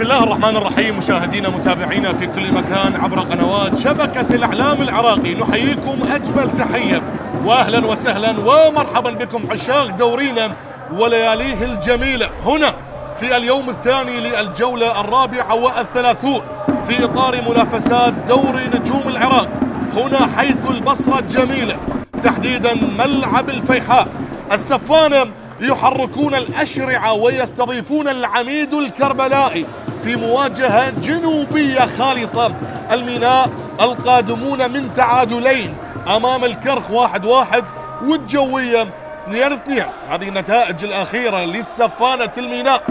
الله الرحمن الرحيم. مشاهدينا متابعينا في كل مكان عبر قنوات شبكة الإعلام العراقي، نحييكم أجمل تحية وأهلا وسهلا ومرحبا بكم عشاق دورينا ولياليه الجميلة هنا في اليوم الثاني للجولة 34 في إطار منافسات دوري نجوم العراق هنا حيث البصرة الجميلة، تحديدا ملعب الفيحاء. السفانة يحركون الأشرعة ويستضيفون العميد الكربلائي في مواجهة جنوبية خالصة. الميناء القادمون من تعادلين أمام الكرخ 1-1 والجوية 2-2. هذه النتائج الأخيرة للسفانة الميناء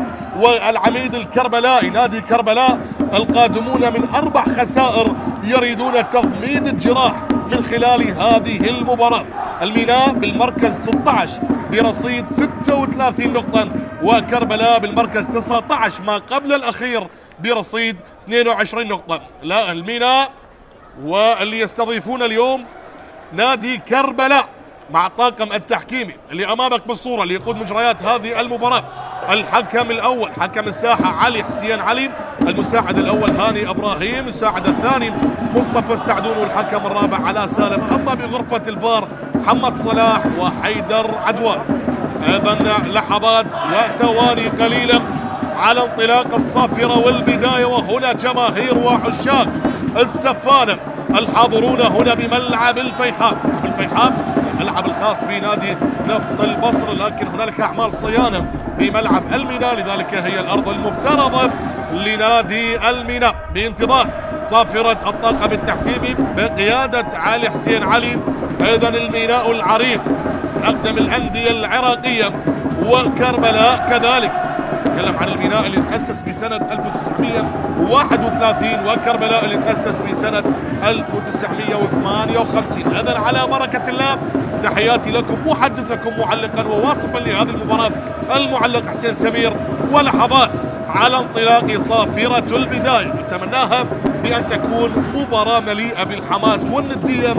والعميد الكربلائي نادي كربلاء القادمون من 4 خسائر يريدون تضميد الجراح من خلال هذه المباراة. الميناء بالمركز 16 برصيد 36 نقطة، وكربلاء بالمركز 19 ما قبل الأخير برصيد 22 نقطة. لا الميناء واللي يستضيفون اليوم نادي كربلاء مع الطاقم التحكيمي اللي أمامك بالصورة اللي يقود مجريات هذه المباراة. الحكم الأول حكم الساحة علي حسين علي، المساعد الأول هاني إبراهيم، المساعد الثاني مصطفى السعدون، والحكم الرابع علاء سالم. أما بغرفة الفار محمد صلاح وحيدر عدوان. أيضا لحظات وثواني قليلة على انطلاق الصافرة والبداية، وهنا جماهير وعشاق السفانة الحاضرون هنا بملعب الفيحاء. الملعب الخاص بنادي نفط البصر، لكن هنالك أعمال صيانة بملعب الميناء، لذلك هي الأرض المفترضة لنادي الميناء بانتظار صافرة الطاقم التحكيمي بقيادة علي حسين علي. أيضا الميناء العريق من أقدم الأندية العراقية، وكربلاء كذلك. نتكلم عن الميناء اللي تأسس بسنة 1931 وكربلاء اللي تأسس بسنة 1958. إذن على بركة الله تحياتي لكم، محدثكم معلقا وواصفا لهذه المباراة المعلق حسين سمير. ولحظات على انطلاق صافرة البداية، نتمناها بأن تكون مباراة مليئة بالحماس والندية،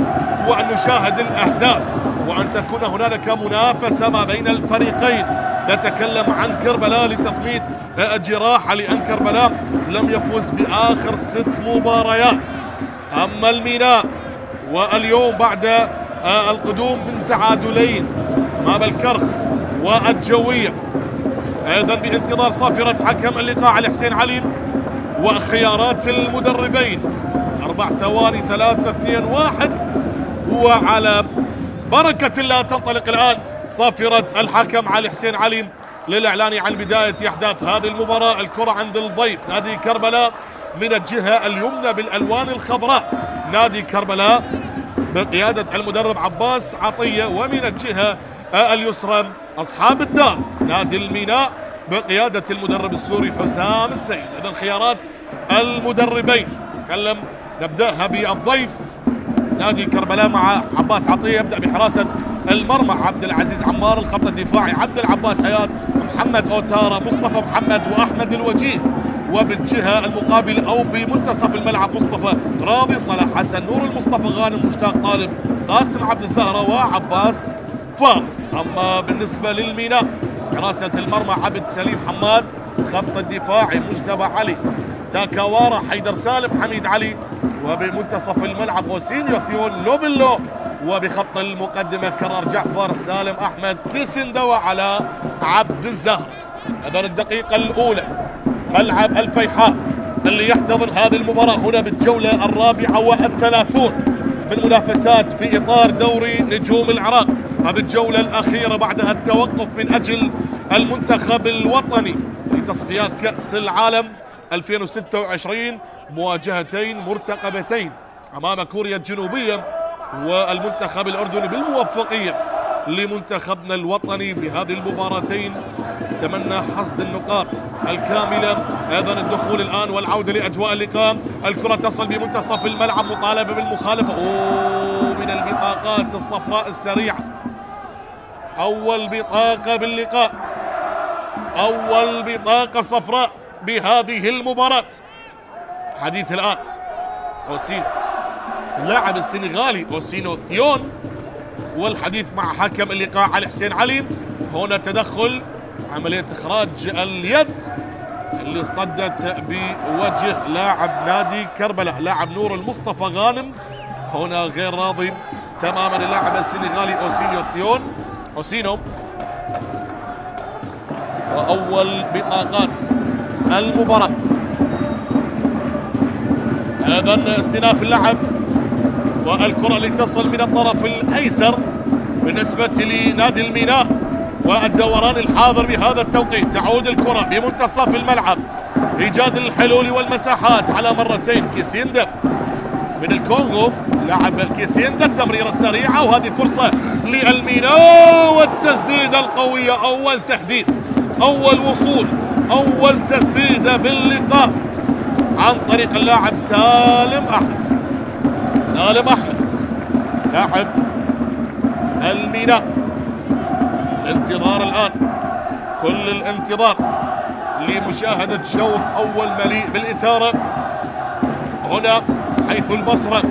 وأن نشاهد الأهداف، وأن تكون هنالك منافسة ما بين الفريقين. نتكلم عن كربلاء لتضميد الجراحة، لأن كربلاء لم يفوز بآخر 6 مباريات. أما الميناء واليوم بعد القدوم من تعادلين أمام الكرخ والجوية، أيضا بانتظار صافرة حكم اللقاء علي حسين علي وخيارات المدربين. 4 ثواني 3-2-1، وعلى بركة الله تنطلق الآن صافرة الحكم علي حسين علي للإعلان عن بداية أحداث هذه المباراة. الكرة عند الضيف نادي كربلاء من الجهة اليمنى بالألوان الخضراء، نادي كربلاء بقيادة المدرب عباس عطية، ومن الجهة اليسرى أصحاب الدار نادي الميناء بقيادة المدرب السوري حسام السيد. إذن خيارات المدربين نبدأها بالضيف نادي كربلاء مع عباس عطية. يبدأ بحراسة المرمى عبد العزيز عمار، الخط الدفاعي عبد العباس حيات، محمد أوتارا، مصطفى محمد وأحمد الوجيه، وبالجهة المقابلة أو بمنتصف الملعب مصطفى راضي، صلاح حسن، نور المصطفى غانم، مشتاق طالب، قاسم عبد الزهرة وعباس فارس. أما بالنسبة للميناء حراسة المرمى عبد سليم حماد، خط الدفاعي مجتبى علي، تاكاوارا، حيدر سالم، حميد علي، وبمنتصف الملعب وسينيو ثيون لوبيلو، وبخط المقدمة كرار جعفر، سالم أحمد، كيسندا، وعلى عبد الزهر. إذن الدقيقة الأولى ملعب الفيحاء اللي يحتضن هذه المباراة هنا بالجولة 34 من منافسات في إطار دوري نجوم العراق. هذه الجولة الأخيرة بعدها التوقف من أجل المنتخب الوطني لتصفيات كأس العالم 2026، مواجهتين مرتقبتين أمام كوريا الجنوبية والمنتخب الأردني. بالموفقية لمنتخبنا الوطني بهذه المباراتين، نتمنى حصد النقاط الكاملة. أيضا الدخول الآن والعودة لأجواء اللقاء. الكرة تصل بمنتصف الملعب، مطالبة بالمخالفة من البطاقات الصفراء السريعة. أول بطاقة باللقاء، أول بطاقة صفراء بهذه المباراة. حديث الآن أوسينو اللاعب السنغالي أوسينيو ثيون، والحديث مع حكم اللقاء علي حسين علي. هنا تدخل، عملية إخراج اليد اللي اصطدت بوجه لاعب نادي كربلاء، لاعب نور المصطفى غانم. هنا غير راضي تماما اللاعب السنغالي اوسينو. وأول بطاقات المباراة. أيضا استئناف اللعب، والكرة اللي تصل من الطرف الأيسر بالنسبة لنادي الميناء، والدوران الحاضر بهذا التوقيت. تعود الكرة بمنتصف الملعب، إيجاد الحلول والمساحات على مرتين. كيسيندا من الكونغو، لاعب كيسيندا، التمريرة السريعة، وهذه فرصة للميناء والتسديدة القوية. أول تحديد، أول وصول، أول تسديدة باللقاء عن طريق اللاعب سالم أحمد لاعب الميناء. الانتظار الآن، كل الانتظار لمشاهدة شوط أول مليء بالإثارة هنا حيث البصرة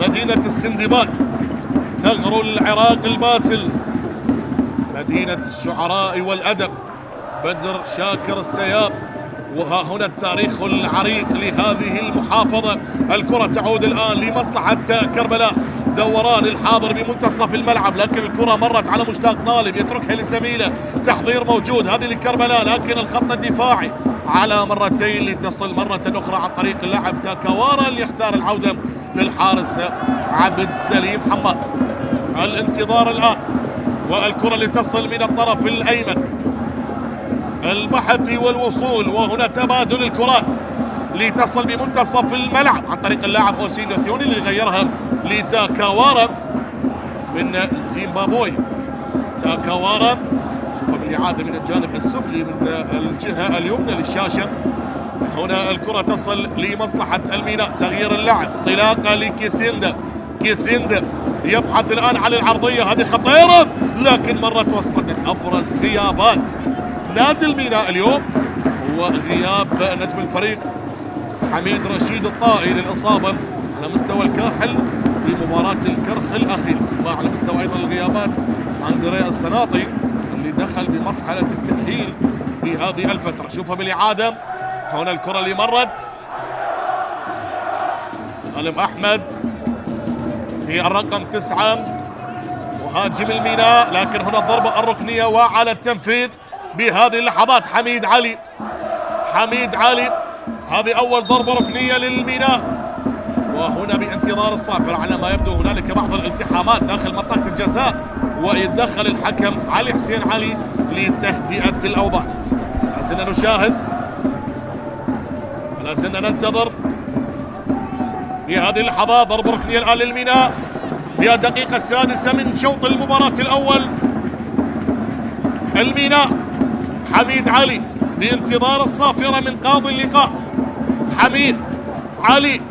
مدينة السندباد، ثغر العراق الباسل، مدينة الشعراء والأدب، بدر شاكر السياب. وها هنا التاريخ العريق لهذه المحافظة. الكرة تعود الآن لمصلحة كربلاء، دوران الحاضر بمنتصف الملعب، لكن الكرة مرت على مشتاق طالب يتركها لسميلة. تحضير موجود، هذه لكربلاء، لكن الخط الدفاعي على مرتين لتصل مرة أخرى عن طريق اللاعب تاكوارا اللي يختار العودة للحارس عبد سليم حماد. الانتظار الآن، والكرة اللي تصل من الطرف الأيمن، البحث والوصول، وهنا تبادل الكرات لتصل بمنتصف الملعب عن طريق اللاعب اوسينو ثيوني اللي غيرها لتاكاوارا من زيمبابوي. تاكاوارا شوفها بالإعادة من الجانب السفلي من الجهة اليمنى للشاشة. هنا الكرة تصل لمصلحة الميناء، تغيير اللعب، انطلاقة لكيسيندا. كيسيندا يبحث الآن عن العرضية، هذه خطيرة لكن مرت واصطدت. أبرز غيابات نادي الميناء اليوم هو غياب نجم الفريق حميد رشيد الطائي للإصابة على مستوى الكاحل في مباراة الكرخ الأخيرة، وعلى مستوى أيضا الغيابات أندريا السناطي اللي دخل بمرحلة التأهيل في هذه الفترة. شوفها بالإعادة، هنا الكرة اللي مرت، سالم أحمد في الرقم 9 مهاجم الميناء، لكن هنا الضربة الركنية وعلى التنفيذ بهذه اللحظات حميد علي. هذه أول ضربة ركنية للميناء، وهنا بانتظار الصافرة على ما يبدو هنالك بعض الالتحامات داخل منطقة الجزاء، ويتدخل الحكم علي حسين علي لتهدئة الأوضاع. لا زلنا نشاهد، لا زلنا ننتظر في هذه اللحظات. ضربة ركنية الآن للميناء في الدقيقة السادسة من شوط المباراة الأول. الميناء حميد علي بانتظار الصافرة من قاضي اللقاء. حميد علي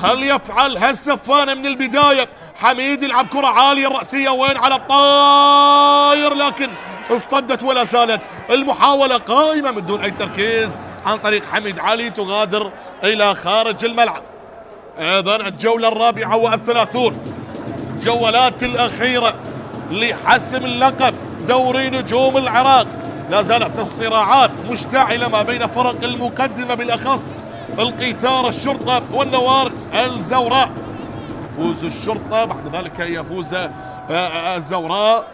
هل يفعل هالسفانة من البداية؟ حميد يلعب كرة عالية الرأسية، وين على الطاير، لكن اصطدت ولا زالت المحاولة قائمة من دون أي تركيز عن طريق حميد علي، تغادر إلى خارج الملعب. أيضا الجولة الرابعة والثلاثون، الجولات الأخيرة لحسم اللقب دوري نجوم العراق. لا زالت الصراعات مشتعلة ما بين فرق المقدمة، بالأخص القيثار الشرطة والنوارس الزوراء. يفوز الشرطة، بعد ذلك يفوز الزوراء.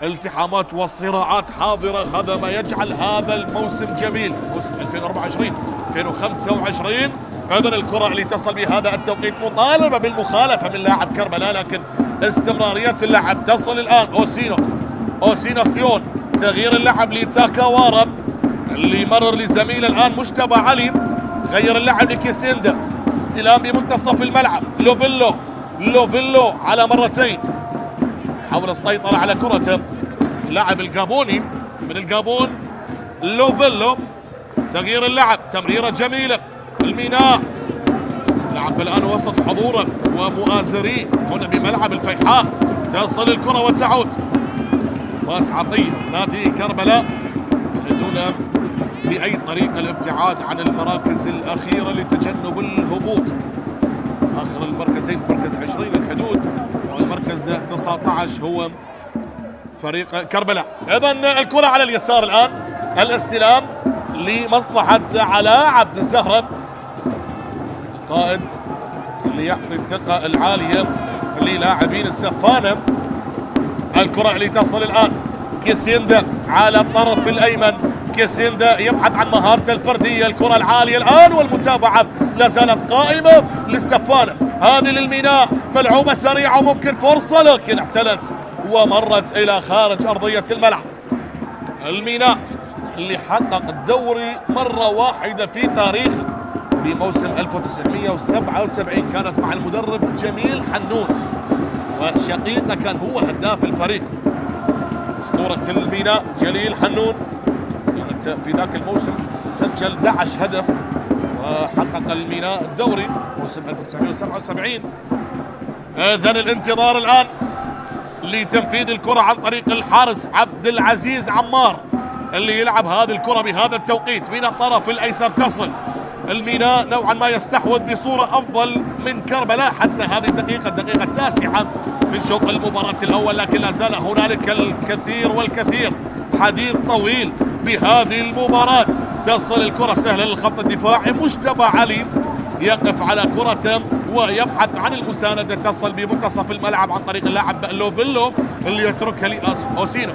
التحامات وصراعات حاضرة، هذا ما يجعل هذا الموسم جميل، موسم 2024 2025. ايضا الكرة اللي تصل بهذا التوقيت مطالبة بالمخالفة من لاعب كربلاء، لكن استمرارية اللعب. تصل الآن اوسينو ثيون، تغيير اللعب لتاكاوارا اللي مرر لزميله الآن مجتبى علي، غير اللعب لكيسيندا. استلام بمنتصف الملعب، لوفيلو على مرتين، حاول السيطرة على كرته اللاعب الجابوني من الجابون. لوفيلو تغيير اللعب، تمريرة جميلة. الميناء لعب الآن وسط حضورا ومؤازرين هنا بملعب الفيحاء. تصل الكرة وتعود، باس عطية نادي كربلاء دون بأي طريقة الابتعاد عن المراكز الأخيرة لتجنب الهبوط. آخر المركزين مركز 20 الحدود والمركز 19 هو فريق كربلاء. إذن الكرة على اليسار الآن، الاستلام لمصلحة علاء عبد الزهرة، القائد اللي يعطي الثقة العالية للاعبين السفانة. الكرة اللي تصل الآن، كيسيندا على الطرف الأيمن، كيسيندا يبحث عن مهارته الفردية، الكرة العالية الآن والمتابعة لا زالت قائمة للسفانة. هذه للميناء، ملعوبة سريعة وممكن فرصة، لكن اعتلت ومرت إلى خارج أرضية الملعب. الميناء اللي حقق الدوري مرة واحدة في تاريخه بموسم 1977، كانت مع المدرب جميل حنون، وشقيقه كان هو هداف الفريق. أسطورة الميناء جليل حنون كانت في ذاك الموسم سجل 11 هدف، وحقق الميناء الدوري موسم 1977. إذن الانتظار الآن لتنفيذ الكرة عن طريق الحارس عبد العزيز عمار، اللي يلعب هذه الكرة بهذا التوقيت من الطرف الأيسر. تصل الميناء نوعا ما يستحوذ بصورة أفضل من كربلاء حتى هذه الدقيقة التاسعة من شوط المباراة الأول، لكن لا زال هنالك الكثير والكثير حديث طويل بهذه المباراة. تصل الكرة سهلة للخط الدفاعي، مجتبى علي يقف على كرته ويبحث عن المساندة. تصل بمنتصف الملعب عن طريق اللاعب لوفيلو اللي يتركها لأوسينو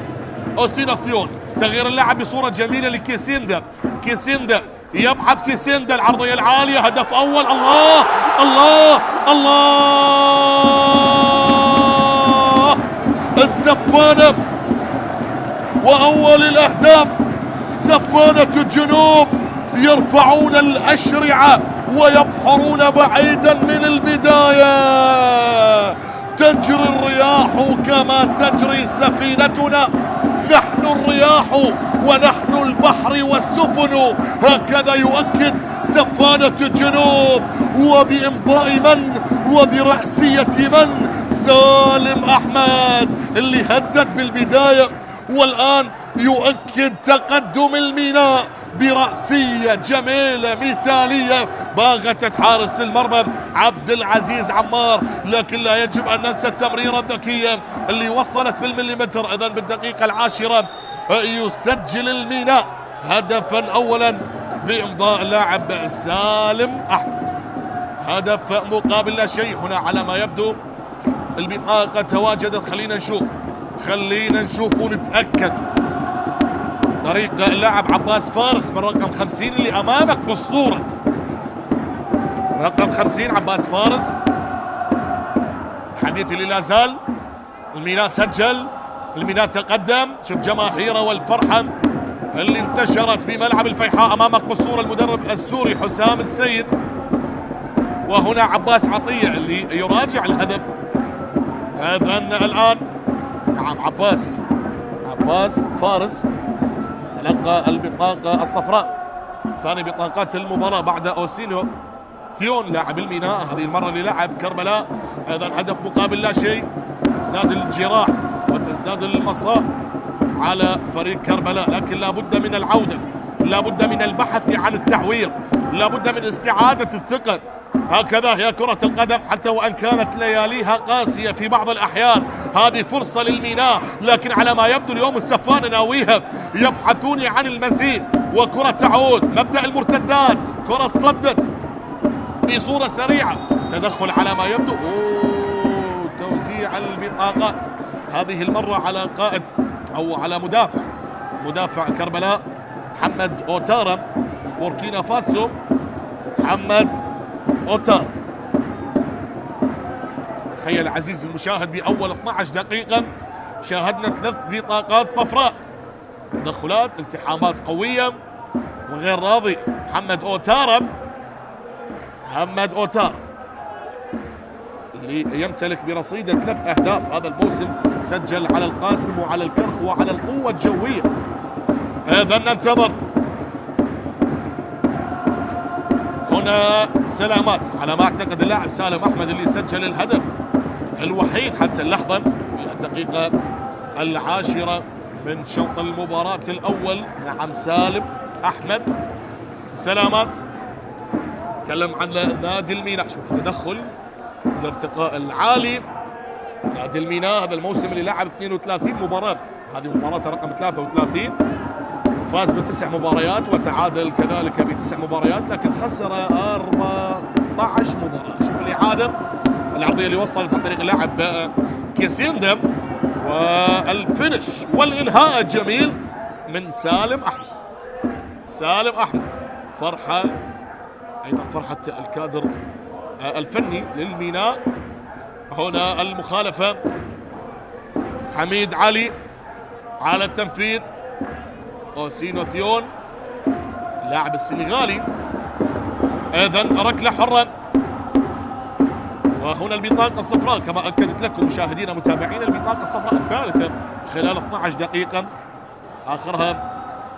ثيون. تغيير اللعب بصورة جميلة لكيسيندا، كيسيندا يبحث، كيسيندا العرضية العالية، هدف أول. الله الله الله، السفانة وأول الأهداف. سفانة الجنوب يرفعون الأشرعة ويبحرون بعيدا من البداية. تجري الرياح كما تجري سفينتنا، نحن الرياح ونحن البحر والسفن، هكذا يؤكد سفانة الجنوب. وبإمضاء من وبرأسية من؟ سالم أحمد اللي هدد بالبداية، والآن يؤكد تقدم الميناء برأسية جميلة مثالية باغتت حارس المرمى عبد العزيز عمار. لكن لا يجب أن ننسى التمريرة الذكية اللي وصلت بالمليمتر. إذن بالدقيقة 10 يسجل الميناء هدفا أولا بإمضاء اللاعب سالم أحمد. هدف مقابل لا شيء هنا على ما يبدو. البطاقة تواجدت، خلينا نشوف ونتأكد. طريق اللاعب عباس فارس بالرقم 50 اللي أمامك بالصورة، رقم 50 عباس فارس. الحديث اللي لا زال، الميناء سجل، الميناء تقدم. شوف جماهيره والفرحة اللي انتشرت بملعب الفيحاء. أمامك بالصورة المدرب السوري حسام السيد، وهنا عباس عطية اللي يراجع الهدف. إذن الآن نعم عباس فارس تلقى البطاقة الصفراء، ثاني بطاقات المباراة بعد أوسينو ثيون لاعب الميناء، هذه المرة اللي لعب كربلاء. إذن هدف مقابل لا شيء. تزداد الجراح وتزداد المصائب على فريق كربلاء، لكن لابد من العودة، لابد من البحث عن التعويض، لابد من استعادة الثقة. هكذا هي كرة القدم، حتى وأن كانت لياليها قاسية في بعض الأحيان. هذه فرصة للميناء، لكن على ما يبدو اليوم السفانة ناويها، يبحثون عن المزيد. وكرة تعود، مبدأ المرتدات، كرة اصطدت بصورة سريعة، تدخل على ما يبدو. توزيع البطاقات هذه المرة على قائد أو على مدافع كربلاء محمد أوتارا، بوركينا فاسو. محمد أوتار، تخيل عزيزي المشاهد بأول 12 دقيقة شاهدنا 3 بطاقات صفراء، تدخلات، التحامات قوية وغير راضي. محمد أوتار اللي يمتلك برصيدة 3 أهداف هذا الموسم، سجل على القاسم وعلى الكرخ وعلى القوة الجوية. إذن ننتظر هنا سلامات، على ما اعتقد اللاعب سالم احمد اللي سجل الهدف الوحيد حتى اللحظه في الدقيقه 10 من شوط المباراه الاول. نعم سالم احمد. سلامات تكلم عن نادي الميناء، شوف التدخل، الارتقاء العالي. نادي الميناء هذا الموسم اللي لعب 32 مباراه، هذه مباراة رقم 33 فاز ب9 مباريات وتعادل كذلك ب9 مباريات، لكن خسر 14 مباراة. شوف الإعادة العرضية اللي وصلت عن طريق اللاعب كيسيندم، والفينش والإنهاء الجميل من سالم أحمد. سالم أحمد فرحة، أيضا فرحة الكادر الفني للميناء. هنا المخالفة، حميد علي على التنفيذ، أوسينو ثيون اللاعب السنغالي، إذن ركلة حرة. وهنا البطاقة الصفراء كما أكدت لكم مشاهدينا متابعين، البطاقة الصفراء الثالثة خلال 12 دقيقة، آخرها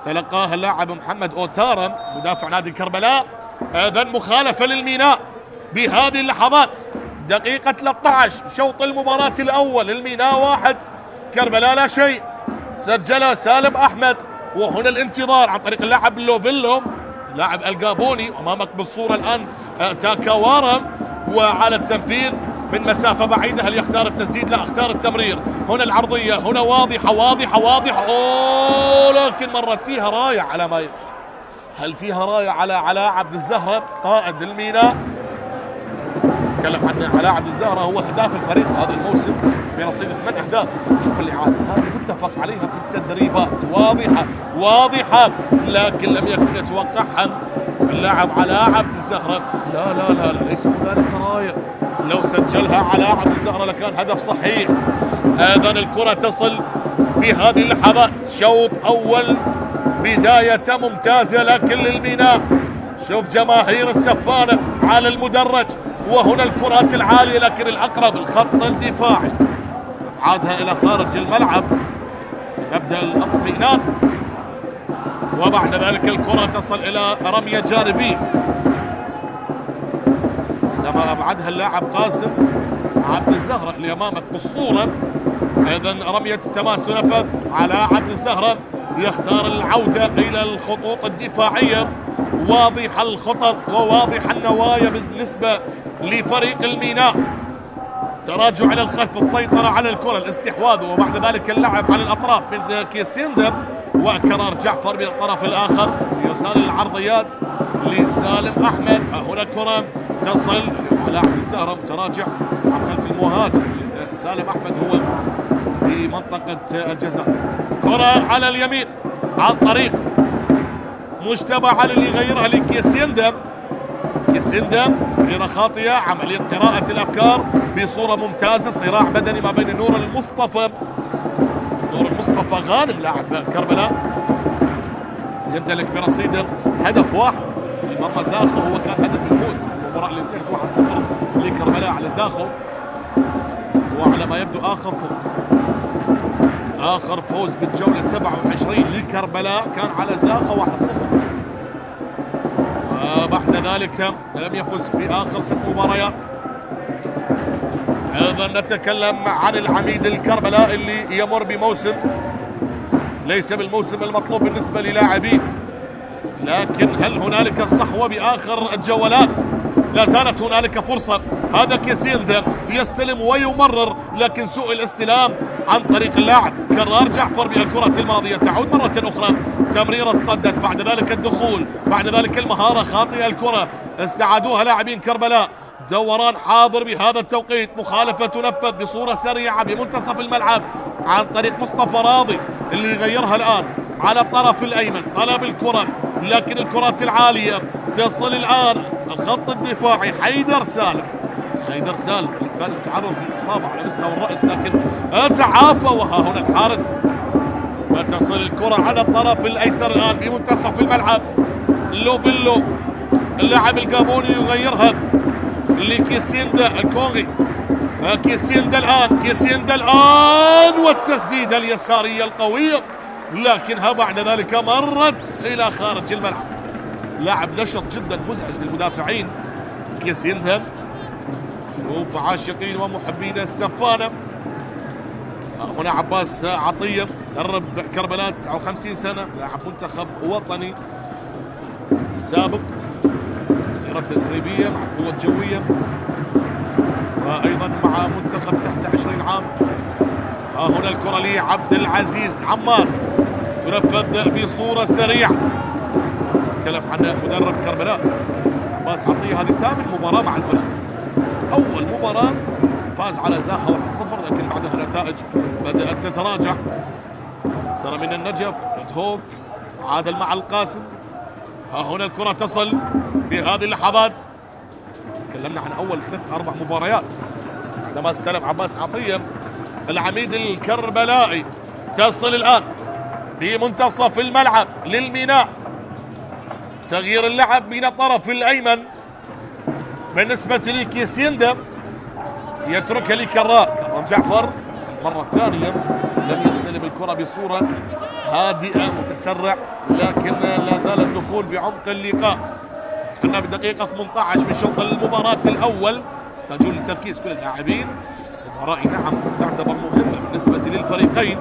تلقاها اللاعب محمد أوتارا مدافع نادي كربلاء. إذن مخالفة للميناء بهذه اللحظات، دقيقة 13 شوط المباراة الأول، الميناء 1 كربلاء لا شيء، سجلها سالم أحمد. وهنا الانتظار عن طريق اللاعب لوفيلو لاعب الجابوني، أمامك بالصورة الآن تاكاوارا، وعلى التنفيذ من مسافة بعيدة. هل يختار التسديد؟ لا، اختار التمرير. هنا العرضية، هنا واضحة واضحة واضحة، لكن مرت فيها راية على ما يبقى. هل فيها راية على علاء عبد الزهرة قائد الميناء؟ نتكلم عن علاء عبد الزهرة، هو هداف الفريق هذا الموسم برصيد 8 أهداف. شوف الإعادة هذه متفق عليها في التدريبات، واضحة واضحة، لكن لم يكن يتوقعها اللاعب علاء عبد الزهرة. لا لا لا, لا ليس هنالك راية، لو سجلها علاء عبد الزهرة لكان هدف صحيح. إذن الكرة تصل بهذه اللحظات، شوط أول بداية ممتازة لكن للميناء. شوف جماهير السفانة على المدرج، وهنا الكرات العالية لكن الأقرب الخط الدفاعي، عادها إلى خارج الملعب، نبدأ الاطمئنان. وبعد ذلك الكرة تصل إلى رمية جانبية، لما أبعدها اللاعب قاسم عبد الزهرة اللي أمامك بالصورة. إذن رمية التماس تنفذ على عبد الزهرة، يختار العودة إلى الخطوط الدفاعية. واضح الخطط وواضح النوايا بالنسبة لفريق الميناء، تراجع إلى الخلف، السيطرة على الكرة، الاستحواذ، وبعد ذلك اللعب على الأطراف من كيسيندم، وكرار جعفر من الطرف الآخر يسار العرضيات لسالم أحمد. هنا كرة تصل على عبد الزهرة متراجع عن خلف المهاجم سالم أحمد، هو في منطقة الجزاء. كرة على اليمين عن طريق مجتبى علي اللي يغيرها لكيسيندم. كيسيندم تمريرة خاطئة، عملية قراءة الأفكار بصورة ممتازة، صراع بدني ما بين نور المصطفى غانم لاعب كربلاء يمتلك برصيد هدف واحد في مرمى زاخو، هو كان هدف الفوز في المباراة اللي انتهت 1-0 لكربلاء على زاخو، وعلى ما يبدو آخر فوز بالجولة 27 لكربلاء كان على زاخو 1-0. وبعد ذلك لم يفز بآخر 6 مباريات. أيضا نتكلم عن العميد الكربلاء اللي يمر بموسم ليس بالموسم المطلوب بالنسبة للاعبين، لكن هل هنالك صحوة بآخر الجولات؟ لا زالت هنالك فرصة. هذا كيسيندم يستلم ويمرر، لكن سوء الاستلام عن طريق اللاعب كرار جعفر بالكرة الماضية. تعود مرة أخرى، تمريرة اصطدت، بعد ذلك الدخول، بعد ذلك المهارة خاطئة، الكرة استعادوها لاعبين كربلاء. دوران حاضر بهذا التوقيت، مخالفة تنفذ بصورة سريعة بمنتصف الملعب عن طريق مصطفى راضي اللي يغيرها الآن على الطرف الأيمن. طلب الكرة لكن الكرات العالية تصل الآن الخط الدفاعي. حيدر سالم اللي كان يتعرض للإصابة على مستوى الرأس لكن تعافى، وها هنا الحارس، وتصل الكرة على الطرف الأيسر الآن بمنتصف الملعب. لوفيلو اللاعب الجابوني يغيرها لكيسيندا الكونغي. كيسيندا الآن والتسديدة اليسارية القوية، لكنها بعد ذلك مرت إلى خارج الملعب. لاعب نشط جدا مزعج للمدافعين كيسيندا. شوف عاشقين ومحبين السفانة، هنا عباس عطية درب كربلاء 59 سنة، لاعب منتخب وطني سابق، مسيرة تدريبية مع القوة الجوية وأيضا مع منتخب تحت 20 عام. هنا الكرة لعبد العزيز عمار، تنفذ بصورة سريعة. نتكلم عن مدرب كربلاء عباس عطية، هذه ثامن مباراة مع الفريق. أول مباراة فاز على زاخة 1-0، لكن بعدها النتائج بدأت تتراجع. سار من النجف هوك عادل مع القاسم. ها هنا الكرة تصل بهذه اللحظات. تكلمنا عن أول 3-4 مباريات عندما استلم عباس عطية العميد الكربلائي. تصل الآن بمنتصف الملعب للميناء. تغيير اللعب من الطرف الأيمن بالنسبة لكيسيندا، يتركها لكرار. كرار جعفر مرة ثانية لم يستلم الكرة بصورة هادئة متسرع، لكن لا زال الدخول بعمق اللقاء. احنا بدقيقة 18 من شوط المباراة الأول، تجول لتركيز كل اللاعبين. المباراة نعم تعتبر مهمة بالنسبة للفريقين.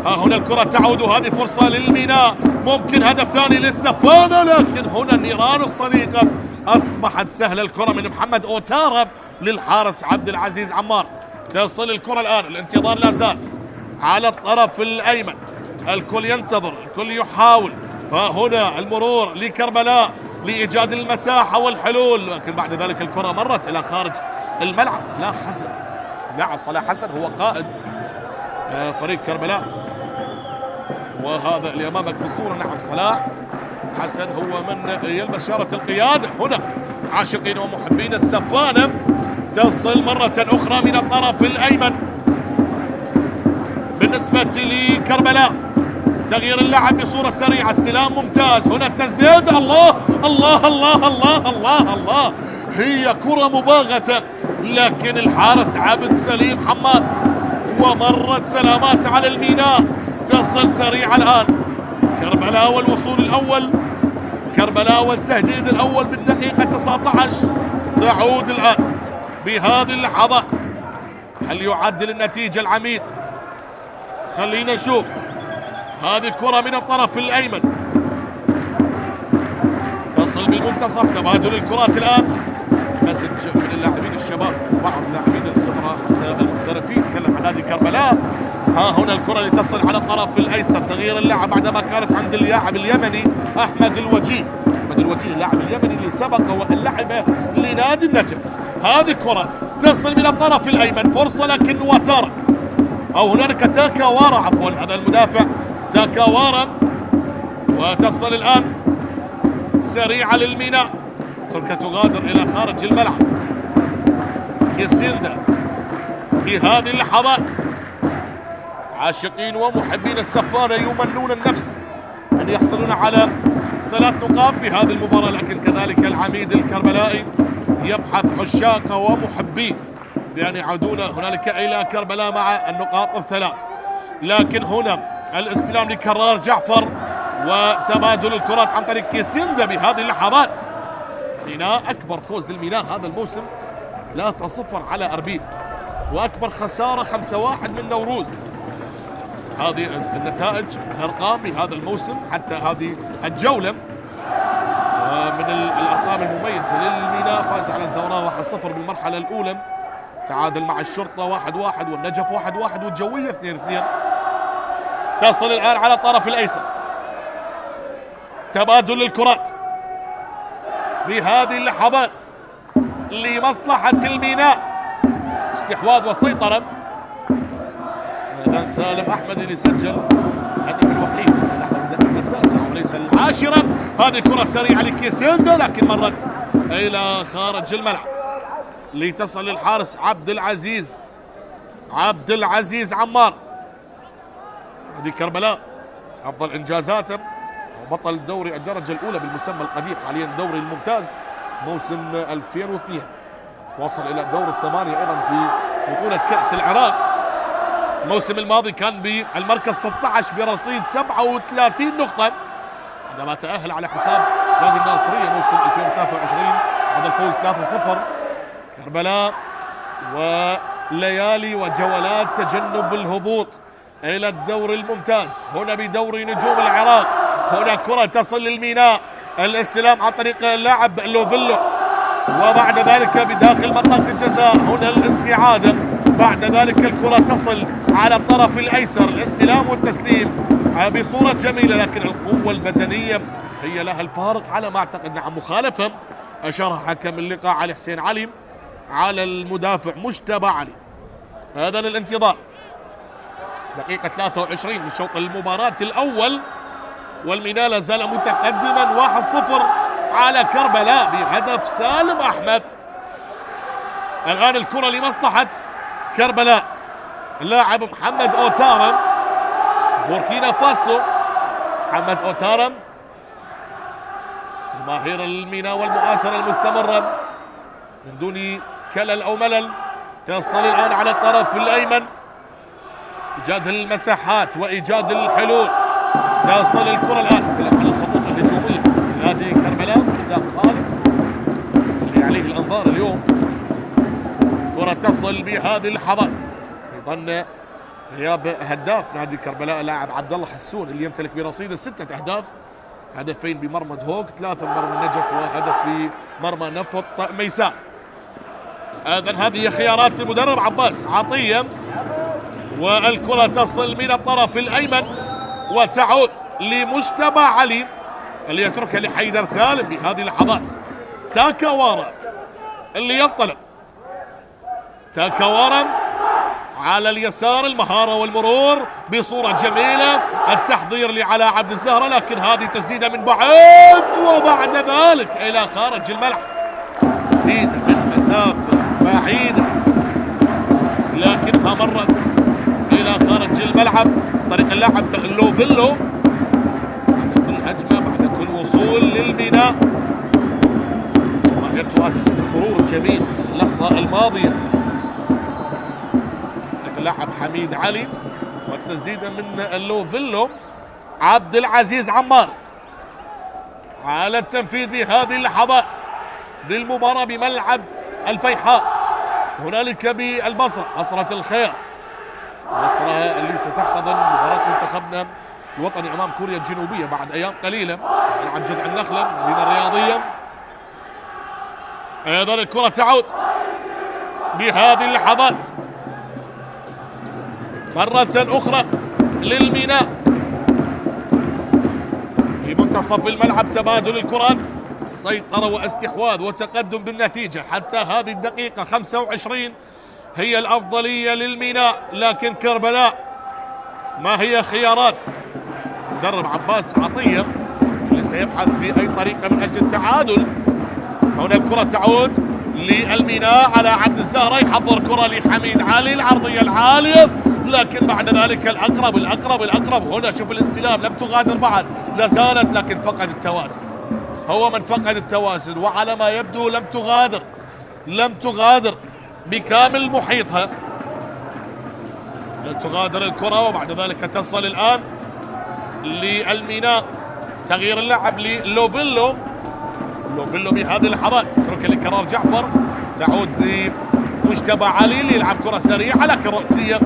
ها هنا الكرة تعود، وهذه فرصة للميناء، ممكن هدف ثاني للسفانة، لكن هنا النيران الصديقة أصبحت سهلة. الكرة من محمد أوتارا للحارس عبد العزيز عمار. تصل الكرة الآن، الانتظار لا زال على الطرف الأيمن، الكل ينتظر، الكل يحاول. ها هنا المرور لكربلاء لإيجاد المساحة والحلول، لكن بعد ذلك الكرة مرت إلى خارج الملعب. صلاح حسن، لاعب صلاح حسن هو قائد فريق كربلاء، وهذا اللي أمامك بالصورة نعم صلاح حسن هو من يلبس شارة القيادة. هنا عاشقين ومحبين السفانة. تصل مرة أخرى من الطرف الأيمن بالنسبة لكربلاء. تغيير اللعب بصورة سريعة، استلام ممتاز. هنا التسديد، الله الله الله الله الله الله، هي كرة مباغتة، لكن الحارس عبد سليم حماد ومرت سلامات على الميناء. تصل سريعة الآن كربلاء والوصول الأول، كربلاء والتهديد الأول بالدقيقة 19. تعود الآن بهذه اللحظات، هل يعدل النتيجة العميد؟ خلينا نشوف. هذه الكرة من الطرف الأيمن تصل بالمنتصف. تبادل الكرات الآن، مسج من اللاعبين الشباب وبعض اللاعبين الخبرة حتى المحترفين. تكلم عن نادي كربلاء. ها هنا الكرة اللي تصل على الطرف الأيسر. تغيير اللعب بعدما كانت عند اللاعب اليمني أحمد الوجيه. أحمد الوجيه اللاعب اليمني اللي سبق واللعب لنادي النجف. هذه الكرة تصل من الطرف الأيمن، فرصة لكن واتارا، أو هنالك تاكاوارا عفوا، هذا المدافع تاكاوارا. وتصل الآن سريعة للميناء، تركة تغادر إلى خارج الملعب. كيسيندا في هذه اللحظات، عاشقين ومحبين السفارة يمنون النفس أن يحصلون على 3 نقاط بهذه المباراة، لكن كذلك العميد الكربلائي يبحث عشاقه ومحبيه بأن يعودون هنالك إلى كربلاء مع النقاط ال3. لكن هنا الاستلام لكرار جعفر وتبادل الكرات عن طريق كيسيندا بهذه اللحظات. ميناء أكبر فوز للميناء هذا الموسم 3-0 على أربيل، وأكبر خسارة 5-1 من نوروز. هذه النتائج الأرقام بهذا الموسم حتى هذه الجولة. من الأرقام المميزة للميناء، فاز على الزوراء 1-0 بالمرحلة الأولى، تعادل مع الشرطة 1-1 والنجف 1-1 والجوية 2-2. تصل الآن على الطرف الأيسر، تبادل الكرات بهذه اللحظات لمصلحة الميناء، استحواذ وسيطرة. سالم أحمد اللي سجل الهدف الوحيد الدقيقة 9 وليس 10. هذه كرة سريعة لكيسيندا لكن مرت إلى خارج الملعب لتصل للحارس عبد العزيز عمار. هذه كربلاء أفضل إنجازاته، بطل دوري الدرجة الأولى بالمسمى القديم، حاليا الدوري الممتاز موسم 2002، وصل إلى الدور الثمانية أيضا في بطولة كأس العراق. الموسم الماضي كان بالمركز 16 برصيد 37 نقطة عندما تأهل على حساب نادي الناصرية موسم 2023 بعد الفوز 3-0. كربلاء وليالي وجولات تجنب الهبوط إلى الدور الممتاز، هنا بدوري نجوم العراق. هنا كرة تصل للميناء، الاستلام عن طريق اللاعب لوفيلو، وبعد ذلك بداخل منطقة الجزاء. هنا الاستعادة بعد ذلك الكرة تصل على الطرف الأيسر، الاستلام والتسليم بصورة جميلة، لكن القوة البدنية هي لها الفارق على ما أعتقد. نعم، مخالفة أشار حكم اللقاء علي حسين علي على المدافع مجتبى علي. هذا الانتظار دقيقة 23 من شوط المباراة الأول، والميناء لا زال متقدما 1-0 على كربلاء بهدف سالم أحمد. الآن الكرة لمصلحة كربلاء، اللاعب محمد أوتارم بوركينا فاسو. محمد أوتارم، جماهير الميناء والمؤازرة المستمرة من دون كلل أو ملل، تصل الآن على الطرف الأيمن، إيجاد المساحات وإيجاد الحلول. تصل الكرة الآن على الخطوط الهجومية لنادي كربلاء، مشتاق طالب اللي عليه الأنظار اليوم. كرة تصل بهذه اللحظات، أيضا غياب هداف نادي كربلاء لاعب عبد الله حسون اللي يمتلك برصيده 6 أهداف، هدفين بمرمى دهوك، 3 بمرمى النجف، وهدف بمرمى نفط ميساء. إذن هذه خيارات المدرب عباس عطية، والكرة تصل من الطرف الأيمن وتعود لمجتبى علي اللي يتركها لحيدر سالم بهذه اللحظات. تاكاوارا اللي ينطلق، تاكاوارا على اليسار، المهارة والمرور بصورة جميلة، التحضير لعلاء عبد الزهرة، لكن هذه تسديدة من بعيد وبعد ذلك إلى خارج الملعب، تسديدة من مسافة بعيدة لكنها مرت إلى خارج الملعب طريق اللاعب لوفيلو. بعد كل هجمة، بعد كل وصول للميناء، جماهير تؤازر في المرور الجميل اللقطة الماضية. اللاعب حميد علي والتسديدة من لوفيلو. عبد العزيز عمار على التنفيذ بهذه اللحظات للمباراة بملعب الفيحاء هنالك بالبصرة، بصرة الخير، بصرة اللي ستحتضن مباراة منتخبنا الوطني امام كوريا الجنوبية بعد ايام قليلة، ملعب جذع النخلة المدينة الرياضية. ايضا الكرة تعود بهذه اللحظات مرة أخرى للميناء في منتصف الملعب، تبادل الكرات، سيطرة واستحواذ وتقدم بالنتيجة حتى هذه الدقيقة 25 هي الأفضلية للميناء، لكن كربلاء ما هي خيارات مدرب عباس عطية اللي سيبحث بأي طريقة من أجل التعادل. هنا الكرة تعود للميناء على عبد الزهرة، يحضر كرة لحميد علي، العرضية العالية، لكن بعد ذلك الأقرب هنا شوف الاستلام، لم تغادر بعد، لا زالت، لكن فقد التوازن، هو من فقد التوازن، وعلى ما يبدو لم تغادر بكامل محيطها، لم تغادر الكرة. وبعد ذلك تصل الآن للميناء، تغيير اللعب للوفيلو بهذه اللحظات، يترك لكرار جعفر، تعود لمجتبى علي اللي يلعب كرة سريعة لكن رأسية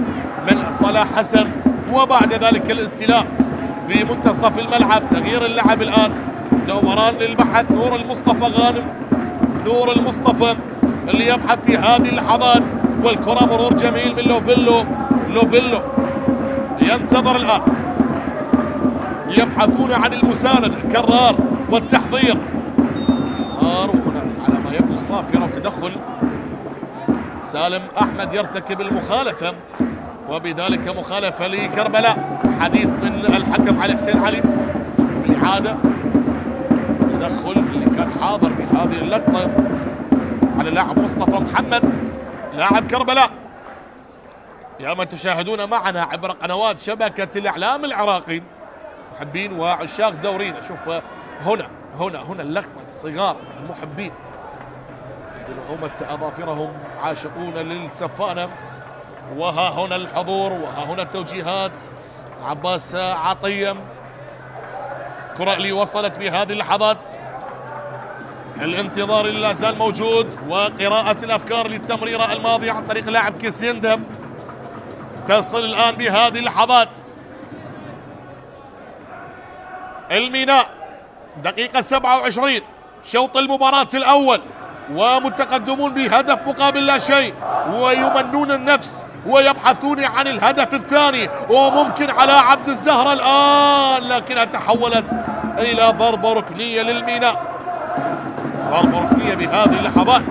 من صلاح حسن، وبعد ذلك الاستلام في منتصف الملعب، تغيير اللعب الآن، دوران للبحث، نور المصطفى غانم، نور المصطفى اللي يبحث في هذه اللحظات، والكرة مرور جميل من لوفيلو ينتظر الآن، يبحثون عن المساندة، كرار والتحضير، وهنا على ما يبدو الصافرة وتدخل سالم أحمد يرتكب المخالفة، وبذلك مخالفة لكربلاء. حديث من الحكم علي حسين علي بالإعادة، تدخل اللي كان حاضر بهذه اللقطة على اللاعب مصطفى محمد لاعب كربلاء. يا من تشاهدون معنا عبر قنوات شبكة الإعلام العراقي، محبين وعشاق دورينا، شوف هنا اللقطة، صغار المحبين نعومة أظافرهم عاشقون للسفانة، وها هنا الحضور، وها هنا التوجيهات، عباس عطية، كرة اللي وصلت بهذه اللحظات، الانتظار اللي لا زال موجود، وقراءة الأفكار للتمريرة الماضية عن طريق لاعب كيسيندم، تصل الآن بهذه اللحظات الميناء، دقيقة 27 شوط المباراة الأول، ومتقدمون بهدف مقابل لا شيء، ويمنون النفس ويبحثون عن الهدف الثاني، وممكن على عبد الزهرة الآن، لكنها تحولت إلى ضربة ركنية للميناء. ضربة ركنية بهذه اللحظات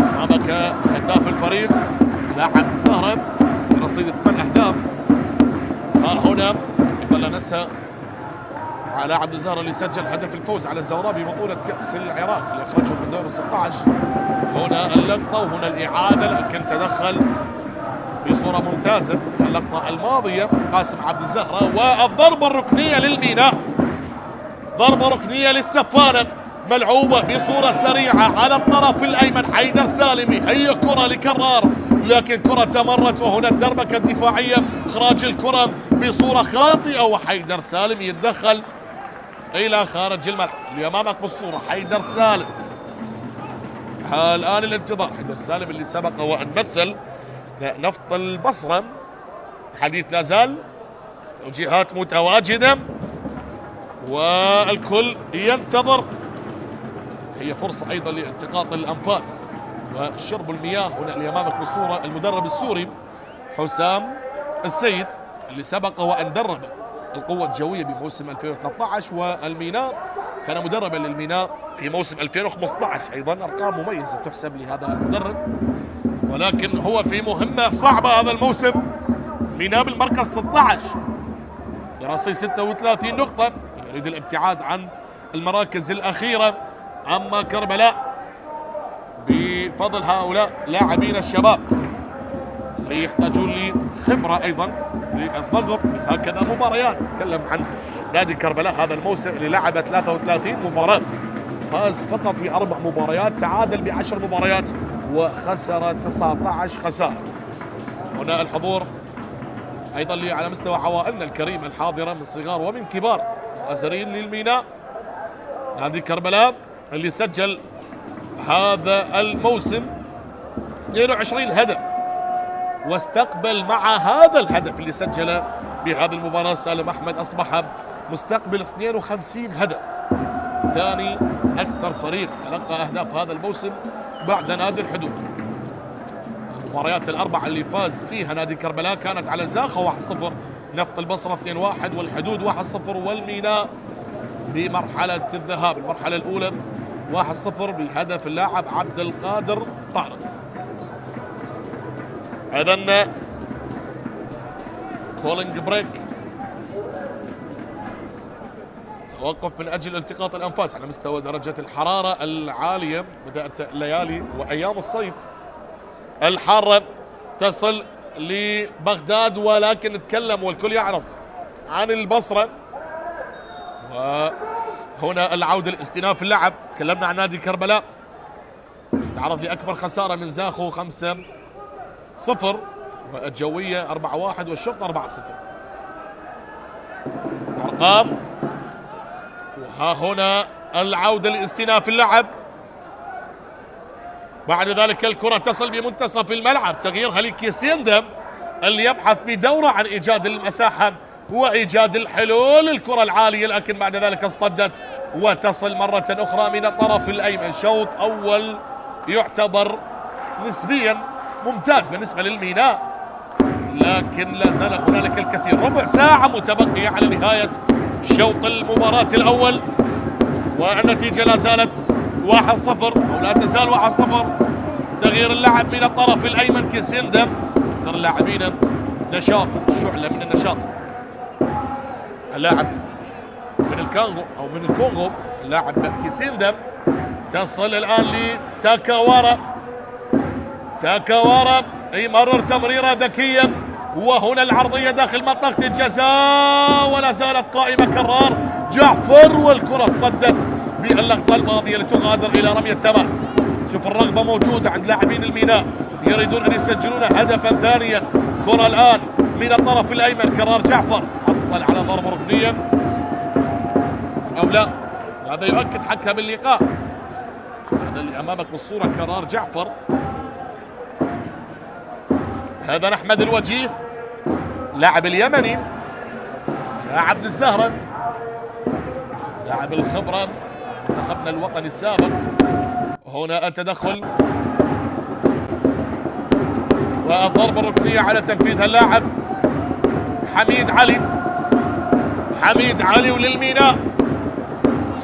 أمامك هداف الفريق لاعب عبد الزهرة برصيد 8 أهداف. ها هنا يظل نسى على عبد الزهرة اللي سجل هدف الفوز على الزوراء ببطولة كأس العراق اللي أخرجه من دور 16. هنا اللقطة وهنا الإعادة، لكن تدخل بصورة ممتازة اللقطة الماضية قاسم عبد الزهرة. والضربة الركنية للميناء، ضربة ركنية للسفانة ملعوبة بصورة سريعة على الطرف الأيمن. حيدر سالمي، هي كرة لكرار، لكن كرة تمرت، وهنا الدربكة الدفاعية، إخراج الكرة بصورة خاطئة، وحيدر سالم يتدخل إلى خارج الملعب. اللي أمامك بالصورة حيدر سالم. الآن الانتظار، حيدر سالم اللي سبق وأن مثل نفط البصرة. الحديث لا زال، توجيهات متواجدة والكل ينتظر. هي فرصة أيضا لالتقاط الأنفاس وشرب المياه. هنا اللي أمامك بالصورة المدرب السوري حسام السيد، اللي سبق وأن درب القوة الجوية بموسم 2013، والميناء كان مدربا للميناء في موسم 2015. أيضا أرقام مميزة تحسب لهذا المدرب، ولكن هو في مهمة صعبة هذا الموسم. ميناء بالمركز 16 برصيد 36 نقطة، يريد الابتعاد عن المراكز الأخيرة. أما كربلاء بفضل هؤلاء لاعبين الشباب اللي يحتاجون لخبرة أيضا للضغط هكذا مباريات. نتكلم عن نادي كربلاء هذا الموسم اللي لعب 33 مباراة، فاز فقط ب4 مباريات، تعادل ب10 مباريات، وخسر 19 خسارة. هنا الحضور أيضا على مستوى عوائلنا الكريمة الحاضرة من صغار ومن كبار، مؤازرين للميناء نادي كربلاء اللي سجل هذا الموسم 22 هدف، واستقبل مع هذا الهدف اللي سجله بهذه المباراة سالم أحمد أصبح مستقبل 52 هدف. ثاني أكثر فريق تلقى أهداف هذا الموسم بعد نادي الحدود. المباريات الأربعة اللي فاز فيها نادي كربلاء كانت على زاخة 1-0، نفط البصرة 2-1، والحدود 1-0، والميناء بمرحلة الذهاب المرحلة الأولى 1-0 بهدف اللاعب عبد القادر طارق. إذن كولينج بريك، توقف من أجل التقاط الأنفاس على مستوى درجة الحرارة العالية. بدأت الليالي وأيام الصيف الحارة تصل لبغداد، ولكن نتكلم والكل يعرف عن البصرة. وهنا العودة لاستئناف اللعب. تكلمنا عن نادي كربلاء تعرض لأكبر خسارة من زاخو 5-0، والجوية 4-1، والشرطة 4-0. أرقام، وها هنا العودة لاستئناف اللعب. بعد ذلك الكرة تصل بمنتصف الملعب، تغييرها لكيسيندم اللي يبحث بدورة عن إيجاد المساحة وإيجاد الحلول. الكرة العالية، لكن بعد ذلك اصطدت وتصل مرة أخرى من الطرف الأيمن. شوط أول يعتبر نسبيا ممتاز بالنسبة للميناء، لكن لا زال هنالك الكثير. ربع ساعة متبقية على نهاية شوط المباراة الأول، والنتيجة لا زالت 1-0 أو لا تزال 1-0. تغيير اللعب من الطرف الأيمن كيسيندم، أكثر اللاعبين نشاط، شعلة من النشاط. اللاعب من الكونغو أو من الكونغو اللاعب كيسيندم. تصل الآن لتاكاوارا. تاكاوارا يمرر تمريرة ذكية، وهنا العرضية داخل منطقة الجزاء، ولا زالت قائمة كرار جعفر، والكرة اصطدت باللقطة الماضية لتغادر إلى رمية التماس. شوف الرغبة موجودة عند لاعبين الميناء، يريدون أن يسجلون هدفا ثانيا. كرة الآن من الطرف الأيمن، كرار جعفر حصل على ضربة ركنية أو لا، هذا يؤكد حكم اللقاء. هذا اللي أمامك بالصورة كرار جعفر. هذا أحمد الوجيه لاعب اليمني، لاعب للزهرة، لاعب الخبرة، منتخبنا الوطني السابق. هنا التدخل والضربة الركنية على تنفيذها اللاعب حميد علي. حميد علي وللميناء،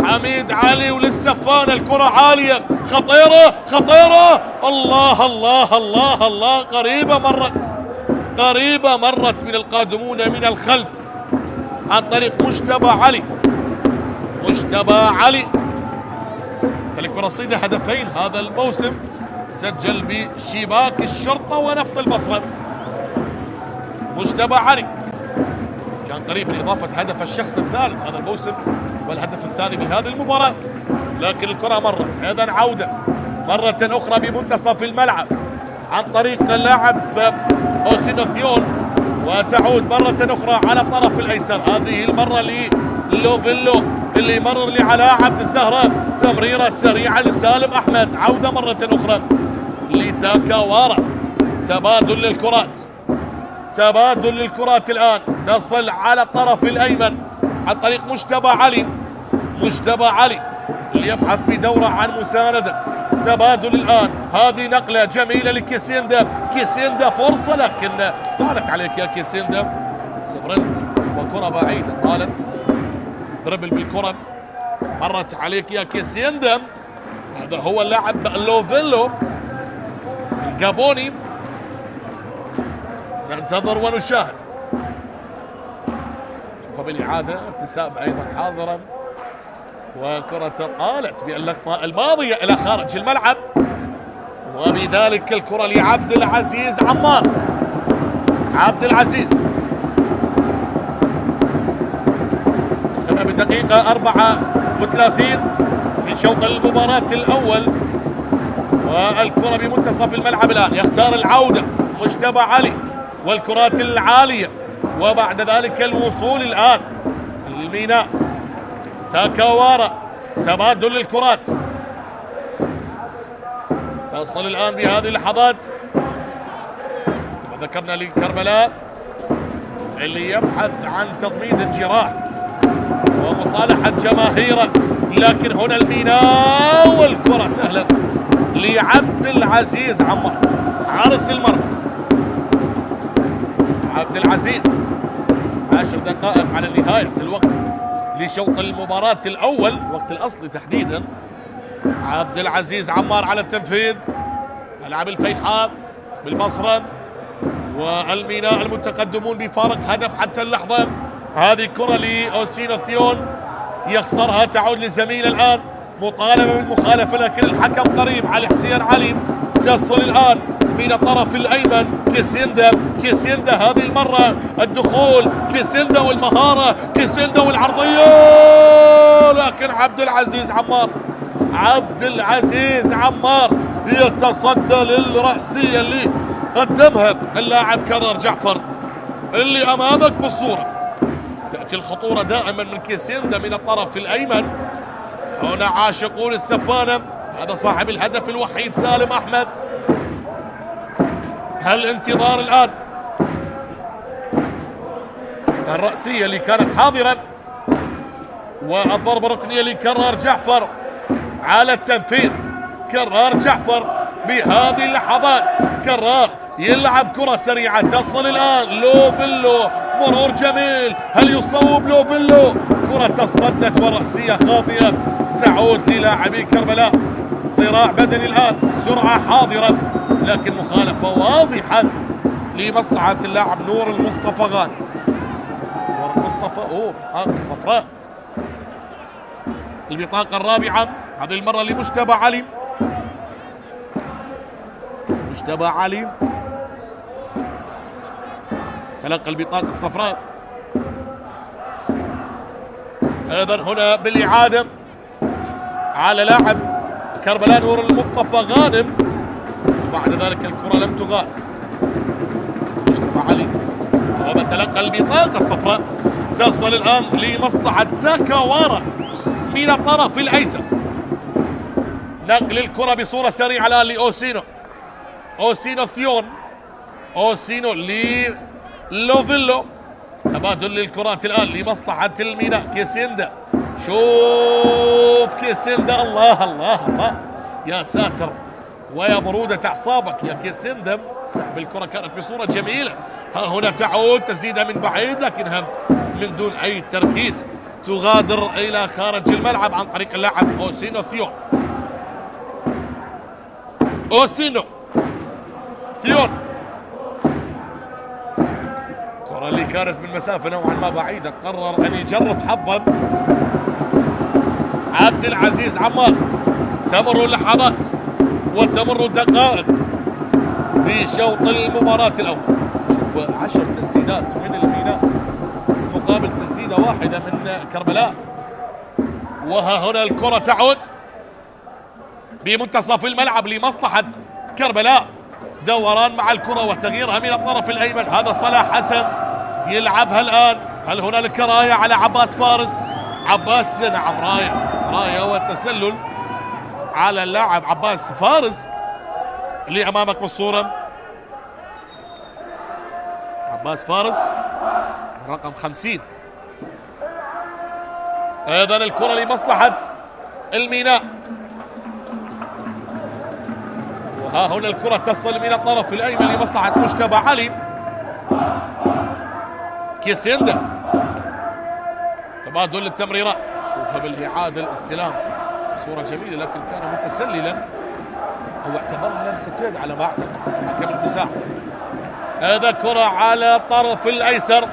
حميد علي وللسفانة، الكرة عالية خطيرة خطيرة، الله الله الله الله، قريبة مرت من القادمون من الخلف عن طريق مجتبى علي. تلك رصيد هدفين هذا الموسم، سجل بشباك الشرطة ونفط البصرة. مجتبى علي كان قريب من إضافة هدف الشخص الثالث هذا الموسم والهدف الثاني بهذه المباراة، لكن الكرة مرت أيضا عودة مرة أخرى بمنتصف الملعب عن طريق اللاعب أوسينو ثيون، وتعود مرة أخرى على الطرف الأيسر، هذه المرة لوفيلو اللي مرر لعلاء عبد الزهراء، تمريرة سريعة لسالم أحمد، عودة مرة أخرى لتاكاوارا، تبادل للكرات الآن، تصل على الطرف الأيمن عن طريق مجتبى علي اللي يبحث بدورة عن مساندة. تبادل الآن، هذه نقلة جميلة كيسيندا فرصة، لكن طالت عليك يا كيسيندا، سبرنت وكرة بعيدة، طالت دربل بالكرة مرت عليك يا كيسيندا. هذا هو اللاعب لوفيلو الجابوني، ننتظر ونشاهد. وبالإعادة ابتسام أيضا حاضرا، وكرة طالت باللقطة الماضية إلى خارج الملعب، وبذلك الكرة لعبد العزيز عمار. عبد العزيز دخلنا بالدقيقة 34 من شوط المباراة الأول، والكرة بمنتصف الملعب الآن، يختار العودة مجتبى علي والكرات العالية، وبعد ذلك الوصول الآن الميناء تاكاوارا، تبادل للكرات، تصل الآن بهذه اللحظات كما ذكرنا لكربلاء اللي يبحث عن تضميد الجراح ومصالحة جماهيره، لكن هنا الميناء والكرة سهلة لعبد العزيز عمار حارس المرمى. عبد العزيز 10 دقائق على نهاية الوقت لشوط المباراة الأول، وقت الأصلي تحديدا. عبد العزيز عمار على التنفيذ، ملعب الفيحاء بالبصرة، والميناء المتقدمون بفارق هدف حتى اللحظة. هذه كرة لأوسينو ثيون يخسرها، تعود لزميله الآن، مطالبة بالمخالفة لكن الحكم قريب. علي حسين علي تصل الآن من الطرف الأيمن، كيسيندا هذه المرة الدخول، كيسيندا والمهارة، كيسيندا والعرضية، لكن عبد العزيز عمار يتصدى للرأسية اللي قدمها اللاعب كرار جعفر اللي أمامك بالصورة. تأتي الخطورة دائما من كيسيندا من الطرف الأيمن. هنا عاشقون السفانة، هذا صاحب الهدف الوحيد سالم أحمد. الانتظار الآن، الرأسية اللي كانت حاضرة والضربة الركنية لكرار جعفر على التنفيذ. كرار جعفر بهذه اللحظات، كرار يلعب كرة سريعة، تصل الآن لوفيلو، مرور جميل، هل يصوب لوفيلو؟ كرة تصدت ورأسية خاطئة تعود للاعبي كربلاء. صراع بدني الآن، سرعة حاضرة لكن مخالفة واضحة لمصلحة اللاعب نور المصطفى غانم. نور المصطفى بطاقة صفراء، البطاقة الرابعة هذه المرة لمجتبى علي. مجتبى علي تلقى البطاقة الصفراء. ايضا هنا بالإعادة على لاعب كربلاء نور المصطفى غانم، وبعد ذلك الكرة لم تغاد. مجتبى علي ومن تلقى البطاقة الصفراء، تصل الآن لمصلحة تاكاوارا من الطرف الأيسر. نقل الكرة بصورة سريعة الآن لأوسينو ثيون، أوسينو لوفيلو، تبادل للكرات الآن لمصلحة الميناء. كيسيندا، شوف كيسيندا، الله الله الله، يا ساتر ويا برودة أعصابك يا كيسندم. سحب الكرة كانت بصورة جميلة. ها هنا تعود تسديدة من بعيد لكنها من دون أي تركيز تغادر إلى خارج الملعب عن طريق اللاعب أوسينو ثيون. أوسينو ثيون، الكرة اللي كانت من مسافة نوعا ما بعيدة قرر أن يجرب حظا عبد العزيز عمار. تمر اللحظات وتمر الدقائق في شوط المباراة الأول. شوف 10 تسديدات من الميناء مقابل تسديدة واحدة من كربلاء. وها هنا الكرة تعود بمنتصف الملعب لمصلحة كربلاء. دوران مع الكرة وتغييرها من الطرف الأيمن. هذا صلاح حسن يلعبها الآن. هل هنالك راية على عباس فارس؟ عباس نعم راية والتسلل على اللاعب عباس فارس اللي أمامك بالصورة. عباس فارس رقم 50. أيضا الكرة لمصلحة الميناء. وها هنا الكرة تصل من الطرف الأيمن لمصلحة مجتبى علي. كيسيندا تبادل التمريرات. شوفها بالإعادة الاستلام صورة جميلة لكن كان متسللا أو اعتبرها لمسة يد على ما أعتقد حكم المساحة. هذا كرة على الطرف الأيسر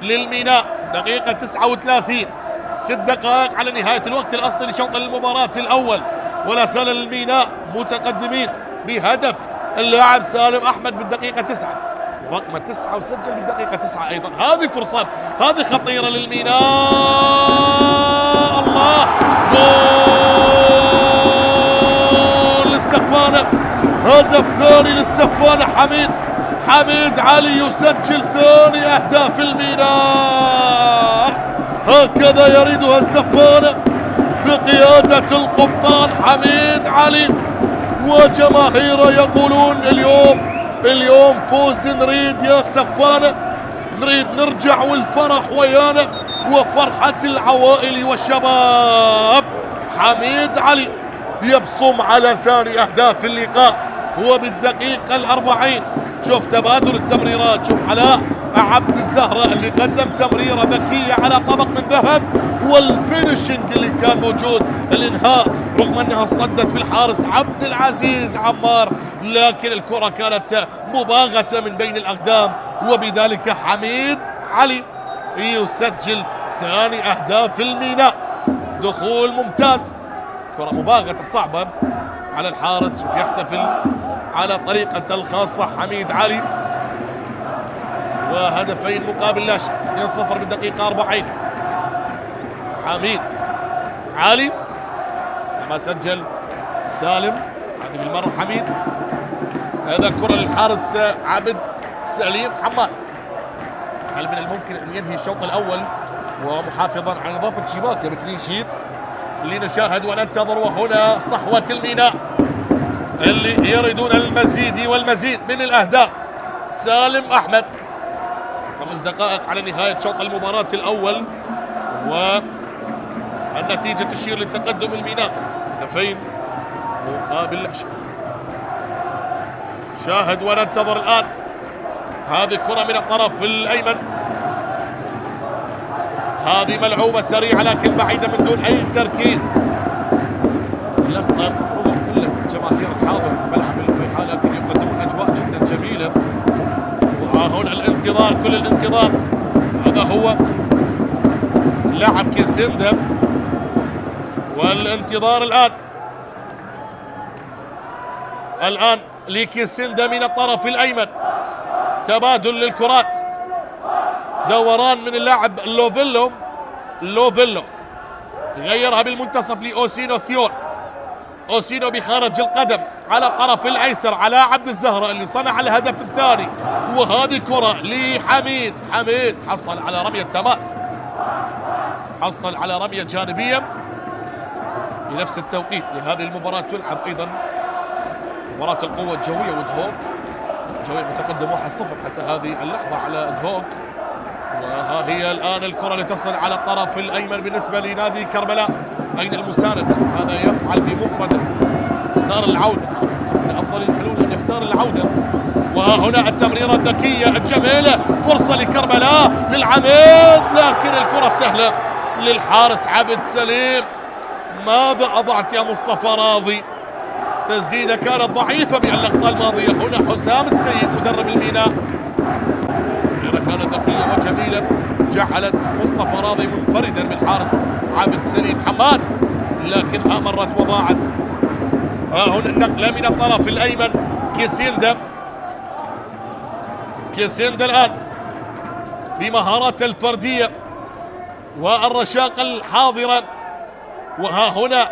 للميناء. دقيقة 39 6 دقائق على نهاية الوقت الأصلي لشوط المباراة الأول. ولا زال الميناء متقدمين بهدف اللاعب سالم أحمد بالدقيقة 9 رقم 9 وسجل بالدقيقة 9 أيضا. هذه فرصة هذه خطيرة للميناء. الله جول للسفانة. هدف ثاني للسفانة. حميد علي يسجل ثاني أهداف الميناء. هكذا يريدها السفانة بقيادة القبطان حميد علي وجماهيره. يقولون اليوم فوز نريد يا سفانة، نريد نرجع والفرح ويانا وفرحة العوائل والشباب. حميد علي يبصم على ثاني أهداف اللقاء هو بالدقيقة 40. شوف تبادل التمريرات. شوف علاء عبد الزهرة اللي قدم تمريرة ذكية على طبق من ذهب. والفينشنج اللي كان موجود الانهاء رغم انها اصطدت بالحارس عبد العزيز عمار لكن الكرة كانت مباغتة من بين الأقدام. وبذلك حميد علي يسجل ثاني أهداف الميناء. دخول ممتاز. كرة مباغتة صعبة على الحارس. شوف يحتفل على طريقة الخاصة حميد علي. وهدفين مقابل لا شيء. 2-0 بالدقيقة 40. حميد علي لما سجل سالم. هذه المرة حميد. هذا كرة للحارس عبد سليم حماد. هل من الممكن أن ينهي الشوط الأول ومحافظا على نظافة شباكه بكلين شيت؟ لنشاهد وننتظر. وهنا صحوة الميناء اللي يريدون المزيد والمزيد من الأهداف. سالم أحمد. 5 دقائق على نهاية شوط المباراة الأول والنتيجة تشير لتقدم الميناء. هدفين مقابل لا شيء. شاهد وننتظر الآن. هذه الكرة من الطرف الأيمن. هذه ملعوبة سريعة لكن بعيدة من دون أي تركيز. لقطة رغم قلة الجماهير الحاضرة في ملعب الفيحاء لكن يقدمون أجواء جدا جميلة. وهنا الانتظار كل الانتظار. هذا هو لاعب كيسيندا والانتظار الآن لكيسيندا من الطرف الأيمن. تبادل للكرات. دوران من اللاعب لوفيلو يغيرها بالمنتصف لأوسينو ثيون. أوسينو بخارج القدم على الطرف الأيسر على عبد الزهرة اللي صنع الهدف الثاني. وهذه كرة لحميد. حميد حصل على رمية تماس. حصل على رمية جانبية بنفس التوقيت لهذه المباراة. تلعب أيضا مباراة القوة الجوية ودهوك. جوي متقدم 1-0 حتى هذه اللحظة على دهوك. وها هي الآن الكرة لتصل على الطرف الأيمن بالنسبة لنادي كربلاء. أين المساندة؟ هذا يفعل بمفرده يختار العودة، من أفضل الحلول أن يختار العودة. وها هنا التمريرة الذكية الجميلة، فرصة لكربلاء للعميد، لكن الكرة سهلة للحارس عبد سليم. ماذا أضعت يا مصطفى راضي؟ تسديدة كانت ضعيفة باللقطة الماضية. هنا حسام السيد مدرب الميناء، تمريرة كانت ذكية وجميلة جعلت مصطفى راضي منفردا بالحارس عبد سليم حماد، لكنها مرت وضاعت. ها هنا النقلة من الطرف الأيمن، كيسيندا الآن بمهاراته الفردية والرشاقة الحاضرة. وها هنا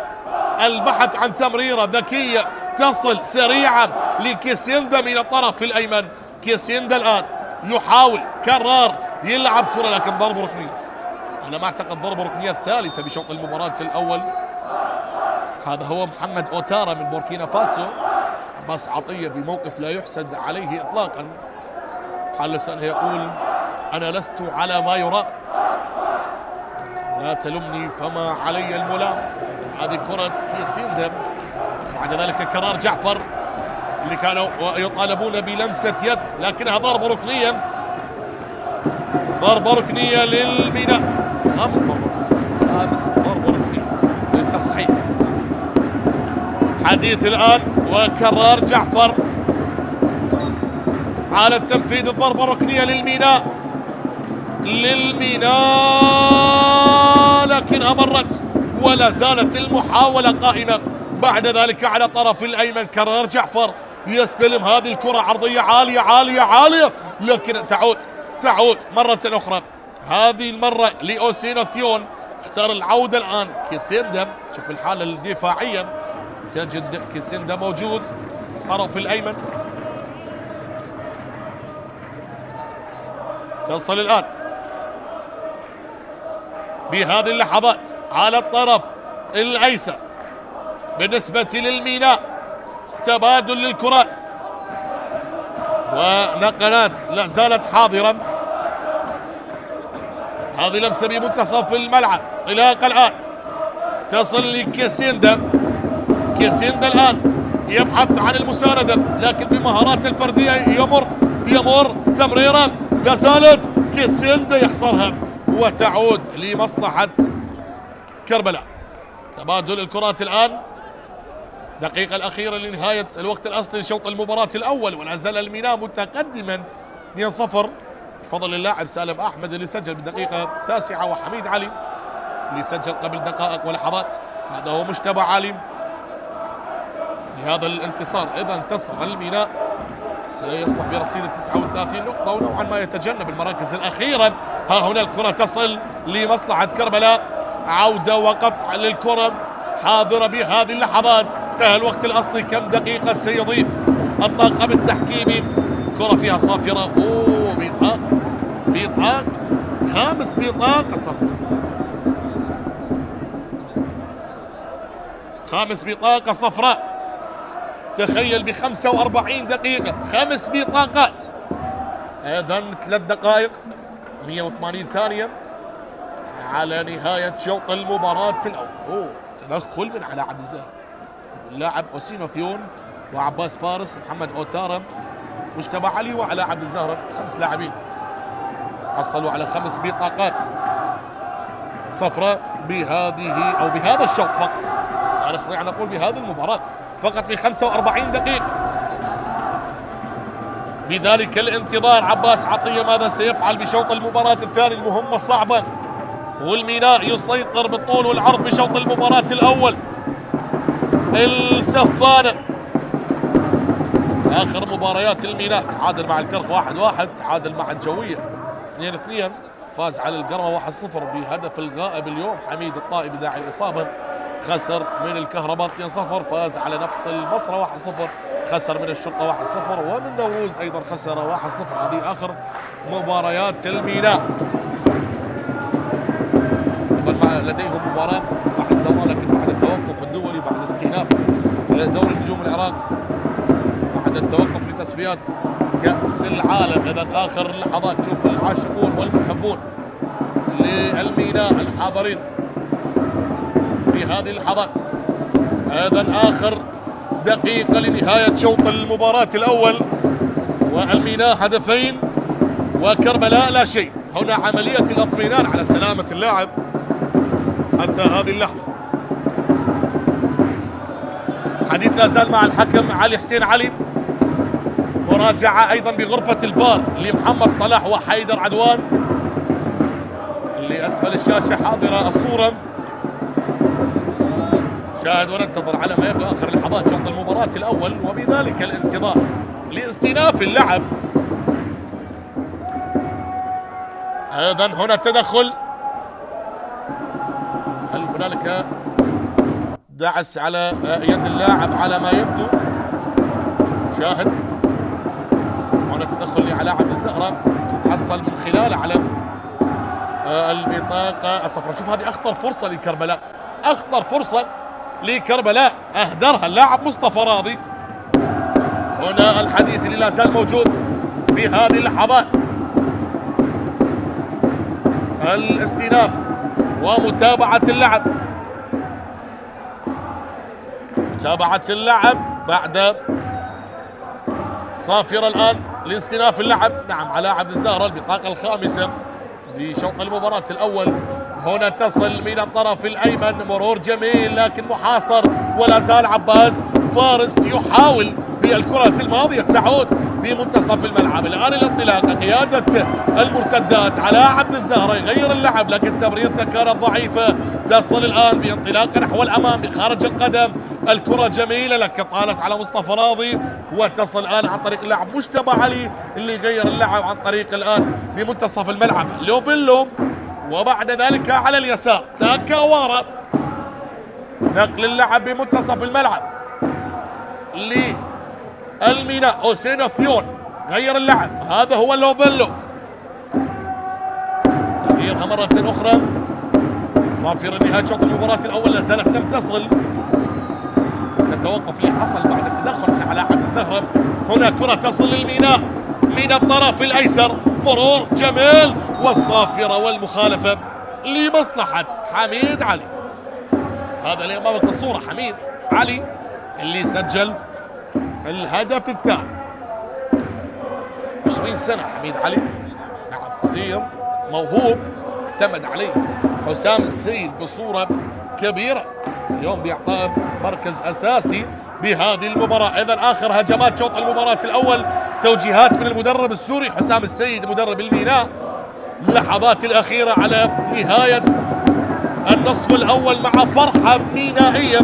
البحث عن تمريرة ذكية تصل سريعا لكيسيندا من الطرف الأيمن. كيسيندا الآن يحاول كرار يلعب كرة، لكن ضرب ركنية. أنا ما أعتقد ضرب ركنية الثالثة بشوط المباراة الأول. هذا هو محمد أوتارا من بوركينا فاسو. عباس عطية بموقف لا يحسد عليه إطلاقا، حال لسانه يقول أنا لست على ما يرام، لا تلمني فما علي الملام. هذه كرة كيسيندا. بعد ذلك كرار جعفر اللي كانوا يطالبون بلمسة يد، لكنها ضربة ركنية، ضربة ركنية للميناء. خامس ضربة ركنية للتصحيح. حديث الآن وكرار جعفر على تنفيذ الضربة الركنية للميناء، لكنها مرت ولا زالت المحاولة قائمة. بعد ذلك على طرف الأيمن كرار جعفر يستلم هذه الكرة عرضية عالية عالية عالية، لكن تعود مرة أخرى، هذه المرة لأوسينو ثيون. اختار العودة الآن كيسيندا. شوف الحالة الدفاعية، تجد كيسيندا موجود طرف الأيمن. تصل الآن بهذه اللحظات على الطرف الأيسر بالنسبة للميناء، تبادل للكرات ونقلات لا زالت حاضرة. هذه لمسة بمنتصف الملعب، انطلاق الآن تصل لكيسيندا. كيسيندا الآن يبحث عن المساندة، لكن بمهارات الفردية يمر تمريرا، لا زالت كيسيندا يحصرها وتعود لمصلحة كربلاء. تبادل الكرات الآن، دقيقة الأخيرة لنهاية الوقت الأصلي لشوط المباراة الأول، ولا زال الميناء متقدما 2-0 بفضل اللاعب سالم أحمد اللي سجل بالدقيقة 9، وحميد علي اللي سجل قبل دقائق ولحظات. هذا هو مجتبى علي لهذا الانتصار. إذا انتصر الميناء سيصبح برصيد 39 نقطة، ونوعا ما يتجنب المراكز الأخيرة. ها هنا الكرة تصل لمصلحة كربلاء، عودة وقطع للكرة حاضرة بهذه اللحظات. انتهى الوقت الأصلي، كم دقيقة سيضيف الطاقم التحكيمي؟ كرة فيها صافرة، بيطاق 5 بطاقة صفراء، 5 بطاقة صفراء. تخيل ب45 دقيقة 5 بطاقات. ايضا 3 دقائق 180 ثانية على نهاية شوط المباراة الأول. تدخل من على عبد الزهر، اللاعب أوسينو ثيون وعباس فارس، محمد أوتارا، مجتبى علي وعلى عبد الزهر. 5 لاعبين حصلوا على 5 بطاقات صفراء بهذه أو بهذا الشوط فقط. أنا أستطيع أن أقول بهذه المباراة فقط ب 45 دقيقة. بذلك الانتظار عباس عطية ماذا سيفعل بشوط المباراة الثاني؟ المهمة صعبة، والميناء يسيطر بالطول والعرض بشوط المباراة الأول. السفانة آخر مباريات الميناء تعادل مع الكرخ 1-1، تعادل مع الجوية 2-2، فاز على القرمة 1-0 بهدف الغائب اليوم حميد الطائي بداعي الإصابة، خسر من الكهرباء 2-0، فاز على نفط البصرة 1-0، خسر من الشرطة 1-0، ومن نوروز أيضا خسر 1-0. هذه آخر مباريات الميناء. لديهم مباراة مع الزوراء، لكن بعد التوقف الدولي، بعد استئناف دوري نجوم العراق، بعد التوقف لتصفيات كأس العالم. إذا آخر اللحظات، شوف العاشقون والمحبون للميناء الحاضرين في هذه اللحظات. إذا آخر دقيقة لنهاية شوط المباراة الأول، والميناء هدفين وكربلاء لا شيء. هنا عملية الاطمئنان على سلامة اللاعب حتى هذه اللحظة. حديث لا زال مع الحكم علي حسين علي. مراجعة أيضا بغرفة الفار لمحمد صلاح وحيدر عدوان. اللي أسفل الشاشة حاضرة الصورة. شاهد وننتظر على ما يبدأ آخر لحظات شوط المباراة الأول، وبذلك الانتظار لاستئناف اللعب. أيضا هنا التدخل. هل هنالك دعس على يد اللاعب على ما يبدو؟ شاهد هنا تدخل لعلاء عبد الزهرة تحصل من خلال على البطاقة الصفراء. شوف هذه أخطر فرصة لكربلاء، أخطر فرصة لكربلاء أهدرها اللاعب مصطفى راضي. هنا الحديث اللي لا زال موجود في هذه اللحظات. الاستئناف ومتابعة اللعب، متابعة اللعب بعد صافرة الآن لاستئناف اللعب. نعم علاء عبد الزهرة البطاقة الخامسة بشوط المباراة الأول. هنا تصل من الطرف الأيمن، مرور جميل لكن محاصر، ولا زال عباس فارس يحاول بالكرة الماضية تعود في منتصف الملعب. الآن الانطلاقة قيادة المرتدات علاء عبد الزهرة يغير اللعب، لكن تمريرته كانت ضعيفة. تصل الآن بانطلاقة نحو الأمام بخارج القدم، الكرة جميلة لكن طالت على مصطفى راضي، وتصل الآن عن طريق اللاعب مجتبى علي اللي يغير اللعب عن طريق الآن بمنتصف الملعب لوبيلو، وبعد ذلك على اليسار تاكاوارا. نقل اللعب بمنتصف الملعب للميناء اوسينو ثيون غير اللعب، هذا هو لوبيلو. تغييرها مرة أخرى. صافرة نهاية شوط المباراة الأول لا زالت لم تصل. نتوقف اللي حصل بعد التدخل من علاء عبد الزهرة. هنا كرة تصل للميناء من الطرف الأيسر، مرور جميل والصافرة والمخالفة لمصلحة حميد علي. هذا اللي أمامك الصورة حميد علي اللي سجل الهدف الثاني. 20 سنة حميد علي، لاعب صغير موهوب اعتمد عليه حسام السيد بصورة كبيرة، اليوم بيعطاه مركز أساسي بهذه المباراة. إذا آخر هجمات شوط المباراة الأول، توجيهات من المدرب السوري حسام السيد مدرب الميناء. اللحظات الأخيرة على نهاية النصف الأول مع فرحة مينائية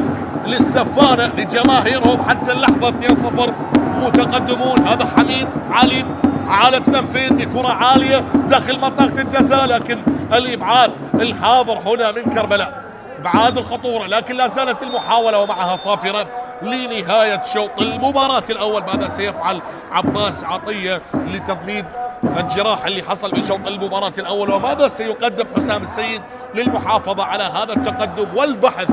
للسفانة لجماهيرهم حتى اللحظة 2-0 متقدمون. هذا حميد علي على التنفيذ بكرة عالية داخل منطقة الجزاء، لكن الإبعاد الحاضر هنا من كربلاء ابعاد الخطورة، لكن لا زالت المحاولة ومعها صافرة لنهاية شوط المباراة الأول. ماذا سيفعل عباس عطية لتضميد الجراح اللي حصل في شوط المباراة الأول، وماذا سيقدم حسام السيد للمحافظة على هذا التقدم والبحث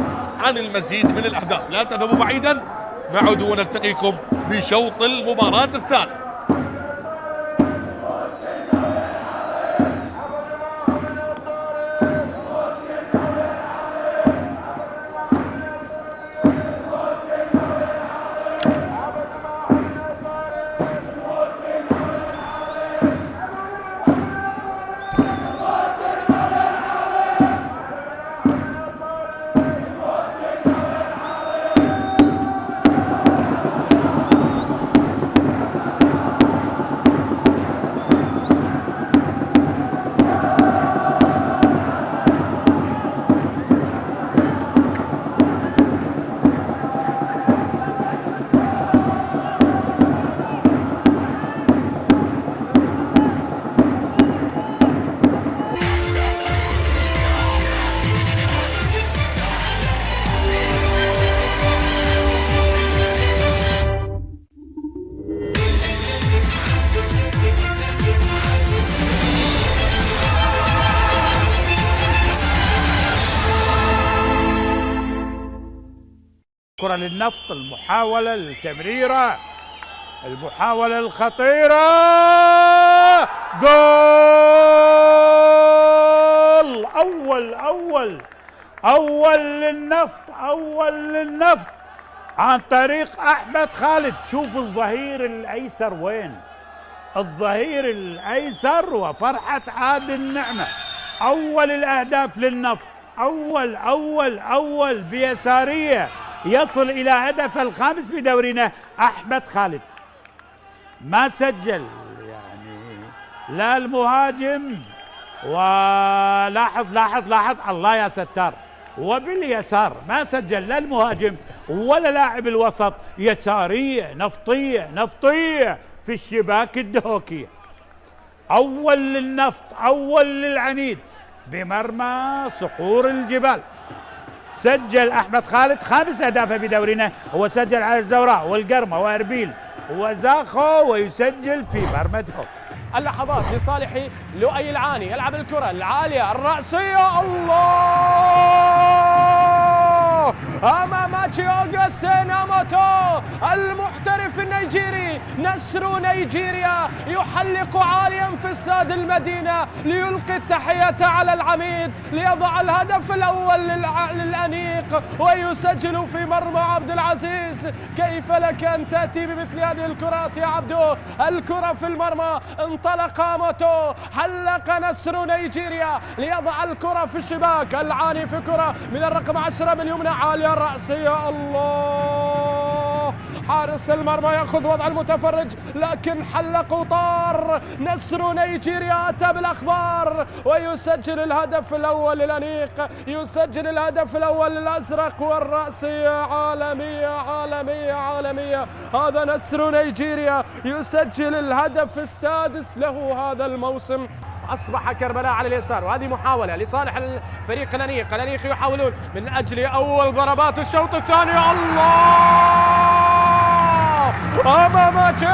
عن المزيد من الأهداف. لا تذهبوا بعيدا، نعود ونلتقيكم بشوط المباراة الثاني. كرة للنفط، المحاولة التمريرة، المحاولة الخطيرة، جول! أول للنفط، عن طريق أحمد خالد. شوف الظهير الأيسر وين، الظهير الأيسر وفرحة عادل نعمة. أول الأهداف للنفط، أول بيسارية يصل إلى هدف الخامس بدورنا أحمد خالد. ما سجل يعني لا المهاجم، ولاحظ الله يا ستار، وباليسار ما سجل لا المهاجم ولا لاعب الوسط. يسارية نفطية في الشباك الدهوكية. أول للنفط، أول للعنيد بمرمى صقور الجبال. سجل أحمد خالد 5 أهداف بدورنا. هو سجل على الزوراء والقرمة وأربيل وزاخو، ويسجل في مرمى دهوك. اللحظات لصالح لؤي العاني، يلعب الكرة العالية الرأسية، الله أمام أوغستين أموتو المحترف النيجيري. نسر نيجيريا يحلق عاليا في استاد المدينة ليلقي التحية على العميد، ليضع الهدف الأول للأنيق ويسجل في مرمى عبد العزيز. كيف لك أن تأتي بمثل هذه الكرات يا عبدو؟ الكرة في المرمى، انطلق أموتو، حلق نسر نيجيريا ليضع الكرة في الشباك. العاني في كرة من الرقم 10 باليمنى عالية الرأسية، الله حارس المرمى يأخذ وضع المتفرج، لكن حلق وطار. نسر نيجيريا أتى بالأخبار ويسجل الهدف الأول للأنيق، يسجل الهدف الأول للأزرق، والرأسية عالمية. هذا نسر نيجيريا يسجل الهدف السادس له هذا الموسم. أصبح كربلاء على اليسار، وهذه محاولة لصالح الفريق الأنيق. الأنيق يحاولون من أجل أول ضربات الشوط الثاني، الله أماماتشي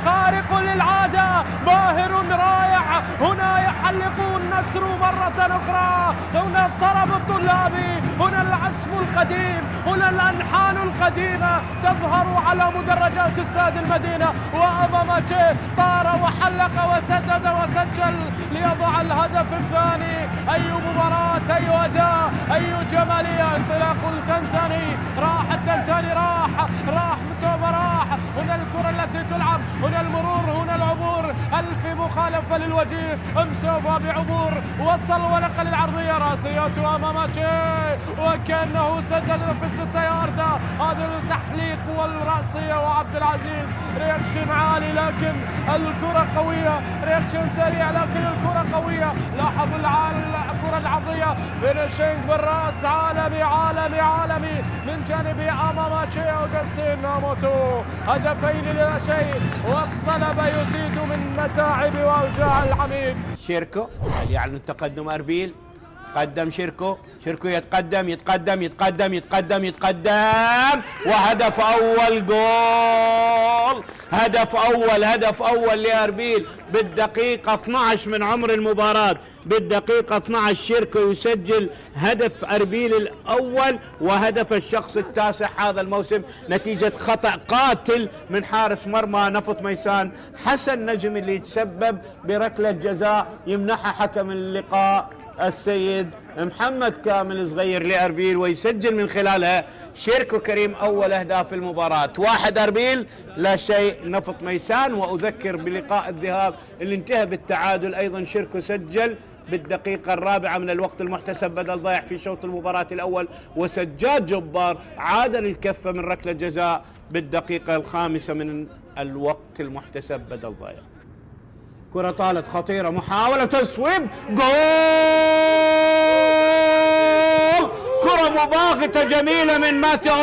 خارق للعادة، باهر رائع. هنا يحلقون النسر مرة أخرى، هنا الطرب الطلابي، هنا العزف القديم، هنا الألحان القديمة تظهر على مدرجات استاد المدينة. وأماماتشي طار وحلق وسدد وسجل ليضع الهدف الثاني. أي مباراة، أي أداء، أي جمالية. انطلاق التنزاني، راح التنزاني، راح مسوفة، راح. هنا الكرة التي تلعب، هنا المرور، هنا العبور. ألف مخالفة للوجيه. مسوفة بعبور وصل ونقل العرضية، راسيته أماماتشي وكأنه سدد في الستة ياردة. هذا التحليق والرأسية، وعبد العزيز رياكشن عالي لكن الكرة قوية، رياكشن سريع لكن الكرة قوية. لاحظ الكرة العرضية، فينيشينج بالرأس، عالمي من جانب أماماتشي أوغستين أموتو. هدفين لا شيء، والطلب يزيد من متاعب وأوجاع العميد. شيركو يعني تقدم أربيل، قدم شيركو يتقدم، وهدف أول جول، هدف أول لأربيل بالدقيقة 12 من عمر المباراة. بالدقيقة 12 شيركو يسجل هدف أربيل الأول وهدف الشخص التاسع هذا الموسم، نتيجة خطأ قاتل من حارس مرمى نفط ميسان حسن نجم، اللي يتسبب بركلة جزاء يمنحها حكم اللقاء السيد محمد كامل صغير لأربيل، ويسجل من خلالها شيركو كريم أول أهداف المباراة. 1 أربيل لا شيء نفط ميسان. وأذكر بلقاء الذهاب اللي انتهى بالتعادل أيضا شيركو سجل بالدقيقة 4 من الوقت المحتسب بدل ضيع في شوط المباراة الأول، وسجاد جبار عادل الكفة من ركلة جزاء بالدقيقة 5 من الوقت المحتسب بدل ضيع. كرة طالت خطيرة، محاولة تصويب، جول! كرة مباغتة جميلة من ماثيو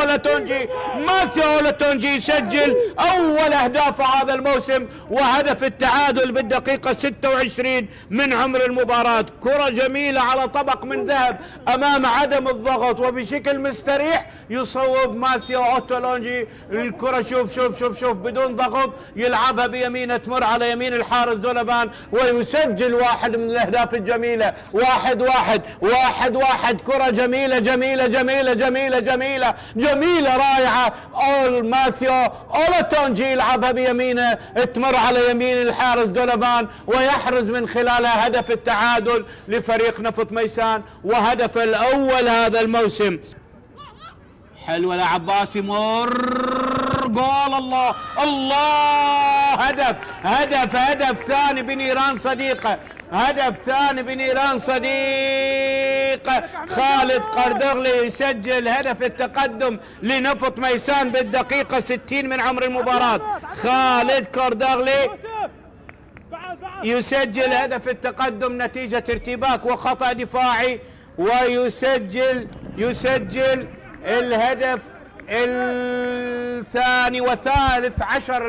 أولاتونجي يسجل أول أهداف هذا الموسم وهدف التعادل بالدقيقة 26 من عمر المباراة. كرة جميلة على طبق من ذهب أمام عدم الضغط، وبشكل مستريح يصوب ماثيو أولاتونجي الكرة. شوف بدون ضغط يلعبها بيمينه، تمر على يمين الحارس دونوفان ويسجل واحد من الأهداف الجميلة. 1-1 كرة جميلة رائعة. ماثيو أولاتونجي يلعبها بيمينه، تمر على يمين الحارس دونوفان ويحرز من خلالها هدف التعادل لفريق نفط ميسان وهدف الأول هذا الموسم. حلوة لعباس يمر جول. الله الله، هدف هدف هدف ثاني بنيران صديقة، هدف ثاني بنيران صديقة. خالد قردغلي يسجل هدف التقدم لنفط ميسان بالدقيقة 60 من عمر المباراة. خالد قردغلي يسجل هدف التقدم نتيجة ارتباك وخطأ دفاعي، ويسجل الهدف الثاني وثالث عشر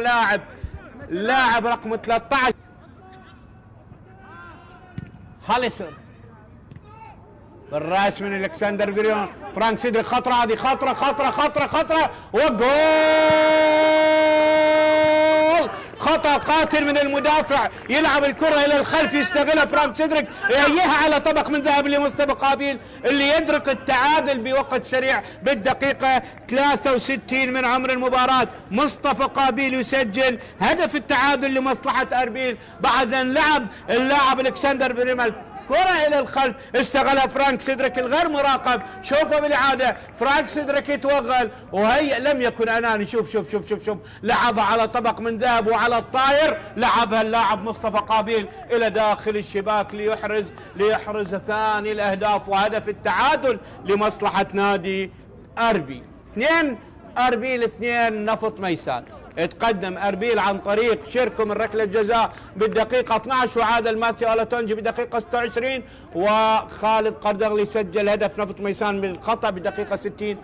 لاعب رقم 13 هاليسون بالراس من الكسندر جريون. فرانك سيدريك، خطرة هذه، خطرة وجول. خطأ قاتل من المدافع، يلعب الكرة إلى الخلف، يستغلها فرانك سيدريك، يهيئها على طبق من ذهب لمصطفى قابيل اللي يدرك التعادل بوقت سريع بالدقيقة 63 من عمر المباراة. مصطفى قابيل يسجل هدف التعادل لمصلحة أربيل بعد أن لعب اللاعب الكسندر بريمال كرة إلى الخلف، استغلها فرانك سيدريك الغير مراقب. شوفوا بالإعادة، فرانك سيدريك يتوغل وهي لم يكن أناني. شوف لعبها على طبق من ذهب وعلى الطاير، لعبها اللاعب مصطفى قابيل إلى داخل الشباك ليحرز ثاني الأهداف وهدف التعادل لمصلحة نادي أربيل. 2 أربيل 2 نفط ميسان. اتقدم أربيل عن طريق شيركو من ركلة جزاء بالدقيقة 12، وعادل ماثيو ألاتونجي بالدقيقة 26، وخالد قردغلي سجل هدف نفط ميسان بالخطأ بالدقيقة 60.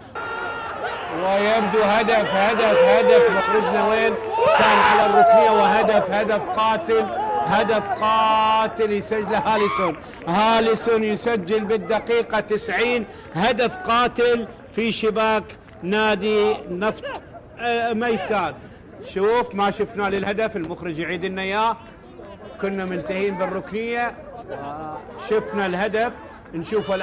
ويبدو هدف مخرجنا وين كان على الركنية، هدف قاتل يسجله هاليسون يسجل بالدقيقة 90 هدف قاتل في شباك نادي نفط ميسان. شوف ما شفنا للهدف، المخرج يعيد لنا اياه، كنا منتهين بالركنيه، شفنا الهدف، نشوفه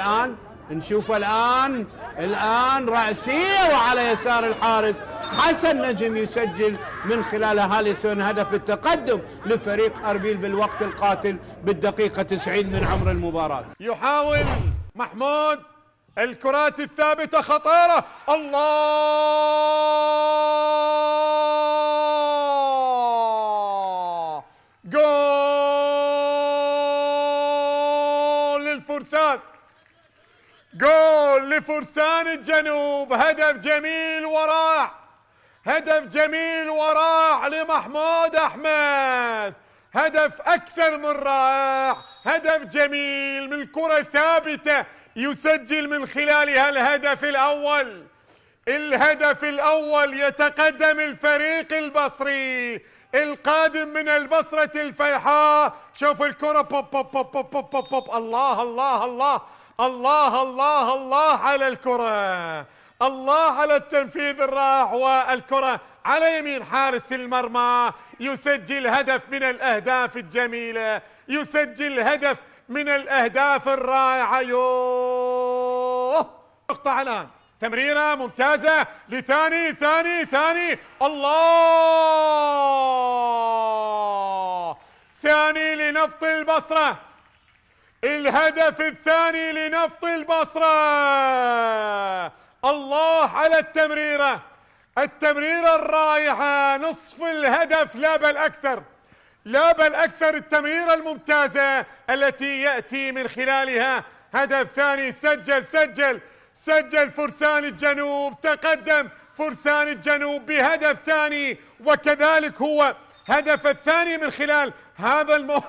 الان رأسيه وعلى يسار الحارس حسن نجم يسجل من خلال هاليسون هدف التقدم لفريق أربيل بالوقت القاتل بالدقيقة 90 من عمر المباراة. يحاول محمود الكرات الثابتة خطيرة. الله، جول للفرسان، جول لفرسان الجنوب. هدف جميل ورائع لمحمود أحمد، هدف أكثر من رائع، هدف جميل من كرة ثابتة يسجل من خلالها الهدف الأول. يتقدم الفريق البصري القادم من البصرة الفيحاء. شوف الكرة، بوب بوب بوب بوب بوب بوب بوب. الله الله الله الله الله الله على الكرة، الله على التنفيذ الرائع، والكرة على يمين حارس المرمى يسجل هدف من الأهداف الجميلة، يسجل هدف من الأهداف الرائعة. نقطة الآن، تمريرة ممتازة لثاني الله، ثاني لنفط البصرة، الهدف الثاني لنفط البصرة. الله على التمريرة الرائعة، نصف الهدف لا بل أكثر، التمريرة الممتازة التي يأتي من خلالها هدف ثاني. سجل فرسان الجنوب، تقدم فرسان الجنوب بهدف ثاني، وكذلك هو هدف الثاني من خلال هذا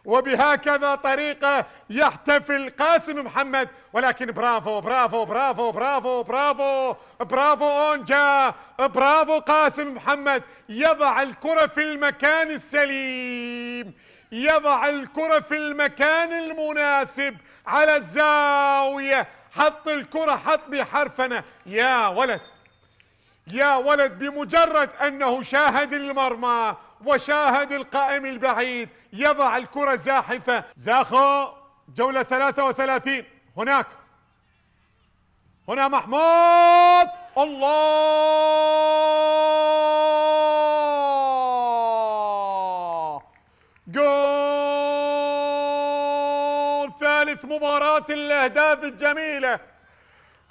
وبهكذا طريقة يحتفل قاسم محمد. ولكن برافو برافو برافو برافو برافو برافو أونجا، برافو قاسم محمد، يضع الكرة في المكان السليم، يضع الكرة في المكان المناسب على الزاوية، حط الكرة، حط بحرفنة. يا ولد بمجرد أنه شاهد المرمى وشاهد القائم البعيد يضع الكرة زاحفة. زاخو جولة 33، هنا محمود، الله، جول ثالث مباراة الأهداف الجميلة،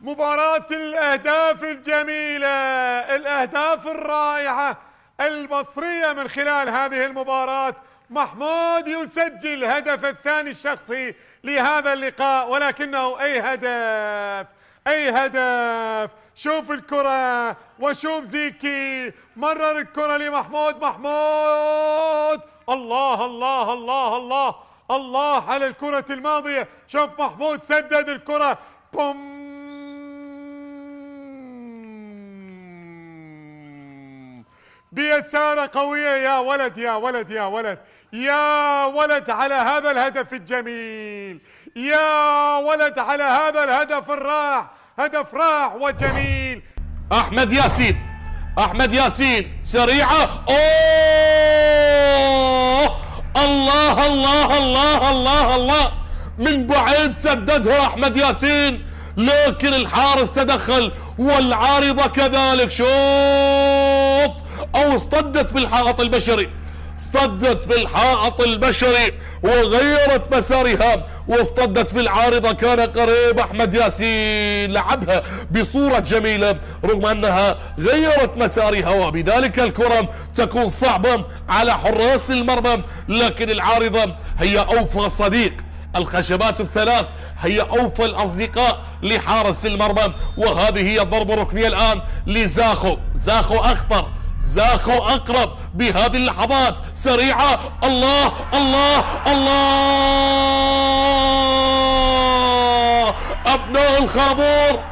مباراة الأهداف الجميلة، الأهداف الرائعة البصرية من خلال هذه المباراة. محمود يسجل هدف الثاني الشخصي لهذا اللقاء، ولكنه أي هدف أي هدف. شوف الكرة وشوف زيكي، مرر الكرة لمحمود. محمود الله الله الله الله الله على الكرة الماضية. شوف محمود سدد الكرة، بوم بيسارة قوية. يا ولد يا ولد يا ولد يا ولد على هذا الهدف الجميل، يا ولد على هذا الهدف الرائع، هدف رائع وجميل. أحمد ياسين، أحمد ياسين سريعة، أوه الله الله الله الله الله، من بعيد سددها أحمد ياسين، لكن الحارس تدخل والعارضة كذلك. شوف، أو اصطدت بالحائط البشري، اصطدت بالحائط البشري وغيرت مسارها واصطدت بالعارضة. كان قريب أحمد ياسين، لعبها بصورة جميلة رغم أنها غيرت مسارها، وبذلك الكرة تكون صعبة على حراس المرمى. لكن العارضة هي أوفى صديق، الخشبات الثلاث هي أوفى الأصدقاء لحارس المرمى. وهذه هي ضربة ركنية الآن لزاخو. زاخو أخطر، زاخو أقرب بهذه اللحظات، سريعة. الله الله الله، أبناء الخابور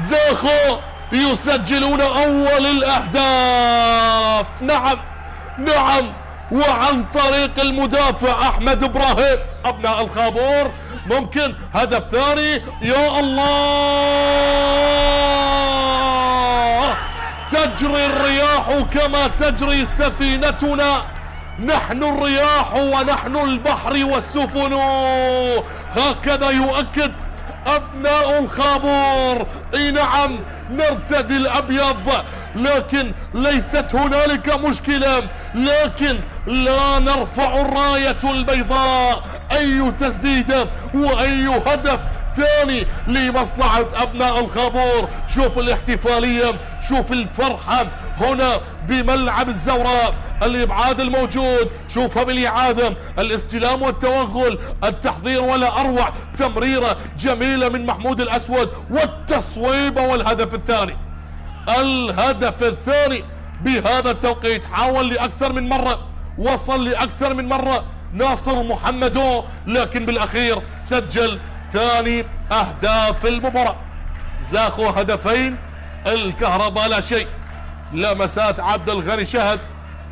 زاخو يسجلون أول الأهداف. نعم نعم، وعن طريق المدافع أحمد إبراهيم. أبناء الخابور ممكن هدف ثاني. يا الله، تجري الرياح كما تجري سفينتنا، نحن الرياح ونحن البحر والسفن، هكذا يؤكد أبناء الخابور. اي نعم، نرتدي الأبيض لكن ليست هنالك مشكلة، لكن لا نرفع الراية البيضاء. أي تسديدة وأي هدف ثاني لمصلحة أبناء الخابور. شوف الاحتفالية، شوف الفرحة هنا بملعب الزوراء، الإبعاد الموجود، شوفها بالإعادة، الاستلام والتوغل، التحضير ولا أروع، تمريرة جميلة من محمود الأسود، والتصويبة والهدف الثاني. الهدف الثاني بهذا التوقيت، حاول لأكثر من مرة، وصل لأكثر من مرة ناصر محمدو، لكن بالأخير سجل ثاني أهداف المباراة. زاخو هدفين، الكهرباء لا شيء. لمسات عبد الغني شهد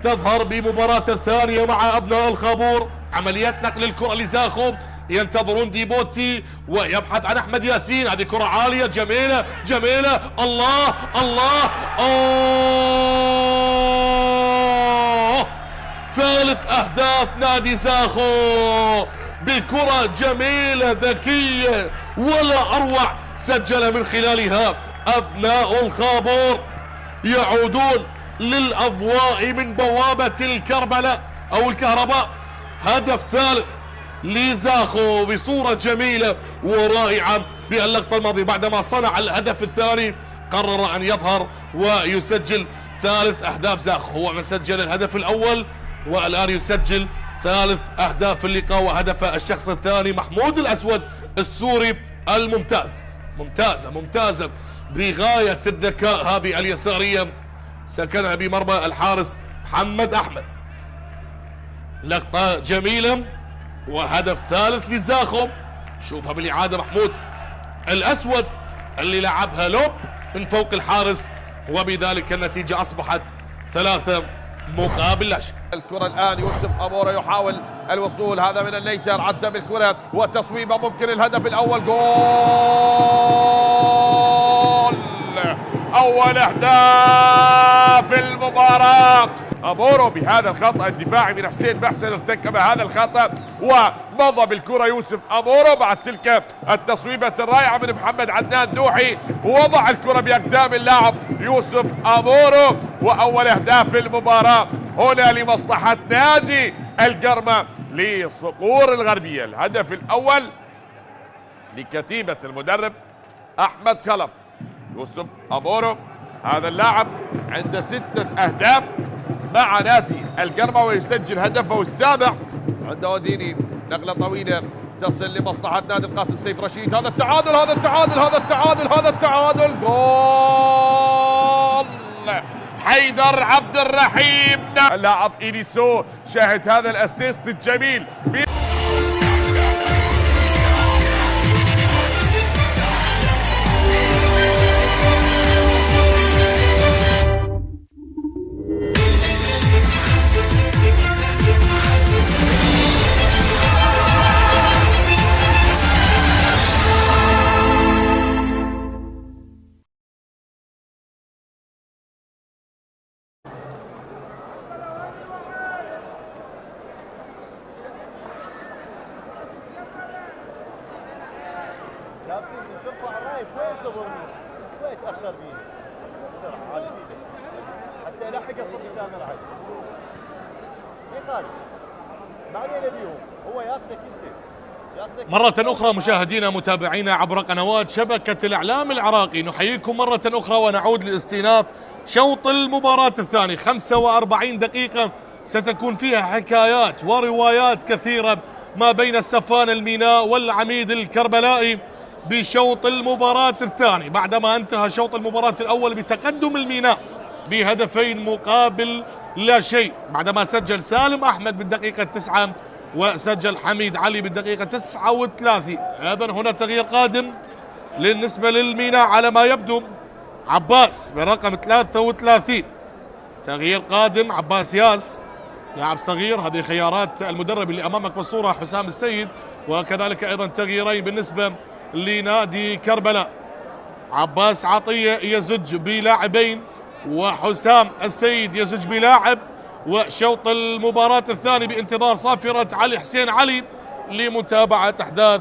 تظهر بمباراة الثانية مع أبناء الخابور. عمليات نقل الكرة لزاخو، ينتظرون ديبوتي ويبحث عن أحمد ياسين. هذه كرة عالية جميلة جميلة. الله الله، أوه، ثالث أهداف نادي زاخو بكرة جميلة ذكية ولا أروع، سجل من خلالها أبناء الخابور. يعودون للأضواء من بوابة الكربلاء أو الكهرباء. هدف ثالث لزاخو بصورة جميلة ورائعة باللقطة الماضية. بعدما صنع الهدف الثاني قرر أن يظهر ويسجل ثالث أهداف. زاخو هو من سجل الهدف الأول والآن يسجل ثالث أهداف اللقاء، وهدف الشخص الثاني محمود الأسود السوري الممتاز. ممتازة ممتازة بغاية الذكاء، هذه اليسارية سكنها بمرمى الحارس محمد أحمد. لقطة جميلة وهدف ثالث لزاخو. شوفها بالإعادة محمود الأسود اللي لعبها لوب من فوق الحارس، وبذلك النتيجة أصبحت 3 مقابل لا شيء. الكرة الآن يوسف أمورة يحاول الوصول، هذا من النيجر، عدى بالكرة وتصويبة، ممكن الهدف الأول. جول، أول أهداف المباراة. أمورو بهذا الخطأ الدفاعي من حسين محسن ارتكب هذا الخطأ ومضى بالكرة يوسف أمورو بعد تلك التصويبة الرائعة من محمد عدنان دوحي، ووضع الكرة بأقدام اللاعب يوسف أمورو. وأول أهداف المباراة هنا لمصلحة نادي القرمة لصقور الغربية. الهدف الأول لكتيبة المدرب أحمد خلف. يوسف أمورو هذا اللاعب عنده 6 أهداف مع نادي القرمة ويسجل هدفه السابع. عنده وديني نقلة طويلة تصل لمصلحة نادي القاسم سيف رشيد. هذا التعادل هذا التعادل هذا التعادل هذا التعادل. جول حيدر عبد الرحيم. اللاعب إليسو شاهد هذا الأسيست الجميل. مرة أخرى مشاهدينا متابعينا عبر قنوات شبكة الإعلام العراقي، نحييكم مرة أخرى ونعود لاستئناف شوط المباراة الثاني. 45 دقيقة ستكون فيها حكايات وروايات كثيرة ما بين السفان الميناء والعميد الكربلائي بشوط المباراة الثاني، بعدما انتهى شوط المباراة الأول بتقدم الميناء بهدفين مقابل لا شيء، بعدما سجل سالم أحمد بالدقيقة 9 وسجل حميد علي بالدقيقة 39. أيضا هنا تغيير قادم بالنسبة للميناء على ما يبدو، عباس برقم 33 تغيير قادم. عباس ياس لاعب صغير، هذه خيارات المدرب اللي أمامك بالصورة حسام السيد، وكذلك أيضا تغييرين بالنسبة لنادي كربلاء. عباس عطية يزج بلاعبين وحسام السيد يزج بلاعب. وشوط المباراة الثاني بانتظار صافرة علي حسين علي لمتابعة أحداث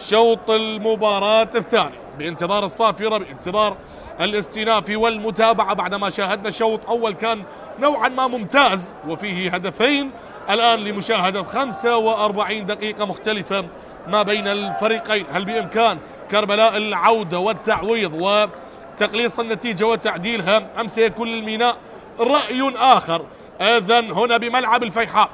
شوط المباراة الثاني، بانتظار الصافرة، بانتظار الاستئناف والمتابعة بعدما شاهدنا شوط أول كان نوعا ما ممتاز وفيه هدفين. الآن لمشاهدة 45 دقيقة مختلفة ما بين الفريقين. هل بإمكان كربلاء العودة والتعويض وتقليص النتيجة وتعديلها أم سيكون للميناء رأي آخر؟ إذن هنا بملعب الفيحاء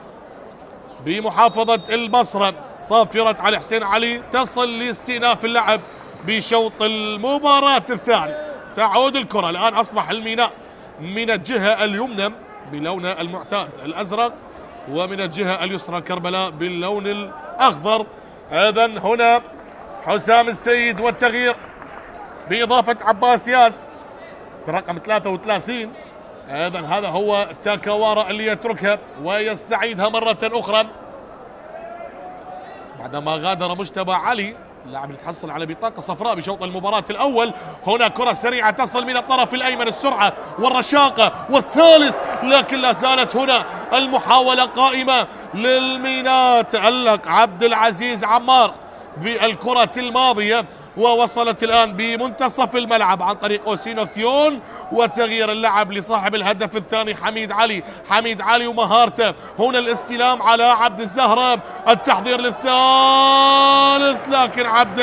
بمحافظة البصرة صافرة علي حسين علي تصل لاستئناف اللعب بشوط المباراة الثاني. تعود الكرة الآن، أصبح الميناء من الجهة اليمنى بلون المعتاد الأزرق ومن الجهة اليسرى كربلاء باللون الأخضر. إذن هنا حسام السيد والتغيير بإضافة عباس ياس برقم 33. إذن هذا هو تاكوارا اللي يتركها ويستعيدها مرة أخرى بعدما غادر مجتبى علي اللاعب اللي تحصل على بطاقة صفراء بشوط المباراة الأول. هنا كرة سريعة تصل من الطرف الأيمن، السرعة والرشاقة والثالث، لكن لا زالت هنا المحاولة قائمة للميناء. تألق عبد العزيز عمار بالكرة الماضية ووصلت الآن بمنتصف الملعب عن طريق أوسينو ثيون، وتغيير اللعب لصاحب الهدف الثاني حميد علي. حميد علي ومهارته، هنا الاستلام على عبد الزهرة، التحضير للثالث، لكن عبد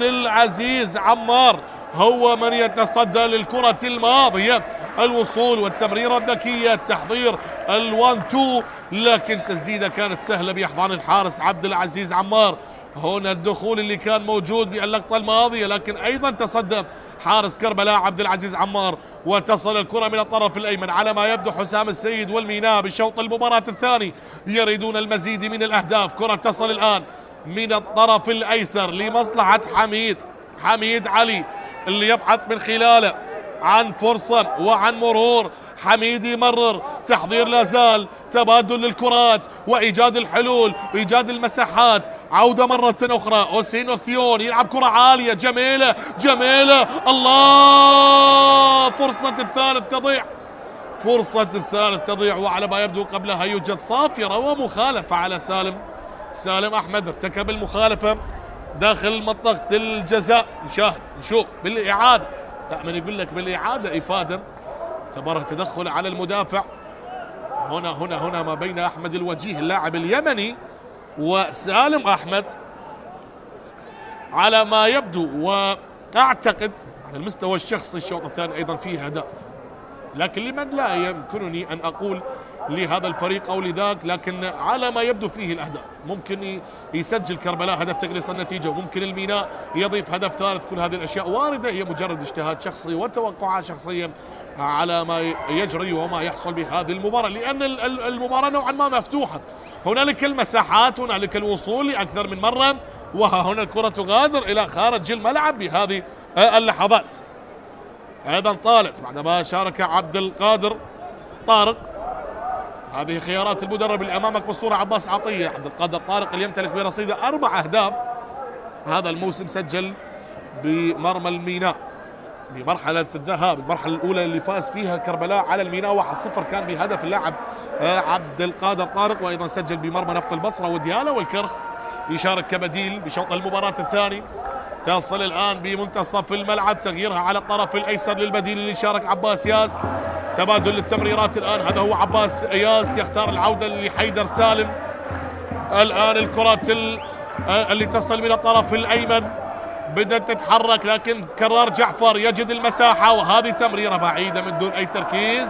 العزيز عمار هو من يتصدى للكرة الماضية، الوصول والتمريرة الذكية، التحضير ال1-2، لكن تسديدة كانت سهلة بأحضان الحارس عبد العزيز عمار. هنا الدخول اللي كان موجود باللقطة الماضية، لكن أيضا تصدى حارس كربلاء عبد العزيز عمار، وتصل الكرة من الطرف الأيمن. على ما يبدو حسام السيد والميناء بشوط المباراة الثاني يريدون المزيد من الأهداف. كرة تصل الآن من الطرف الأيسر لمصلحة حميد علي اللي يبحث من خلاله عن فرصة وعن مرور. حميد يمرر، تحضير لا زال، تبادل للكرات وإيجاد الحلول وإيجاد المساحات. عودة مرة أخرى أوسينو ثيون يلعب كرة عالية جميلة الله، فرصة الثالث تضيع وعلى ما يبدو قبلها يوجد صافرة ومخالفة على سالم أحمد. ارتكب المخالفة داخل منطقة الجزاء. نشوف بالإعادة، لا من يقول لك بالإعادة إفادة، اعتبرها تدخل على المدافع. هنا ما بين أحمد الوجيه اللاعب اليمني وسالم أحمد. على ما يبدو، وأعتقد على المستوى الشخصي الشوط الثاني أيضا فيه أهداف، لكن لمن لا يمكنني أن أقول لهذا الفريق أو لذاك، لكن على ما يبدو فيه الأهداف. ممكن يسجل كربلاء هدف تقليص النتيجة، وممكن الميناء يضيف هدف ثالث. كل هذه الأشياء واردة، هي مجرد اجتهاد شخصي وتوقعات شخصية على ما يجري وما يحصل بهذه المباراة، لأن المباراة نوعا ما مفتوحة. هنالك المساحات، هنالك الوصول لأكثر من مرة، وها هنا الكرة تغادر إلى خارج الملعب بهذه اللحظات. أيضا طالت بعدما شارك عبد القادر طارق. هذه خيارات المدرب اللي أمامك بالصورة عباس عطية. عبد القادر طارق اللي يمتلك برصيده 4 أهداف هذا الموسم، سجل بمرمى الميناء بمرحلة الذهاب، المرحلة الأولى اللي فاز فيها كربلاء على الميناء 1-0 كان بهدف اللاعب عبد القادر طارق، وأيضا سجل بمرمى نفط البصرة وديالا والكرخ. يشارك كبديل بشوط المباراة الثاني. تصل الآن بمنتصف الملعب، تغييرها على الطرف الأيسر للبديل اللي شارك عباس ياس. تبادل التمريرات الآن، هذا هو عباس ياس يختار العودة لحيدر سالم. الآن الكرات اللي تصل من الطرف الأيمن بدأت تتحرك، لكن كرار جعفر يجد المساحة، وهذه تمريرة بعيدة من دون أي تركيز،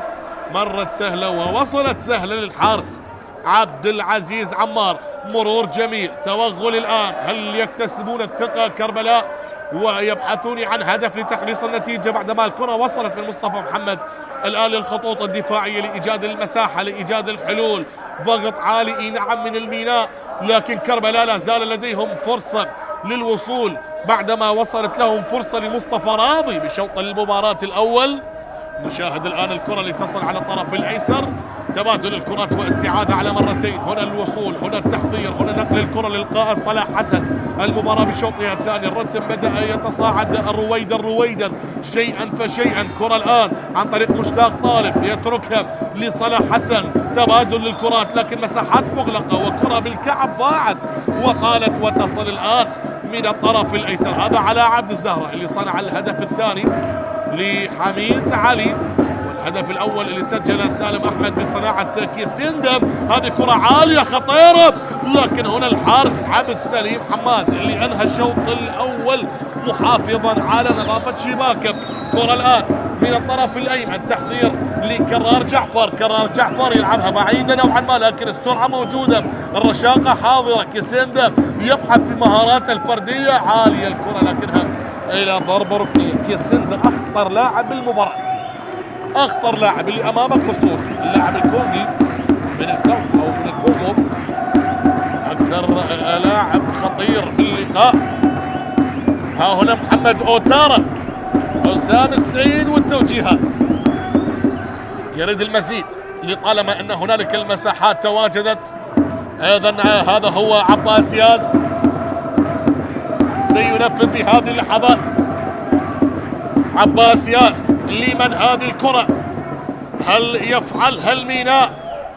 مرت سهلة ووصلت سهلة للحارس عبد العزيز عمار. مرور جميل، توغل الآن، هل يكتسبون الثقة كربلاء ويبحثون عن هدف لتقليص النتيجة بعدما الكرة وصلت من مصطفى محمد الآن للخطوط الدفاعية لإيجاد المساحة، لإيجاد الحلول. ضغط عالي نعم من الميناء، لكن كربلاء لا زال لديهم فرصة للوصول بعدما وصلت لهم فرصة لمصطفى راضي بشوط المباراة الأول. نشاهد الآن الكرة اللي تصل على الطرف الأيسر، تبادل الكرات واستعادة على مرتين، هنا الوصول، هنا التحضير، هنا نقل الكرة للقائد صلاح حسن. المباراة بشوطها الثاني الرتم بدأ يتصاعد رويدا شيئا فشيئا. كرة الآن عن طريق مشتاق طالب يتركها لصلاح حسن، تبادل للكرات لكن مساحات مغلقة، وكرة بالكعب ضاعت وطالت وتصل الآن من الطرف الأيسر. هذا على عبد الزهرة اللي صنع الهدف الثاني لحميد علي، والهدف الأول اللي سجله سالم أحمد بصناعة كيسندم. هذه كرة عالية خطيرة، لكن هنا الحارس عبد سليم حماد اللي أنهى الشوط الأول محافظا على نظافة شباكه. كرة الآن من الطرف الأيمن، تحضير لكرار جعفر. كرار جعفر يلعبها بعيدة نوعا ما، لكن السرعة موجودة، الرشاقة حاضرة. كيسندم يبحث في مهاراته الفردية، عالية الكرة لكنها إلى ضربة ركنية. كيسندم أخطر لاعب بالمباراة، أخطر لاعب اللي أمامك بالصورة، اللاعب الكونغي من الكونغو أو من الكونغو، أكثر لاعب خطير باللقاء. ها هنا محمد أوتارا، حسام السيد والتوجيهات، يريد المزيد لطالما أن هنالك المساحات تواجدت. أيضا هذا هو عباس ياس سينفذ بهذه اللحظات. عباس ياس لمن هذه الكرة؟ هل يفعلها الميناء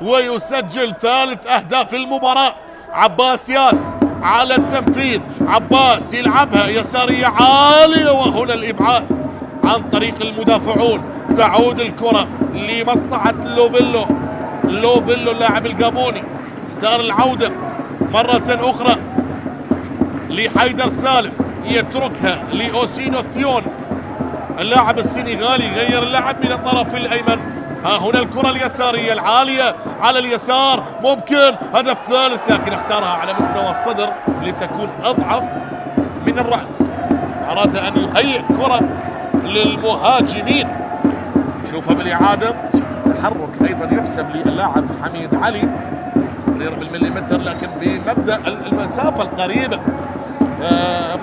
ويسجل 3 أهداف المباراة؟ عباس ياس على التنفيذ، عباس يلعبها يسارية عالية، وهنا الإبعاد عن طريق المدافعون. تعود الكرة لمصلحة لوفيلو اللاعب الجابوني، اختار العودة مرة أخرى لحيدر سالم، يتركها لأوسينو ثيون اللاعب السنغالي، غير اللعب من الطرف الأيمن. ها هنا الكرة اليسارية العالية على اليسار، ممكن هدف ثالث، لكن اختارها على مستوى الصدر لتكون أضعف من الرأس. أراد أن يهيئ كرة للمهاجمين. شوفها بالإعادة، التحرك أيضا يحسب للاعب حميد علي، تمرير بالمليمتر لكن بمبدأ المسافة القريبة،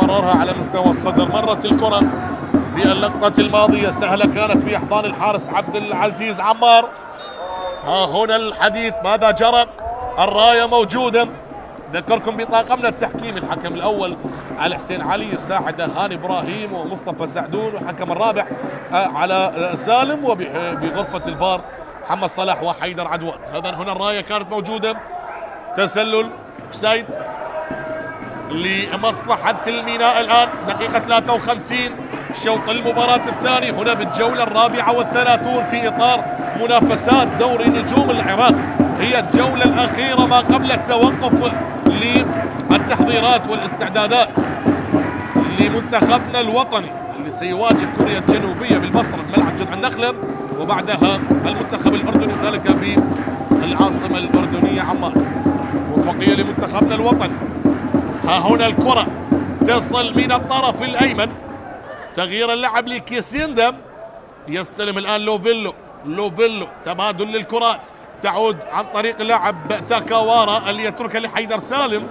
مررها على مستوى الصدر. مرت الكرة في اللقطة الماضية سهلة كانت في أحضان الحارس عبد العزيز عمار. ها هنا الحديث، ماذا جرى؟ الراية موجودة. ذكركم بطاقمنا التحكيم، الحكم الأول على حسين علي، يساعد هاني إبراهيم ومصطفى سعدون، والحكم الرابع على سالم، وبغرفة الفار محمد صلاح وحيدر عدوان. هذا هنا الراية كانت موجودة. تسلل اوفسايد لمصلحة الميناء. الآن دقيقة 53 شوط المباراة الثاني، هنا بالجولة 34 في إطار منافسات دوري نجوم العراق. هي الجولة الأخيرة ما قبل التوقف للتحضيرات والاستعدادات. لمنتخبنا الوطني اللي سيواجه كوريا الجنوبية بالبصرة بملعب جذع النخلة، وبعدها المنتخب الأردني هنالك بالعاصمة الأردنية عمان. وفقية لمنتخبنا الوطني. ها هنا الكرة تصل من الطرف الأيمن، تغيير اللعب لكيسيندم، يستلم الآن لوفيلو تبادل للكرات، تعود عن طريق اللاعب تاكاوارا اللي يتركها لحيدر سالم.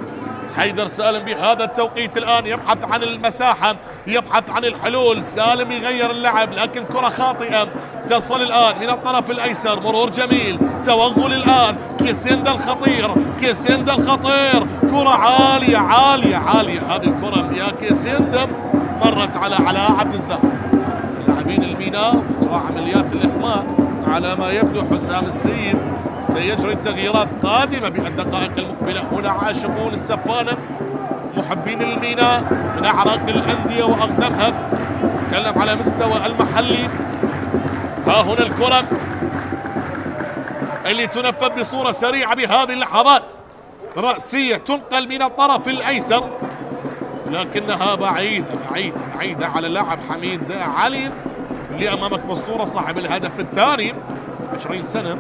حيدر سالم بهذا التوقيت الآن يبحث عن المساحة، يبحث عن الحلول. سالم يغير اللعب لكن كرة خاطئة تصل الآن من الطرف الأيسر، مرور جميل، توغل الآن كيسيندا الخطير، كيسيندا الخطير، كرة عالية عالية عالية. هذه الكرة يا كيسيندا مرت على علاء عبد الزهر. لاعبين الميناء إجراء عمليات الإحماء على ما يبدو. حسام السيد سيجري التغييرات قادمة بالدقائق المقبلة. هنا عاشقون السفانة، محبين الميناء من أعراق الأندية وأقدمها، نتكلم على مستوى المحلي. ها هنا الكرة اللي تنفذ بصورة سريعة بهذه اللحظات، رأسية تنقل من الطرف الأيسر لكنها بعيدة على اللاعب حميد علي اللي أمامك بالصورة صاحب الهدف الثاني. 20 سنة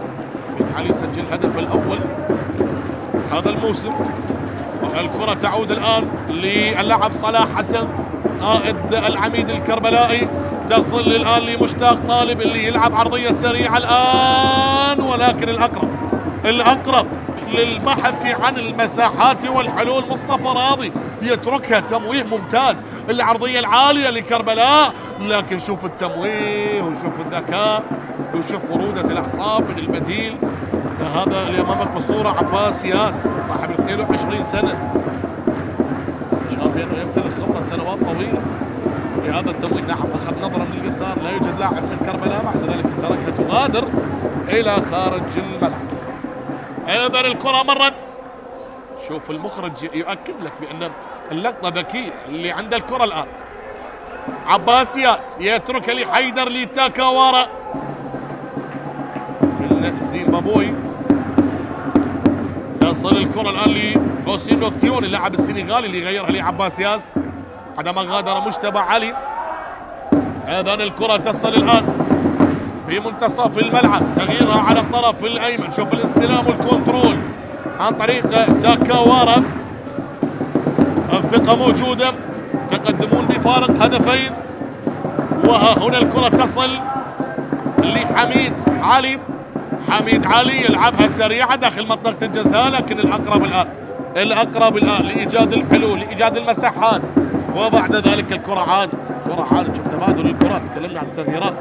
حميد علي سجل الهدف الأول هذا الموسم. الكرة تعود الآن للاعب صلاح حسن قائد العميد الكربلائي، تصل الآن لمشتاق طالب اللي يلعب عرضية سريعة الآن، ولكن الأقرب للبحث عن المساحات والحلول مصطفى راضي، يتركها تمويه ممتاز. العرضية العالية لكربلاء، لكن شوف التمويه وشوف الذكاء وشوف برودة الأعصاب من البديل. هذا اللي أمامك بالصورة عباس ياس صاحب 22 سنة، أشار بأنه يمتلك خبرة سنوات طويلة بهذا التمويه. نعم أخذ نظرة من اليسار، لا يوجد لاعب من كربلاء، بعد ذلك تركها تغادر إلى خارج الملعب. أيضا الكرة مرت، شوف المخرج يؤكد لك بأن اللقطة ذكية. اللي عند الكرة الآن عباس ياس يتركها لحيدر لتاكاوارا من زيمبابوي. تصل الكرة الآن لأوسينو ثيون اللاعب السنغالي اللي غيرها لعباس ياس عندما غادر مجتبى علي. أيضا الكرة تصل الآن بمنتصف الملعب، تغييرها على الطرف الأيمن. شوف الاستلام والكنترول عن طريق تاكاوارا، الثقة موجودة، تقدمون بفارق هدفين. وها هنا الكرة تصل لحميد علي، حميد علي يلعبها سريعة داخل منطقة الجزاء، لكن الأقرب الآن لإيجاد الحلول، لإيجاد المساحات. وبعد ذلك الكرة عادت، شوف تبادل الكرات، تكلمنا عن التغييرات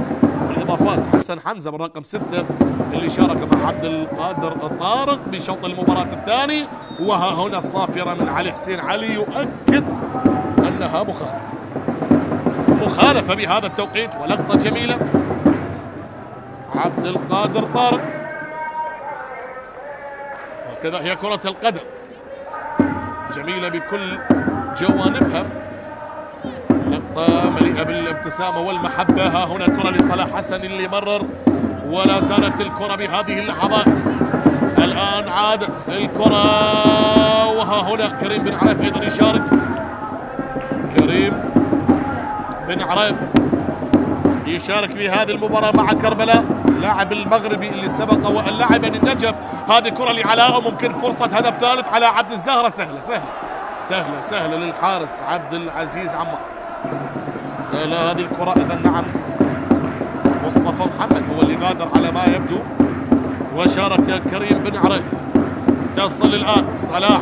والإضافات. حسن حمزة بالرقم 6 اللي شارك مع عبد القادر الطارق بشوط المباراة الثاني. وها هنا الصافرة من علي حسين علي يؤكد أنها مخالفة بهذا التوقيت، ولقطة جميلة. عبد القادر طارق، وكذا هي كرة القدم جميلة بكل جوانبها، لقطة مليئة بالابتسامة والمحبة. ها هنا الكرة لصلاح حسن اللي مرر، ولا زالت الكرة بهذه اللحظات. الآن عادت الكرة، وها هنا كريم بن عريف أيضا يشارك. كريم بن عريف يشارك في هذه المباراة مع كربلاء، اللاعب المغربي اللي سبق وأن لعب النجف. هذه كرة لعلاء، ممكن فرصة هدف ثالث على عبد الزهرة. سهلة للحارس عبد العزيز عمار، سهلة هذه الكرة. إذا نعم مصطفى محمد هو اللي غادر على ما يبدو، وشارك كريم بن عريف. تصل الآن صلاح،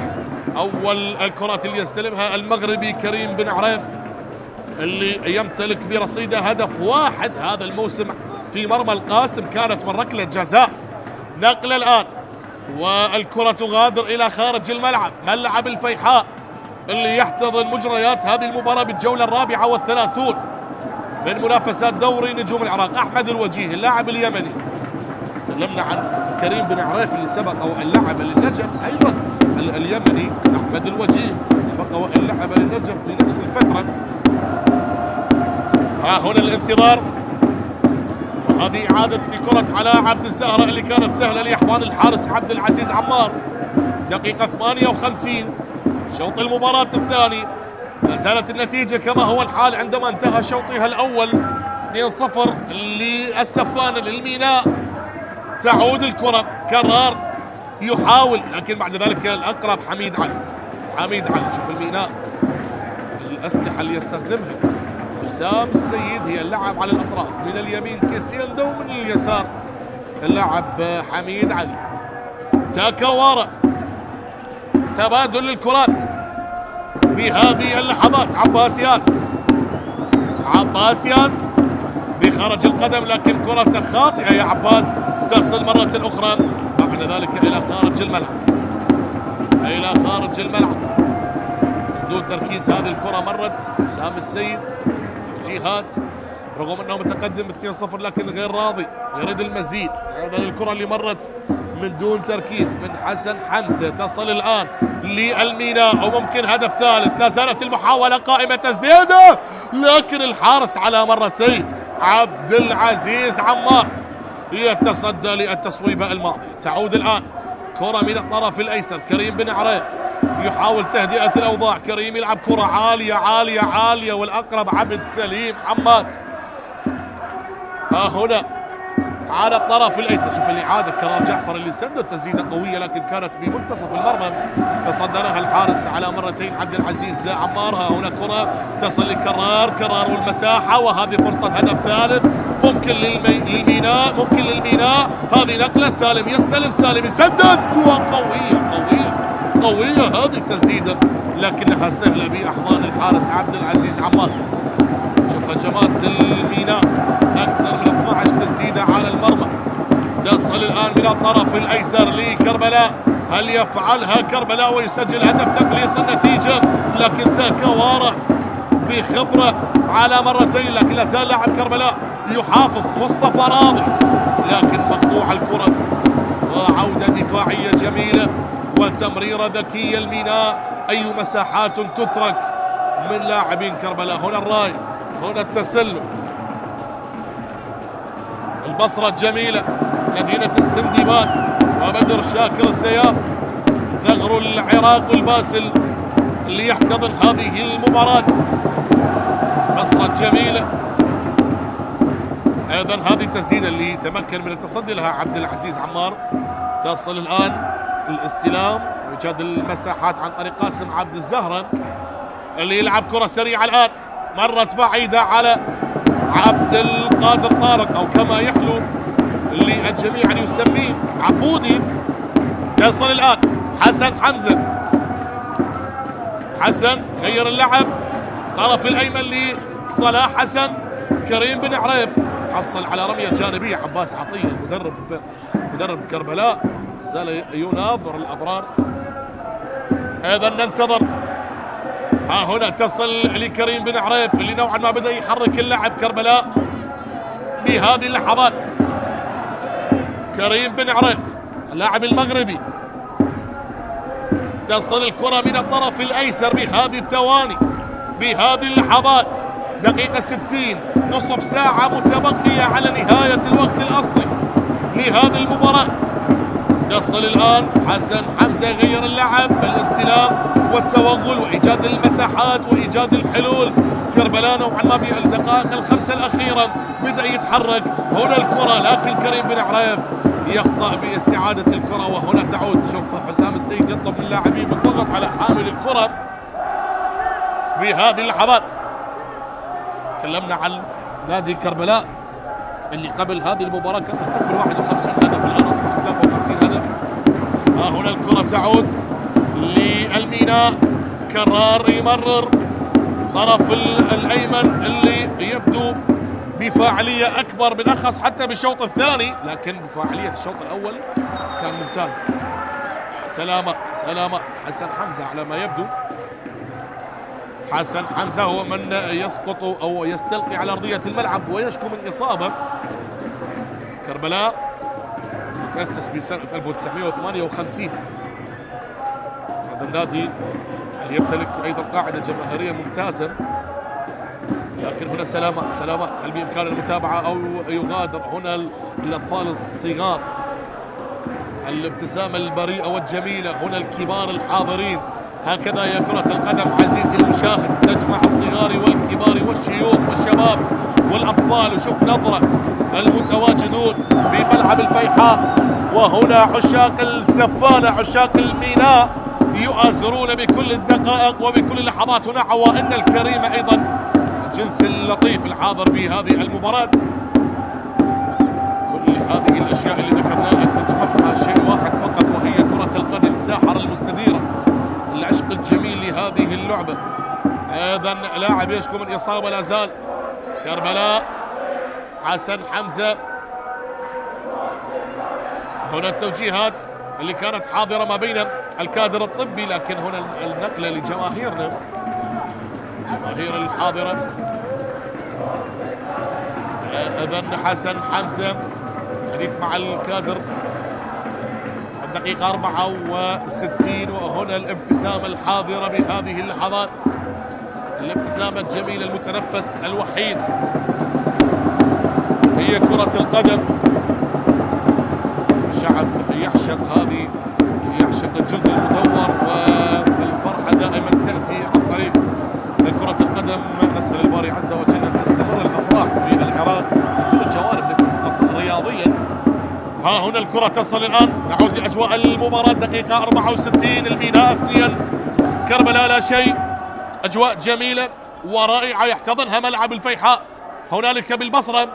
أول الكرات اللي يستلمها المغربي كريم بن عريف اللي يمتلك برصيده هدف واحد هذا الموسم في مرمى القاسم، كانت من ركلة جزاء. نقل الآن، والكرة تغادر إلى خارج الملعب، ملعب الفيحاء اللي يحتضن مجريات هذه المباراة بالجولة 34 من منافسات دوري نجوم العراق. أحمد الوجيه اللاعب اليمني، تكلمنا عن كريم بن عريف اللي سبق وأن لعب للنجف، أيضا اليمني أحمد الوجيه سبق وأن لعب للنجف في نفس الفترة. ها هنا الانتظار، وهذه إعادة لكرة علاء عبد الزهرة اللي كانت سهلة لإحضان الحارس عبد العزيز عمار. دقيقة 58 شوط المباراة الثاني، لا زالت النتيجة كما هو الحال عندما انتهى شوطها الأول 2-0 للسفانة للميناء. تعود الكرة، كرار يحاول، لكن بعد ذلك الأقرب حميد علي. شوف الميناء الأسلحة اللي يستخدمها حسام السيد هي اللعب على الأطراف، من اليمين كيسيلدو ومن اليسار اللاعب حميد علي. تاكاوارا، تبادل الكرات بهذه اللحظات. عباس ياس بخرج القدم، لكن كرة خاطئة يا عباس، تصل مرة أخرى بعد ذلك إلى خارج الملعب. بدون تركيز هذه الكرة مرت حسام السيد جهات، رغم أنه متقدم 2-0 لكن غير راضي، يريد المزيد. هذا الكرة اللي مرت من دون تركيز من حسن حمزة، تصل الآن للميناء وممكن هدف ثالث. لا زالت المحاولة قائمة، تسديدة لكن الحارس على مرتين عبد العزيز عمار يتصدى للتصويبة الماضية. تعود الآن كرة من الطرف الأيسر، كريم بن عريف يحاول تهدئة الأوضاع. كريم يلعب كرة عالية والأقرب عبد سليم حماد. ها هنا على الطرف الايسر، شوف الإعادة كرار جعفر اللي سدد تسديدة قوية لكن كانت بمنتصف المرمى، تصدى لها الحارس على مرتين عبد العزيز عمار. ها هنا كرة تصل لكرار والمساحة، وهذه فرصة هدف ثالث ممكن للميناء. هذه نقلة، سالم يستلم، سالم يسدد، قوية هذه التسديدة لكنها سهلة بأحضان الحارس عبد العزيز عمار. شوف هجمات الميناء أكثر من 12 تسديدة على المرمى. تصل الآن من الطرف الأيسر لكربلاء، هل يفعلها كربلاء ويسجل هدف تقليص النتيجة؟ لكن تاكاوارا بخبرة على مرتين، لكن لا زال لاعب كربلاء يحافظ. مصطفى راضي لكن مقطوع الكرة، وعودة دفاعية جميلة وتمريرة ذكية الميناء. أي مساحات تترك من لاعبين كربلاء. هنا الراي، هنا التسلل. البصرة الجميلة، مدينة السندباد وبدر شاكر السياب، ثغر العراق الباسل اللي يحتضن هذه المباراة. بصرة جميلة أيضا، هذه التسديدة اللي تمكن من التصدي لها عبد العزيز عمار. تصل الآن الاستلام وإيجاد المساحات عن طريق قاسم عبد الزهرة اللي يلعب كرة سريعة الآن، مرت بعيدة على عبد القادر طارق أو كما يحلو اللي الجميع يسميه عبودي. تصل الآن حسن حمزة، حسن غير اللعب طرف الأيمن لصلاح حسن. كريم بن عريف حصل على رمية جانبية. عباس عطية مدرب كربلاء زال يناظر الأضرار. أيضا ننتظر. ها هنا تصل لكريم بن عريف اللي نوعا ما بدأ يحرك اللاعب كربلاء بهذه اللحظات. كريم بن عريف اللاعب المغربي، تصل الكرة من الطرف الأيسر بهذه الثواني، بهذه اللحظات. دقيقة 60، نصف ساعة متبقية على نهاية الوقت الأصلي لهذه المباراة. تصل الآن حسن حمزة يغير اللعب بالاستلام والتوغل وإيجاد المساحات وإيجاد الحلول. كربلاء نوعا ما بالدقائق الخمسة الأخيرة بدأ يتحرك. هنا الكرة لكن كريم بن عريف يخطأ باستعادة الكرة، وهنا تعود. شوف حسام السيد يطلب من اللاعبين بالضغط على حامل الكرة بهذه اللحظات. تكلمنا عن نادي كربلاء اللي قبل هذه المباراة كان مستقبل 51 هدف، الآن أصبح 53 هدف. هنا الكرة تعود للميناء، كرار يمرر طرف الأيمن اللي يبدو بفاعلية أكبر بالأخص حتى بالشوط الثاني، لكن بفاعلية الشوط الأول كان ممتاز. سلامات حسن حمزة على ما يبدو. حسن حمزة هو من يسقط أو يستلقي على أرضية الملعب ويشكو من إصابة. كربلاء تأسس بسنة 1958. هذا النادي اللي يمتلك أيضا قاعدة جماهيرية ممتازة، لكن هنا سلامات هل بإمكان المتابعة أو يغادر؟ هنا الأطفال الصغار، الابتسامة البريئة والجميلة، هنا الكبار الحاضرين هكذا هي كرة القدم عزيزي المشاهد، تجمع الصغار والكبار والشيوخ والشباب والأطفال. وشوف نظرة المتواجدون بملعب الفيحاء، وهنا عشاق السفانة عشاق الميناء يؤازرون بكل الدقائق وبكل اللحظات. هنا عوائلنا الكريمة أيضا، الجنس اللطيف الحاضر في هذه المباراة. كل هذه الأشياء اللي ذكرناها تجمعها شيء واحد فقط، وهي كرة القدم الساحرة المستديرة، العشق الجميل لهذه اللعبة. أيضا لاعب يشكو من إصابة لا زال كربلاء حسن حمزة. هنا التوجيهات اللي كانت حاضرة ما بين الكادر الطبي، لكن هنا النقلة لجماهيرنا، جماهير الحاضرة. إذن حسن حمزة حديث مع الكادر، الدقيقة 64، وهنا الابتسامة الحاضرة بهذه اللحظات، الابتسامة الجميلة، المتنفس الوحيد هي كرة القدم. شعب يعشق هذه، يعشق الجلد المدور، والفرحة دائما تأتي عن طريق كرة القدم. نسأل الباري عز وجل أن تستمر الأفراح في العراق بكل الجوانب ليس فقط رياضيا. ها هنا الكرة تصل الآن، نعود لأجواء المباراة. دقيقة 64، الميناء 2 كربلاء لا شيء. أجواء جميلة ورائعة يحتضنها ملعب الفيحاء. هنالك بالبصرة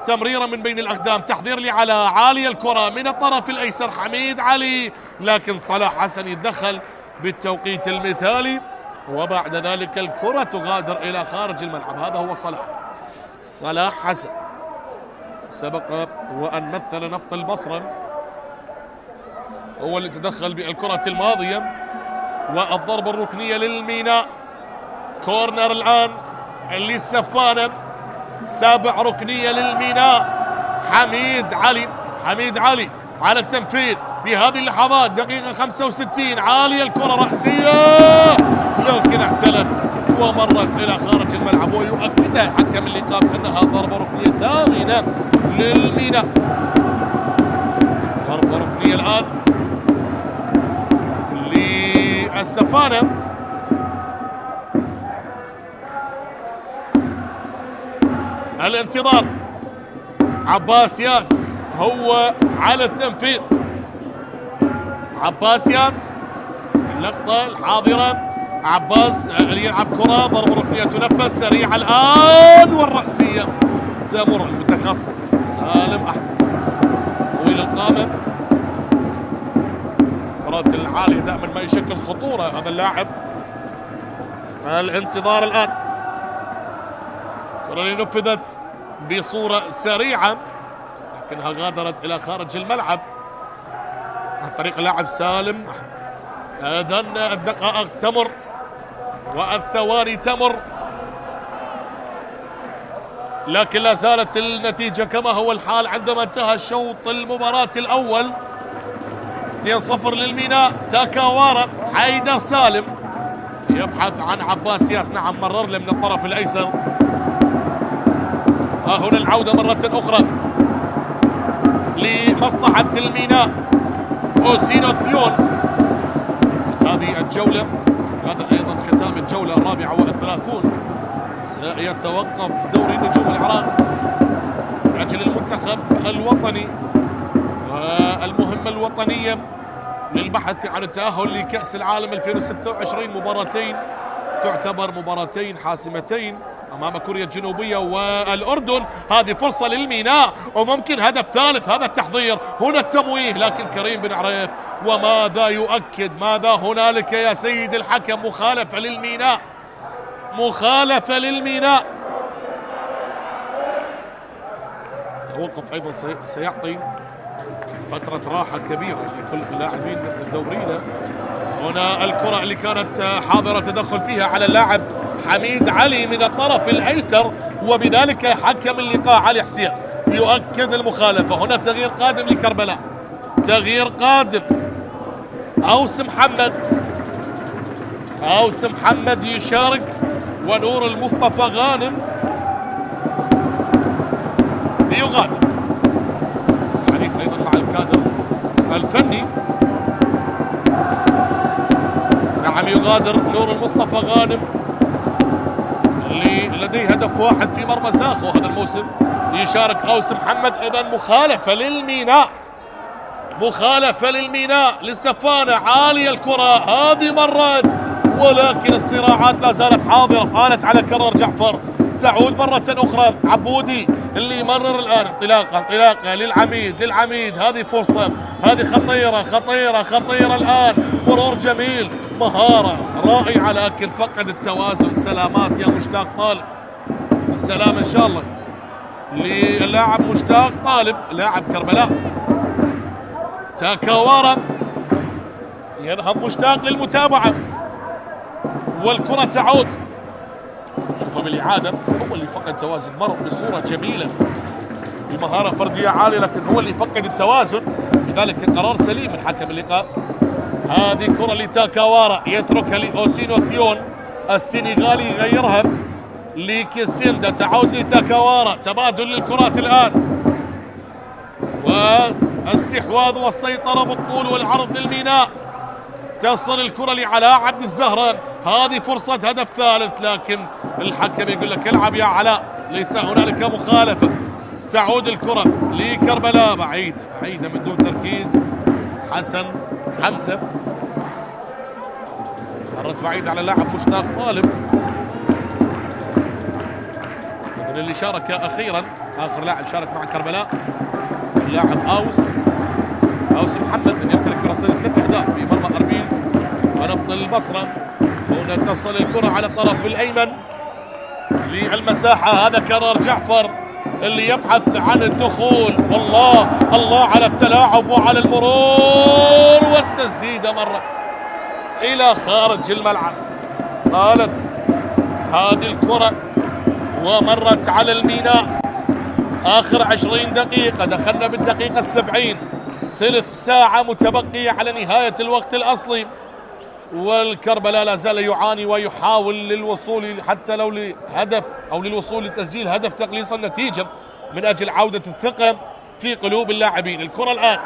تمريرة من بين الأقدام، تحضير لي على عالية الكرة من الطرف الأيسر حميد علي، لكن صلاح حسن يتدخل بالتوقيت المثالي، وبعد ذلك الكرة تغادر إلى خارج الملعب. هذا هو صلاح حسن، سبق وأن مثل نفط البصرة، هو اللي تدخل بالكرة الماضية. والضربة الركنية للميناء، كورنر الآن للسفانة، سابع ركنية للميناء. حميد علي على التنفيذ بهذه اللحظات. دقيقة 65، عالية الكرة رأسية، لكن احتلت ومرت إلى خارج الملعب، ويؤكدها حكم اللقاء أنها ضربة ركنية ثامنة للميناء. ضربة ركنية الآن للسفانة. الانتظار، عباس ياس هو على التنفيذ. عباس ياس اللقطة الحاضرة، عباس اللي يلعب كرة، ضربة ركنية تنفذ سريعة الآن، والرأسية تمر المتخصص سالم أحمد طويل القامة. كرات العالية دائما ما يشكل خطورة هذا اللاعب. الانتظار الآن، الكرة اللي نفذت بصورة سريعة لكنها غادرت إلى خارج الملعب عن طريق اللاعب سالم. إذن الدقائق تمر والثواني تمر، لكن لا زالت النتيجة كما هو الحال عندما انتهى الشوط المباراة الأول. 2-0 للميناء. تاكاوارا حيدر سالم يبحث عن عباس ياس، نعم مرر له من الطرف الأيسر. ها هنا العودة مرة أخرى لمصلحة الميناء. أوسينو ثيون، هذه الجولة، هذا أيضا ختام الجولة 34. سيتوقف دوري نجوم العراق من أجل المنتخب الوطني والمهمة الوطنية للبحث عن التأهل لكأس العالم 2026. مباراتين تعتبر مباراتين حاسمتين أمام كوريا الجنوبية والأردن. هذه فرصة للميناء وممكن هدف ثالث. هذا التحضير، هنا التمويه، لكن كريم بن عريف وماذا يؤكد؟ ماذا هنالك يا سيد الحكم؟ مخالفة للميناء، مخالفة للميناء. توقف أيضا سيعطي فترة راحة كبيرة لكل اللاعبين الدوريين. هنا الكرة اللي كانت حاضرة تدخل فيها على اللاعب حميد علي من الطرف الأيسر، وبذلك حكم اللقاء علي حسين يؤكد المخالفة. هنا تغيير قادم لكربلاء، تغيير قادم. أوس محمد يشارك، ونور المصطفى غانم يغادر. حديث أيضا مع الكادر الفني، نعم يغادر غادر نور المصطفى غانم اللي لديه هدف واحد في مرمى ساخو هذا الموسم يشارك أوس محمد. إذا مخالفة للميناء، مخالفة للميناء للسفانة، عالية الكرة هذه مرت ولكن الصراعات لا زالت حاضرة. قالت على كرر جعفر، تعود مرة أخرى عبودي اللي يمرر الآن انطلاقة للعميد هذه فرصة، هذه خطيرة الآن، مرور جميل، مهارة رائعة لكن فقد التوازن. سلامات يا مشتاق طالب، السلام إن شاء الله للاعب مشتاق طالب لاعب كربلاء. تاكاوارا ينهض مشتاق للمتابعة والكرة تعود. شوفوا بالإعادة هو اللي فقد توازن، مر بصورة جميلة بمهارة فردية عالية لكن هو اللي فقد التوازن، لذلك قرار سليم من حكم اللقاء. هذه كرة لتاكاوارا يتركها لأوسينو ثيون السنغالي يغيرها لكيسيندا، تعود لتاكاوارا، تبادل للكرات الآن واستحواذ والسيطرة بالطول والعرض للميناء. تصل الكرة لعلاء عبد الزهران، هذه فرصة هدف ثالث لكن الحكم يقول لك العب يا علاء، ليس هنالك مخالفة. تعود الكرة لكربلاء بعيدة من دون تركيز. حسن حمزة مرت بعيد على اللاعب مشتاق طالب اللي شارك أخيرا، آخر لاعب شارك مع كربلاء اللاعب أوس محمد اللي يمتلك برصيد 3 أهداف في مرمى أربيل ونفط البصرة. هنا تصل الكرة على الطرف الأيمن للمساحة، هذا كرر جعفر اللي يبحث عن الدخول. الله على التلاعب وعلى المرور والتسديدة مرت إلى خارج الملعب. طالت هذه الكرة ومرت على الميناء. آخر 20 دقيقة، دخلنا بالدقيقة 70، ثلث ساعة متبقية على نهاية الوقت الأصلي، والكربلاء لا زال يعاني ويحاول للوصول حتى لو لهدف أو للوصول لتسجيل هدف تقليص النتيجة من أجل عودة الثقة في قلوب اللاعبين. الكرة الآن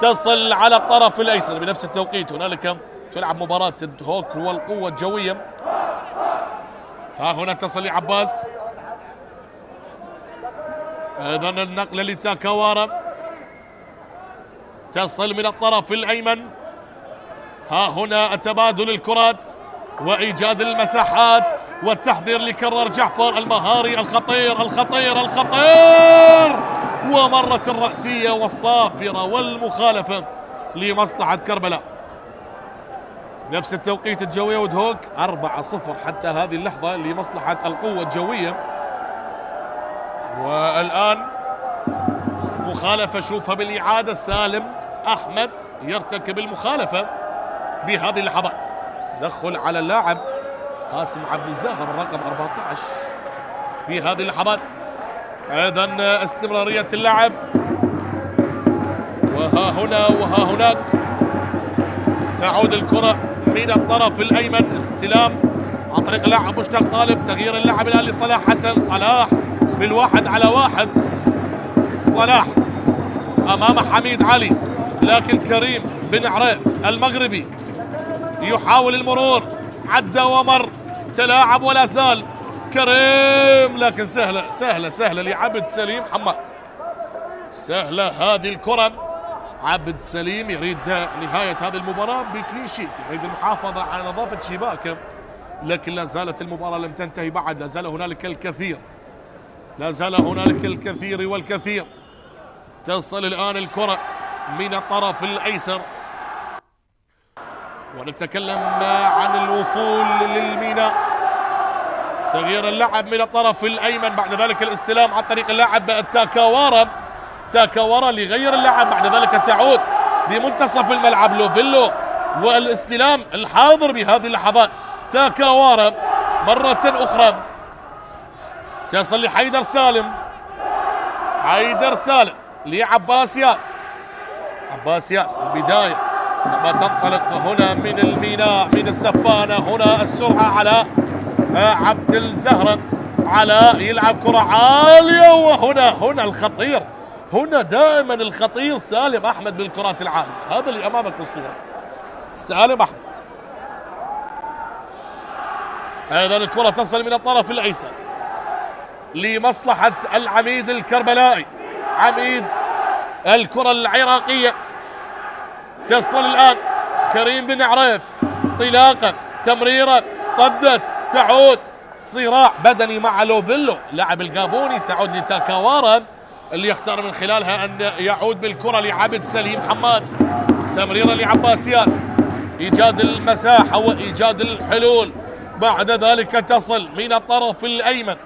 تصل على الطرف الأيسر بنفس التوقيت، هنالك تلعب مباراة الهوك والقوة الجوية. ها هنا تصل لعباس، أيضا النقلة لتاكاوارا، تصل من الطرف الأيمن. ها هنا تبادل الكرات وإيجاد المساحات والتحضير لكرر جعفر المهاري الخطير ومرت الرأسية والصافرة والمخالفة لمصلحة كربلاء. نفس التوقيت الجوية ودهوك 4-0 حتى هذه اللحظة لمصلحة القوة الجوية. والآن مخالفة، شوفها بالإعادة، سالم أحمد يرتكب المخالفة بهذه اللحظات. تدخل على اللاعب قاسم عبد الزهر بالرقم 14 في هذه اللحظات. أيضا استمرارية اللعب، وها هنا وها هناك. تعود الكرة من الطرف الأيمن، استلام عن طريق اللاعب مشتاق طالب، تغيير اللاعب الآن لصلاح حسن، صلاح بالواحد على واحد، صلاح أمام حميد علي، لكن كريم بن عريف المغربي يحاول المرور، عدى ومر، تلاعب ولا زال كريم، لكن سهلة لعبد سليم حماد. سهلة هذه الكرة، عبد سليم يريد نهاية هذه المباراة بكلين شيت، يريد المحافظة على نظافة شباكه، لكن لا زالت المباراة لم تنتهي بعد، لا زال هنالك الكثير والكثير. تصل الآن الكرة من الطرف الأيسر، ونتكلم عن الوصول للميناء. تغيير اللعب من الطرف الأيمن، بعد ذلك الاستلام عن طريق اللاعب تاكاوارا ليغير اللعب، بعد ذلك تعود بمنتصف الملعب لوفيلو، والاستلام الحاضر بهذه اللحظات تاكاوارا مرة أخرى. تصل لحيدر سالم لعباس ياس البداية لما تنطلق هنا من الميناء من السفانة. هنا السرعة على عبد الزهرة، علاء يلعب كرة عالية، وهنا الخطير، هنا دائما الخطير سالم أحمد بالكرات العالية. هذا اللي أمامك بالصورة، سالم أحمد أيضا الكرة تصل من الطرف الأيسر لمصلحة العميد الكربلائي. عميد الكرة العراقية تصل الآن كريم بن عريف، انطلاقة، تمريرة، اصطدت، تعود، صراع بدني مع لوفيلو لاعب الجابوني، تعود لتاكاوارا اللي يختار من خلالها أن يعود بالكرة لعبد سليم حماد. تمريرة لعباس ياس، إيجاد المساحة وإيجاد الحلول، بعد ذلك تصل من الطرف الأيمن،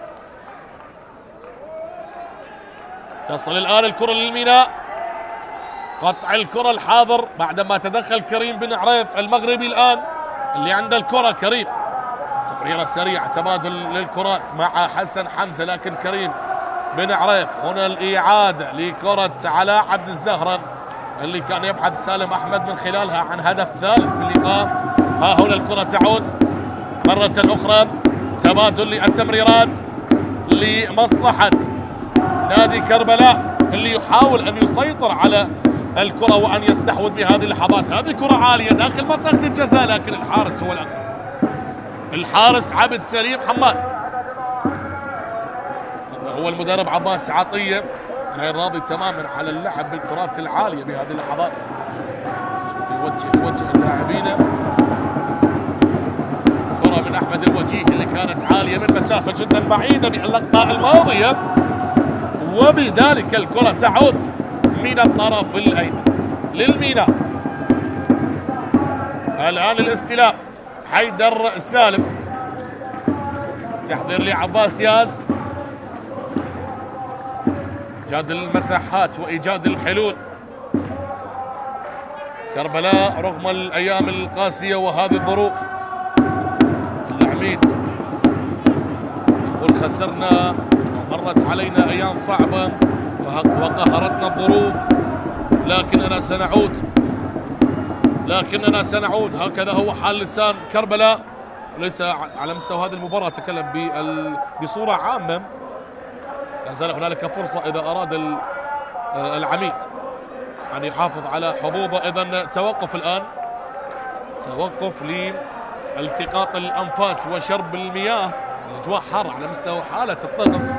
تصل الآن الكرة للميناء، قطع الكرة الحاضر بعدما تدخل كريم بن عريف المغربي الآن اللي عنده الكرة. كريم تمريرة سريعة، تبادل للكرات مع حسن حمزة، لكن كريم بن عريف هنا الإعادة لكرة علاء عبد الزهران اللي كان يبحث سالم أحمد من خلالها عن هدف ثالث باللقاء. ها هنا الكرة تعود مرة أخرى، تبادل للتمريرات لمصلحة نادي كربلاء اللي يحاول أن يسيطر على الكرة وأن يستحوذ بهذه اللحظات. هذه كرة عالية داخل منطقة الجزاء، لكن الحارس هو الأقرب، الحارس عبد سليم حماد. هو المدرب عباس عطية غير راضي تماما على اللعب بالكرات العالية بهذه اللحظات، يوجه اللاعبين. كرة من أحمد الوجيه اللي كانت عالية من مسافة جدا بعيدة باللقطة الماضية، وبذلك الكرة تعود من الطرف الأيمن للميناء. الآن الاستلام حيدر سالم، تحضير لعباس ياس، إيجاد المساحات وإيجاد الحلول. كربلاء رغم الأيام القاسية وهذه الظروف، العميد يقول خسرنا ومرت علينا أيام صعبة وقهرتنا الظروف، لكننا سنعود. هكذا هو حال لسان كربلاء، ليس على مستوى هذه المباراة، أتكلم بصورة عامة. لا زال هنالك فرصة إذا أراد العميد أن يحافظ على حظوظه. إذن توقف الآن، توقف لالتقاط الأنفاس وشرب المياه، الأجواء حارة على مستوى حالة الطقس.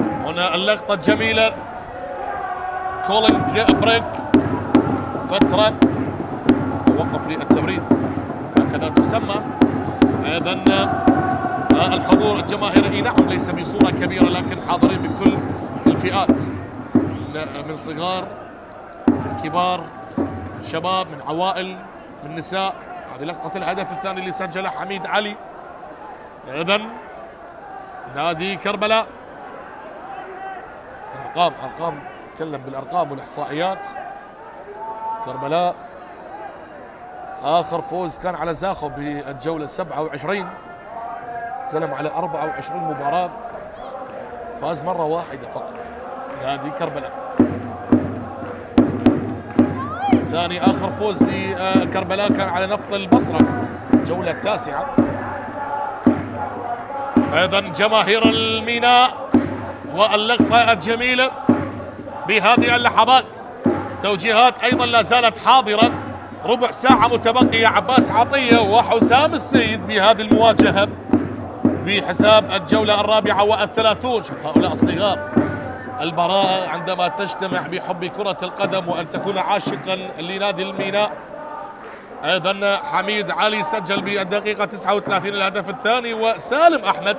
هنا اللقطة الجميلة، كولينج بريك، فترة توقف للتبريد هكذا تسمى. أيضا الحضور الجماهيري نعم ليس بصورة كبيرة، لكن حاضرين من كل الفئات، من صغار، من كبار، من شباب، من عوائل، من نساء. هذه لقطة الهدف الثاني اللي سجله حميد علي. إذن نادي كربلاء أرقام نتكلم بالأرقام والإحصائيات. كربلاء آخر فوز كان على زاخو بالجولة 27، نتكلم على 24 مباراة، فاز مرة واحدة فقط نادي كربلاء. ثاني آخر فوز لكربلاء كان على نفط البصرة الجولة 9. أيضا جماهير الميناء واللقطة الجميلة بهذه اللحظات، توجيهات أيضا لا زالت حاضرة. ربع ساعة متبقية، عباس عطية وحسام السيد بهذه المواجهة بحساب الجولة 34. شوف هؤلاء الصغار، البراءة عندما تجتمع بحب كرة القدم وأن تكون عاشقا لنادي الميناء. أيضا حميد علي سجل بالدقيقة 39 الهدف الثاني، وسالم أحمد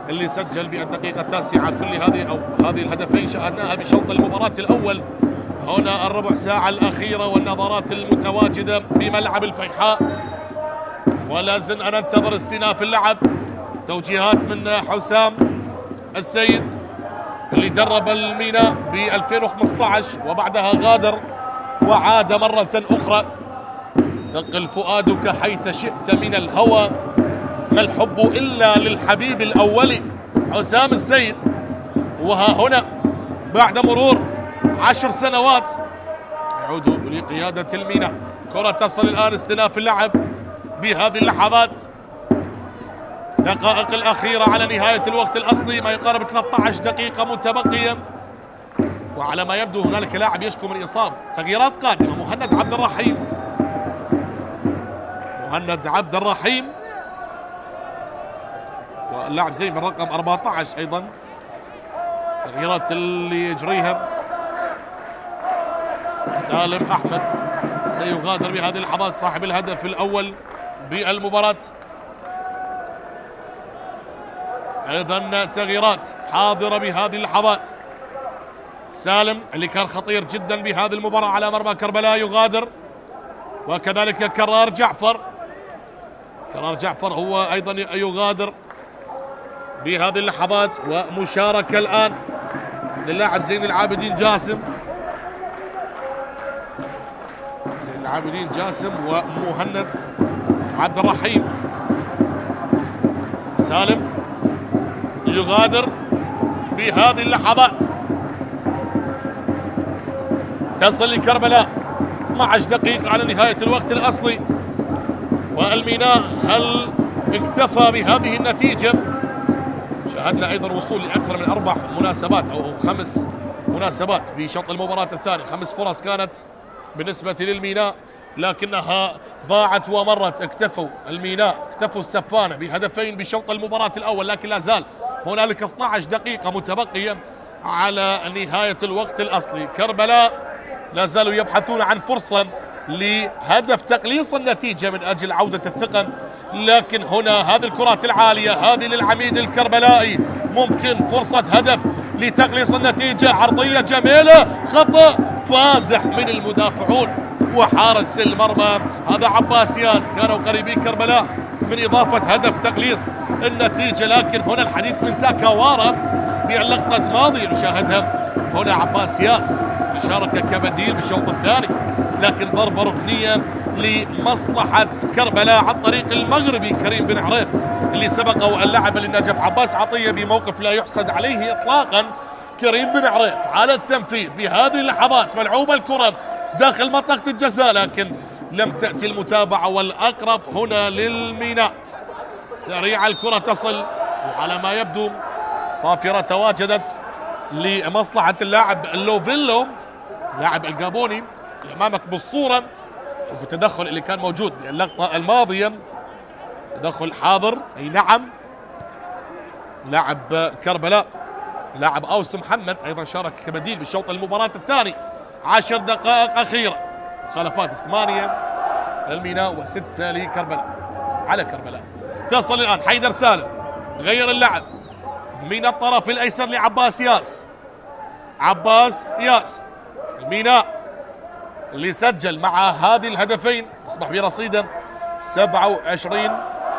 اللي سجل بالدقيقة 9. كل هذه الهدفين شاهدناها بشوط المباراة الأول. هنا الربع ساعة الأخيرة والنظرات المتواجدة بملعب الفيحاء، ولا زلنا ننتظر استئناف اللعب. توجيهات من حسام السيد اللي درب الميناء ب 2015 وبعدها غادر وعاد مرة أخرى. ثقل فؤادك حيث شئت من الهوى، ما الحب إلا للحبيب الأول. حسام السيد، وها هنا بعد مرور 10 سنوات يعود لقيادة الميناء. كرة تصل الآن، استئناف اللعب بهذه اللحظات، دقائق الأخيرة على نهاية الوقت الأصلي، ما يقارب 13 دقيقة متبقية. وعلى ما يبدو هنالك لاعب يشكو من إصابة. تغييرات قادمة، مهند عبد الرحيم واللاعب زين من رقم 14 ايضا. تغييرات اللي يجريها سالم احمد سيغادر بهذه اللحظات صاحب الهدف الاول بالمباراة. ايضا تغييرات حاضرة بهذه اللحظات. سالم اللي كان خطير جدا بهذه المباراة على مرمى كربلاء يغادر، وكذلك كرار جعفر. كرار جعفر هو ايضا يغادر بهذه اللحظات. ومشاركة الان للاعب زين العابدين جاسم. زين العابدين جاسم ومهند عبد الرحيم. سالم يغادر بهذه اللحظات. تصل لكربلاء 12 دقيقة على نهاية الوقت الأصلي. والميناء هل اكتفى بهذه النتيجة؟ شاهدنا أيضا وصول لأكثر من 4 مناسبات أو 5 مناسبات بشوط المباراة الثاني. 5 فرص كانت بالنسبة للميناء لكنها ضاعت ومرت. اكتفوا الميناء، اكتفوا السفانة بهدفين بشوط المباراة الأول، لكن لا زال هنالك 12 دقيقة متبقية على نهاية الوقت الأصلي. كربلاء لا زالوا يبحثون عن فرصة لهدف تقليص النتيجة من أجل عودة الثقة، لكن هنا هذه الكرات العالية هذه للعميد الكربلائي ممكن فرصة هدف لتقليص النتيجة. عرضية جميلة، خطأ فادح من المدافعون وحارس المرمى هذا عباس ياس. كانوا قريبين كربلاء من إضافة هدف تقليص النتيجة، لكن هنا الحديث من تاكاوارا باللقطة الماضية نشاهدها. هنا عباس ياس شارك كبديل بالشوط الثاني، لكن ضربة ركنية لمصلحة كربلاء عن طريق المغربي كريم بن عريف اللي سبقه اللاعب للنجف عباس عطية بموقف لا يحسد عليه إطلاقا. كريم بن عريف على التنفيذ بهذه اللحظات. ملعوبة الكرة داخل منطقة الجزاء لكن لم تأتي المتابعة، والأقرب هنا للميناء. سريع الكرة تصل، وعلى ما يبدو صافرة تواجدت لمصلحة اللاعب اللوفيلو لاعب الجابوني أمامك بالصورة. شوف التدخل اللي كان موجود باللقطة الماضية، تدخل حاضر أي نعم. لاعب كربلاء لاعب أوس محمد أيضا شارك كبديل بالشوط المباراة الثاني. 10 دقائق أخيرة، مخالفات 8 للميناء و6 لكربلاء على كربلاء. تصل الآن حيدر سالم غير اللعب من الطرف الأيسر لعباس ياس. عباس ياس الميناء اللي سجل مع هذه الهدفين أصبح برصيده 27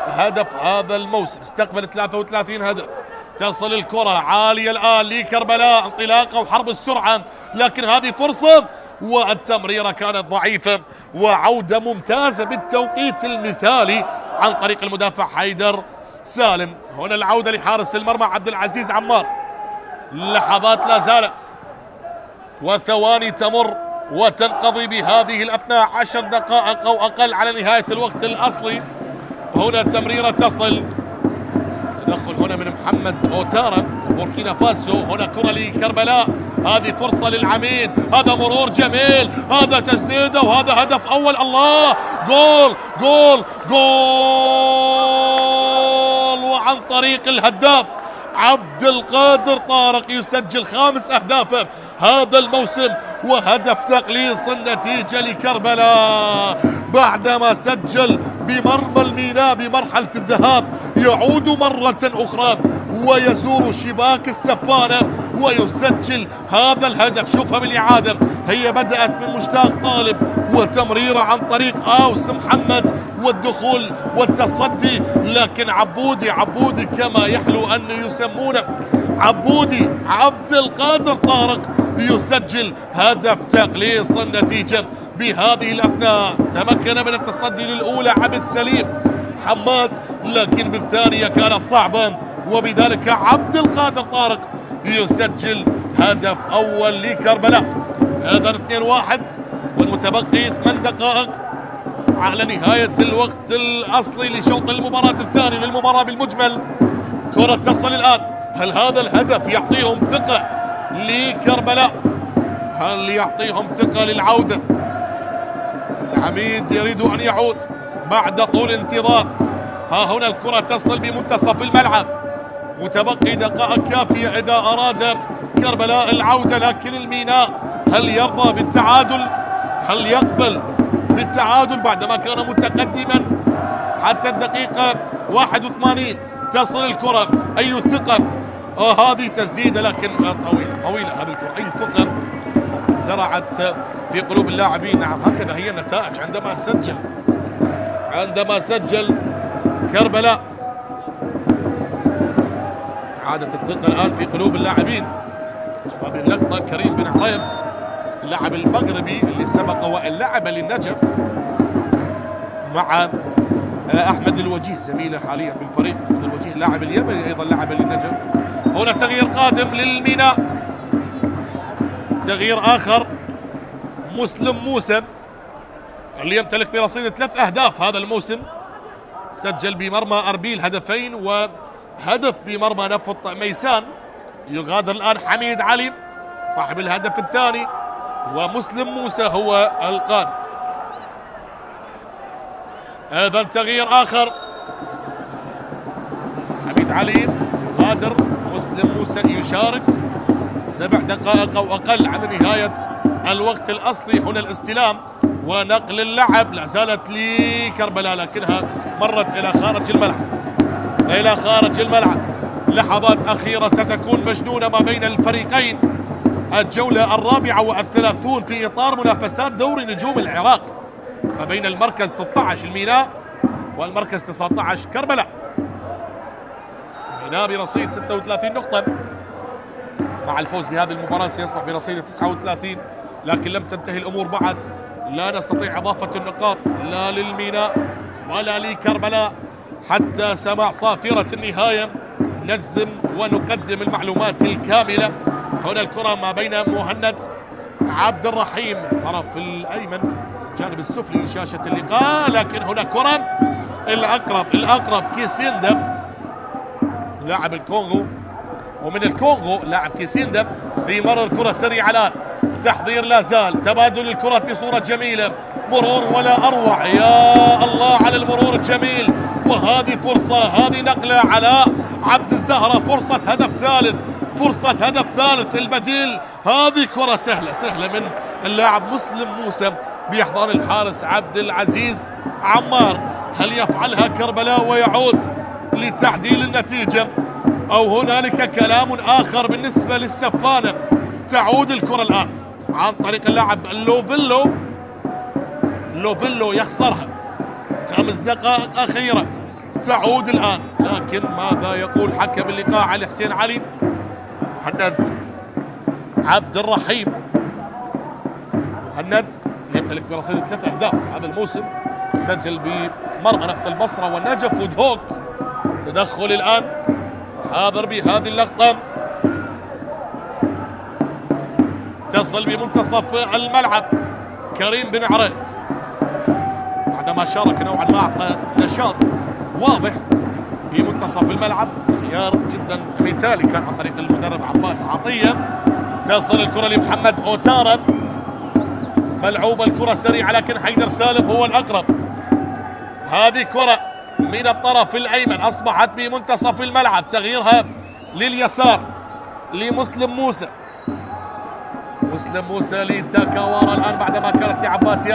هدف هذا الموسم، استقبل 33 هدف. تصل الكرة عالية الآن لكربلاء، انطلاقة وحرب السرعة، لكن هذه فرصة والتمريرة كانت ضعيفة، وعودة ممتازة بالتوقيت المثالي عن طريق المدافع حيدر سالم. هنا العودة لحارس المرمى عبد العزيز عمار. لحظات لا زالت وثواني تمر وتنقضي بهذه الأثناء. 10 دقائق أو أقل على نهاية الوقت الأصلي. هنا تمريرة تصل، تدخل هنا من محمد أوتارا بوركينا فاسو. هنا كرة لكربلاء، هذه فرصة للعميد، هذا مرور جميل، هذا تسديدة وهذا هدف أول. الله، جول جول جول، وعن طريق الهداف عبد القادر طارق يسجل 5 أهدافه هذا الموسم، وهدف تقليص النتيجة لكربلاء بعدما سجل بمرمى الميناء بمرحلة الذهاب. يعود مرة أخرى ويزور شباك السفانة ويسجل هذا الهدف. شوفها بالإعادة، هي بدأت من مشتاق طالب وتمريرة عن طريق أوس محمد والدخول والتصدي، لكن عبودي كما يحلو أن يسمونه، عبودي عبد القادر طارق يسجل هدف تقليص النتيجة بهذه الأثناء. تمكن من التصدي للأولى عبد سليم حماد، لكن بالثانية كانت صعبة، وبذلك عبد القادر طارق يسجل هدف أول لكربلاء. هذا 2-1 والمتبقي 8 دقائق على نهاية الوقت الأصلي لشوط المباراة الثاني للمباراة بالمجمل. كرة تصل الآن، هل هذا الهدف يعطيهم ثقة لكربلاء؟ هل يعطيهم ثقة للعودة؟ العميد يريد أن يعود بعد طول انتظار. ها هنا الكرة تصل بمنتصف الملعب، متبقي دقائق كافية إذا أراد كربلاء العودة، لكن الميناء هل يرضى بالتعادل؟ هل يقبل بالتعادل بعدما كان متقدما حتى الدقيقة 81؟ تصل الكرة، أي ثقة، هذه تسديدة لكن طويلة هذه الكرة، أي ثقة زرعت في قلوب اللاعبين. نعم هكذا هي النتائج عندما سجل كربلاء. عادت الثقة الآن في قلوب اللاعبين. شباب اللقطة كريم بن عريف اللاعب المغربي اللي سبق وإن لعب للنجف مع أحمد الوجيه زميله حاليا بالفريق. أحمد الوجيه اللاعب اليمني أيضا لعب للنجف. هنا تغيير قادم للميناء، تغيير آخر، مسلم موسى اللي يمتلك برصيد 3 أهداف هذا الموسم، سجل بمرمى أربيل هدفين وهدف بمرمى نفط ميسان. يغادر الآن حميد علي صاحب الهدف الثاني، ومسلم موسى هو القادم. أيضا تغيير آخر، حميد علي يغادر، مسلم موسى يشارك. 7 دقائق أو أقل عن نهاية الوقت الأصلي. هنا الاستلام ونقل اللعب لا زالت لكربلاء لكنها مرت إلى خارج الملعب. لحظات أخيرة ستكون مجنونة ما بين الفريقين. الجولة 34 في إطار منافسات دوري نجوم العراق ما بين المركز 16 الميناء والمركز 19 كربلاء. الميناء برصيد 36 نقطة، مع الفوز بهذه المباراة سيصبح برصيد 39، لكن لم تنتهي الأمور بعد. لا نستطيع إضافة النقاط لا للميناء ولا لكربلاء حتى سماع صافرة النهاية نجزم ونقدم المعلومات الكاملة. هنا الكرة ما بين مهند عبد الرحيم الطرف الأيمن الجانب السفلي لشاشة اللقاء، لكن هنا كرة الأقرب كيسيندم لاعب الكونغو، ومن الكونغو لاعب كيسيندم بيمرر الكرة سريعة الآن. تحضير لا زال، تبادل الكرات بصورة جميلة، مرور ولا أروع. يا الله على المرور الجميل، وهذه فرصة، هذه نقلة على عبد الزهرة، فرصة هدف ثالث البديل. هذه كرة سهلة من اللاعب مسلم موسى بإحضان الحارس عبد العزيز عمار. هل يفعلها كربلاء ويعود لتعديل النتيجة، أو هنالك كلام آخر بالنسبة للسفانة؟ تعود الكرة الآن عن طريق اللاعب لوفيلو يخسرها. 5 دقائق أخيرة، تعود الآن، لكن ماذا يقول حكم اللقاء علي حسين علي؟ مهند عبد الرحيم، مهند يمتلك برصيد 3 أهداف هذا الموسم، سجل بمرمى نفط البصرة والنجف ودهوك. تدخل الآن حاضر بهذه اللقطة، تصل بمنتصف الملعب كريم بن عريف بعدما شارك نوعا ما، أعطى نشاط واضح في منتصف الملعب. خيار جدا مثالي كان عن طريق المدرب عباس عطية. تصل الكرة لمحمد أوتارا، ملعوبة الكرة سريعة لكن حيدر سالم هو الأقرب. هذه كرة من الطرف الأيمن أصبحت بمنتصف الملعب، تغييرها لليسار لمسلم موسى. مسلم موسى لتاكاوارا الآن بعدما كانت لعباس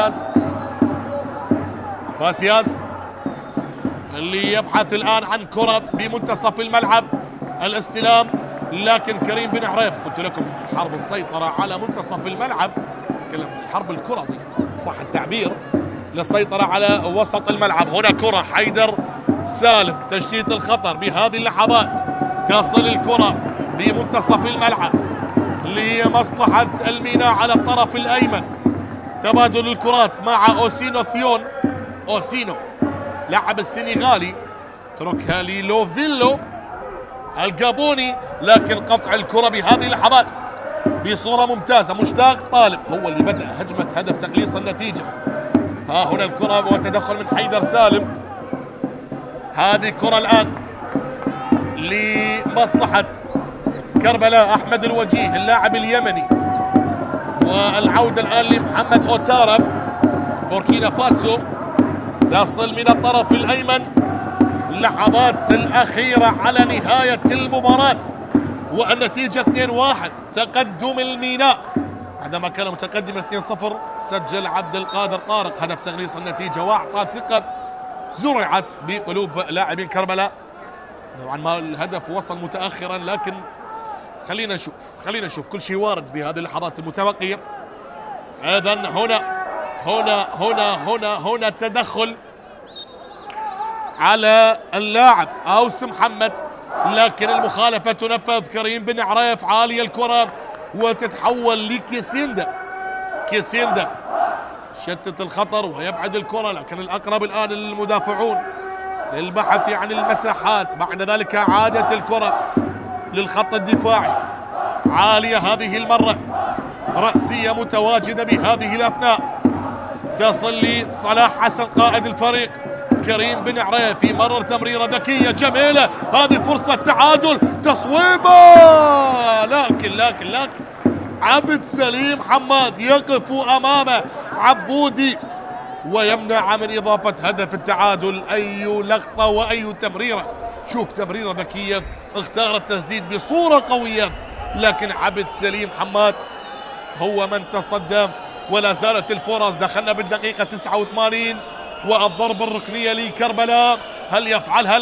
ياس اللي يبحث الآن عن كرة بمنتصف الملعب. الاستلام لكن كريم بن عريف، قلت لكم حرب السيطرة على منتصف الملعب، حرب الكروي صح التعبير، للسيطرة على وسط الملعب. هنا كرة حيدر سالم، تشتيت الخطر بهذه اللحظات. تصل الكرة بمنتصف الملعب لمصلحة الميناء على الطرف الأيمن. تبادل الكرات مع أوسينو لاعب السنغالي، تركها للوفيلو الجابوني، لكن قطع الكرة بهذه اللحظات بصورة ممتازة. مشتاق طالب هو اللي بدأ هجمة هدف تقليص النتيجة. ها هنا الكرة وتدخل من حيدر سالم. هذه الكرة الآن لمصلحة كربلاء، أحمد الوجيه اللاعب اليمني، والعودة الآن لمحمد أوتارا بوركينا فاسو. تصل من الطرف الأيمن اللحظات الأخيرة على نهاية المباراة، والنتيجة 2-1 تقدم الميناء. عندما كان متقدم 2-0 سجل عبد القادر طارق هدف تغليص النتيجة وأعطى ثقة زرعت بقلوب لاعبين كربلاء. طبعا ما الهدف وصل متأخرا، لكن خلينا نشوف كل شيء وارد بهذه اللحظات المتبقية. أيضا هنا تدخل على اللاعب أوس محمد، لكن المخالفة تنفذ. كريم بن عريف عالية الكرة وتتحول لكيسيندا. شتت الخطر ويبعد الكرة، لكن الأقرب الآن المدافعون للبحث عن المساحات. بعد ذلك عادت الكرة للخط الدفاعي، عالية هذه المرة، رأسية متواجدة بهذه الأثناء، تصل لصلاح حسن قائد الفريق. كريم بن عريف يمرر تمريرة ذكية جميلة، هذه فرصة تعادل، تصويبة، لكن عبد سليم حماد يقف أمامه عبودي ويمنع من إضافة هدف التعادل. أي لقطة وأي تمريرة، شوف تمريرة ذكية، اختار التسديد بصورة قوية، لكن عبد سليم حماد هو من تصدى. ولا زالت الفرص، دخلنا بالدقيقة 89 والضربة الركنية لكربلاء. هل يفعلها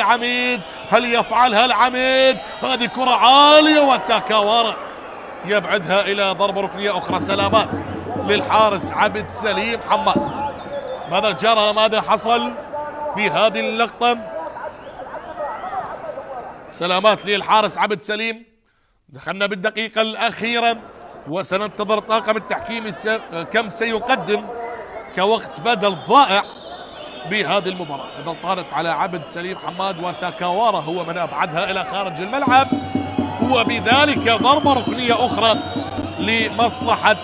العميد؟ هذه كرة عالية وتاكاوارا يبعدها إلى ضربة ركنية أخرى. سلامات للحارس عبد سليم حماد. ماذا جرى؟ ماذا حصل في هذه اللقطة؟ سلامات للحارس عبد سليم. دخلنا بالدقيقة الأخيرة وسننتظر طاقم التحكيم كم سيقدم كوقت بدل ضائع بهذه المباراة. إذا طالت على عبد سليم حماد وتاكاوارا هو من أبعدها إلى خارج الملعب، وبذلك ضربة ركنية أخرى لمصلحة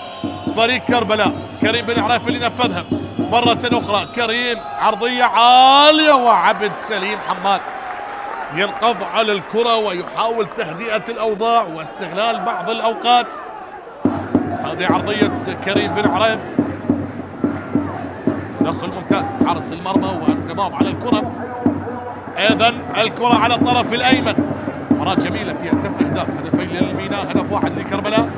فريق كربلاء. كريم بن عريف اللي نفذها مرة أخرى، كريم عرضية عالية وعبد سليم حماد ينقض على الكرة ويحاول تهدئة الأوضاع واستغلال بعض الأوقات. هذه عرضية كريم بن عريف، تدخل ممتاز من حارس المرمى وانقضاض على الكرة. أيضا الكرة على الطرف الأيمن، مباراة جميلة فيها 3 أهداف، هدفين للميناء، هدف واحد لكربلاء،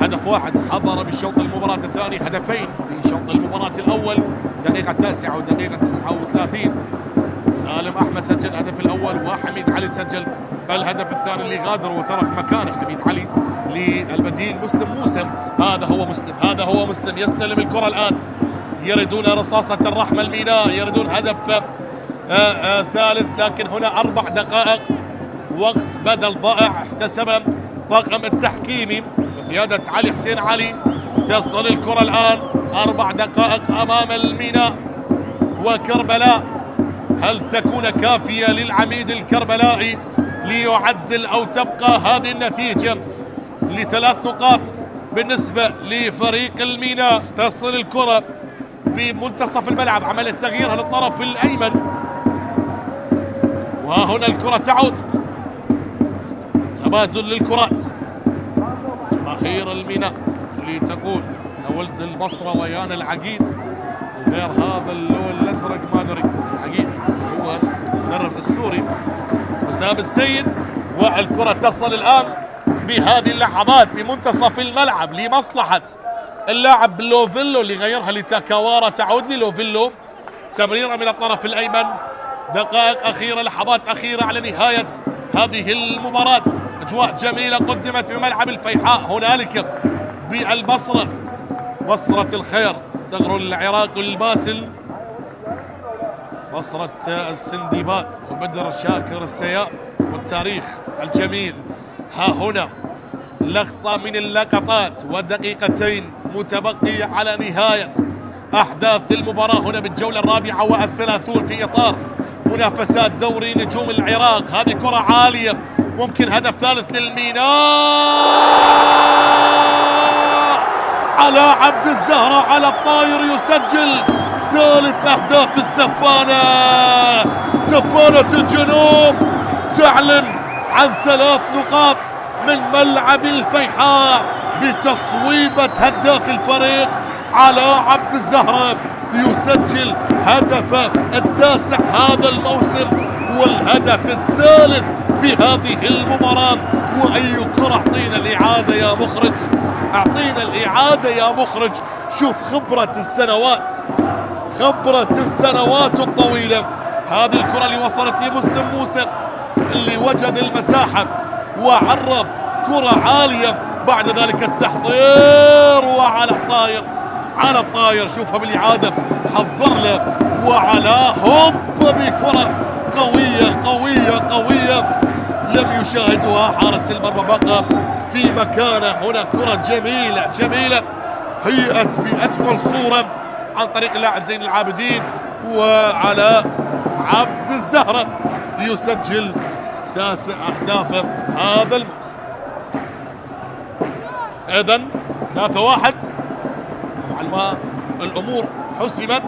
هدف واحد حضر بشوط المباراة الثاني، هدفين في شوط المباراة الأول، دقيقة 9 ودقيقة 39. سالم أحمد سجل الهدف الأول وحميد علي سجل الهدف الثاني اللي غادر وترك مكانه حميد علي للبديل مسلم موسم. هذا هو مسلم يستلم الكرة الآن، يريدون رصاصة الرحمة الميناء، يريدون هدف ثالث، لكن هنا 4 دقائق وقت بدل ضائع احتسب طاقم التحكيمي بقيادة علي حسين علي. تصل الكرة الآن 4 دقائق أمام الميناء وكربلاء. هل تكون كافية للعميد الكربلائي ليعدل أو تبقى هذه النتيجة ل3 نقاط بالنسبة لفريق الميناء؟ تصل الكرة بمنتصف الملعب، عمل تغييرها للطرف الأيمن، وهنا الكرة تعود، تبادل للكرات. جماهير الميناء اللي تقول يا ولد البصرة ويانا العقيد، غير هذا اللون الأزرق ما نريد. العقيد هو المدرب السوري حسام السيد. والكرة تصل الآن بهذه اللحظات بمنتصف الملعب لمصلحة اللاعب لوفيلو اللي غيرها لتاكاوارا، تعود للوفيلو، تمريرة من الطرف الأيمن. دقائق أخيرة، لحظات أخيرة على نهاية هذه المباراة. أجواء جميلة قدمت بملعب الفيحاء هنالك بالبصرة، بصرة الخير تغرو العراق الباسل، بصرة السندباد وبدر شاكر السياء والتاريخ الجميل. ها هنا لقطة من اللقطات ودقيقتين متبقية على نهاية أحداث المباراة هنا بالجولة 34 في إطار منافسات دوري نجوم العراق. هذه كرة عالية، ممكن هدف ثالث للميناء. على عبد الزهراء على الطاير يسجل 3 أهداف السفانة. سفانة الجنوب تعلن عن 3 نقاط من ملعب الفيحاء بتصويبة هداف الفريق على عبد الزهراء، يسجل هدفه التاسع هذا الموسم والهدف الثالث بهذه المباراة. وأي كرة، أعطينا الإعادة يا مخرج، أعطينا الإعادة يا مخرج. شوف خبرة السنوات الطويلة. هذه الكرة اللي وصلت لمسلم موسى اللي وجد المساحة وعرض كرة عالية، بعد ذلك التحضير وعلى الطاير شوفها بالإعادة، حضر له وعلى هوب بكرة قوية لم يشاهدها حارس المرمى، بقى في مكانه. هنا كرة جميلة هيئت بأجمل صورة عن طريق اللاعب زين العابدين وعلى عبد الزهرة ليسجل 9 أهدافه هذا الموسم. إذن 3-1. طبعا ما الأمور حسمت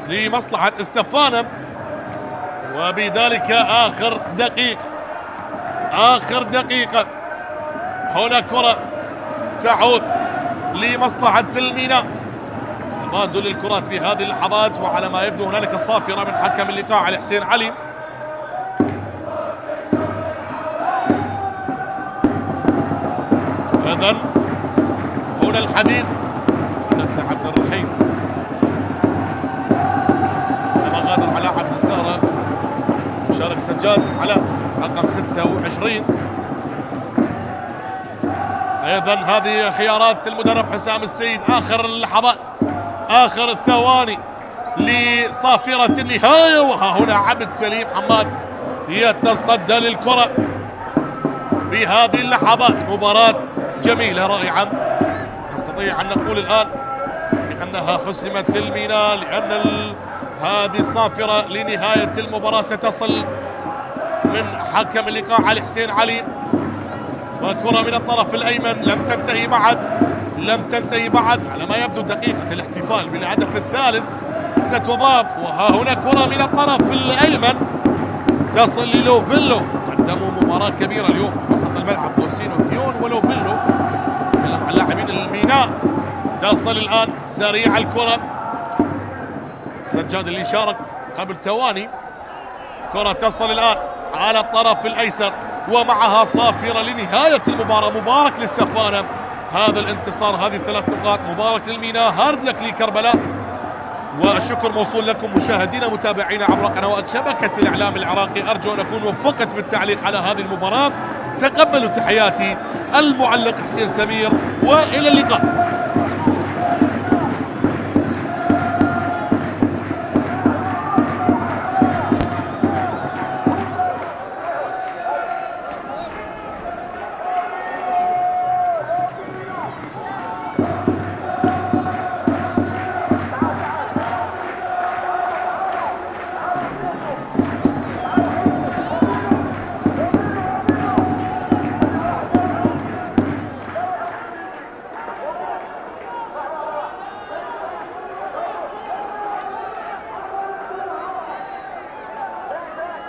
لمصلحة السفانة، وبذلك آخر دقيقة هنا كرة تعود لمصلحة الميناء. تبادل الكرات بهذه اللحظات، وعلى ما يبدو هنالك صافرة من حكم اللقاء علي حسين علي. إذن هنا الحديث انت عبد الرحيم لما غادر على عبد الزهرة، شارك سجاد على رقم 26. ايضا هذه خيارات المدرب حسام السيد. اخر اللحظات، اخر الثواني لصافرة النهاية، وها هنا عبد سليم حماد يتصدى للكرة بهذه اللحظات. مباراة جميلة رائعة، نستطيع ان نقول الان بانها حسمت للميناء، لان هذه الصافرة لنهاية المباراة ستصل من حكم اللقاء علي حسين علي. وكرة من الطرف الأيمن لم تنتهي بعد على ما يبدو. دقيقة الاحتفال بالهدف الثالث ستضاف، وها هنا كرة من الطرف الأيمن تصل للوفيلو. قدموا مباراة كبيرة اليوم وسط الملعب، بوسينو كيون ولوفيلو. تكلم عن لاعبين الميناء. تصل الآن سريع الكرة، سجاد اللي شارك قبل ثواني. كرة تصل الآن على الطرف الأيسر ومعها صافرة لنهاية المباراة. مبارك للسفانة هذا الانتصار، هذه 3 نقاط. مبارك للميناء، هارد لك لكربلاء. والشكر موصول لكم مشاهدينا متابعينا عبر قنوات شبكة الإعلام العراقي. أرجو أن أكون وفقت بالتعليق على هذه المباراة. تقبلوا تحياتي المعلق حسين سمير، وإلى اللقاء.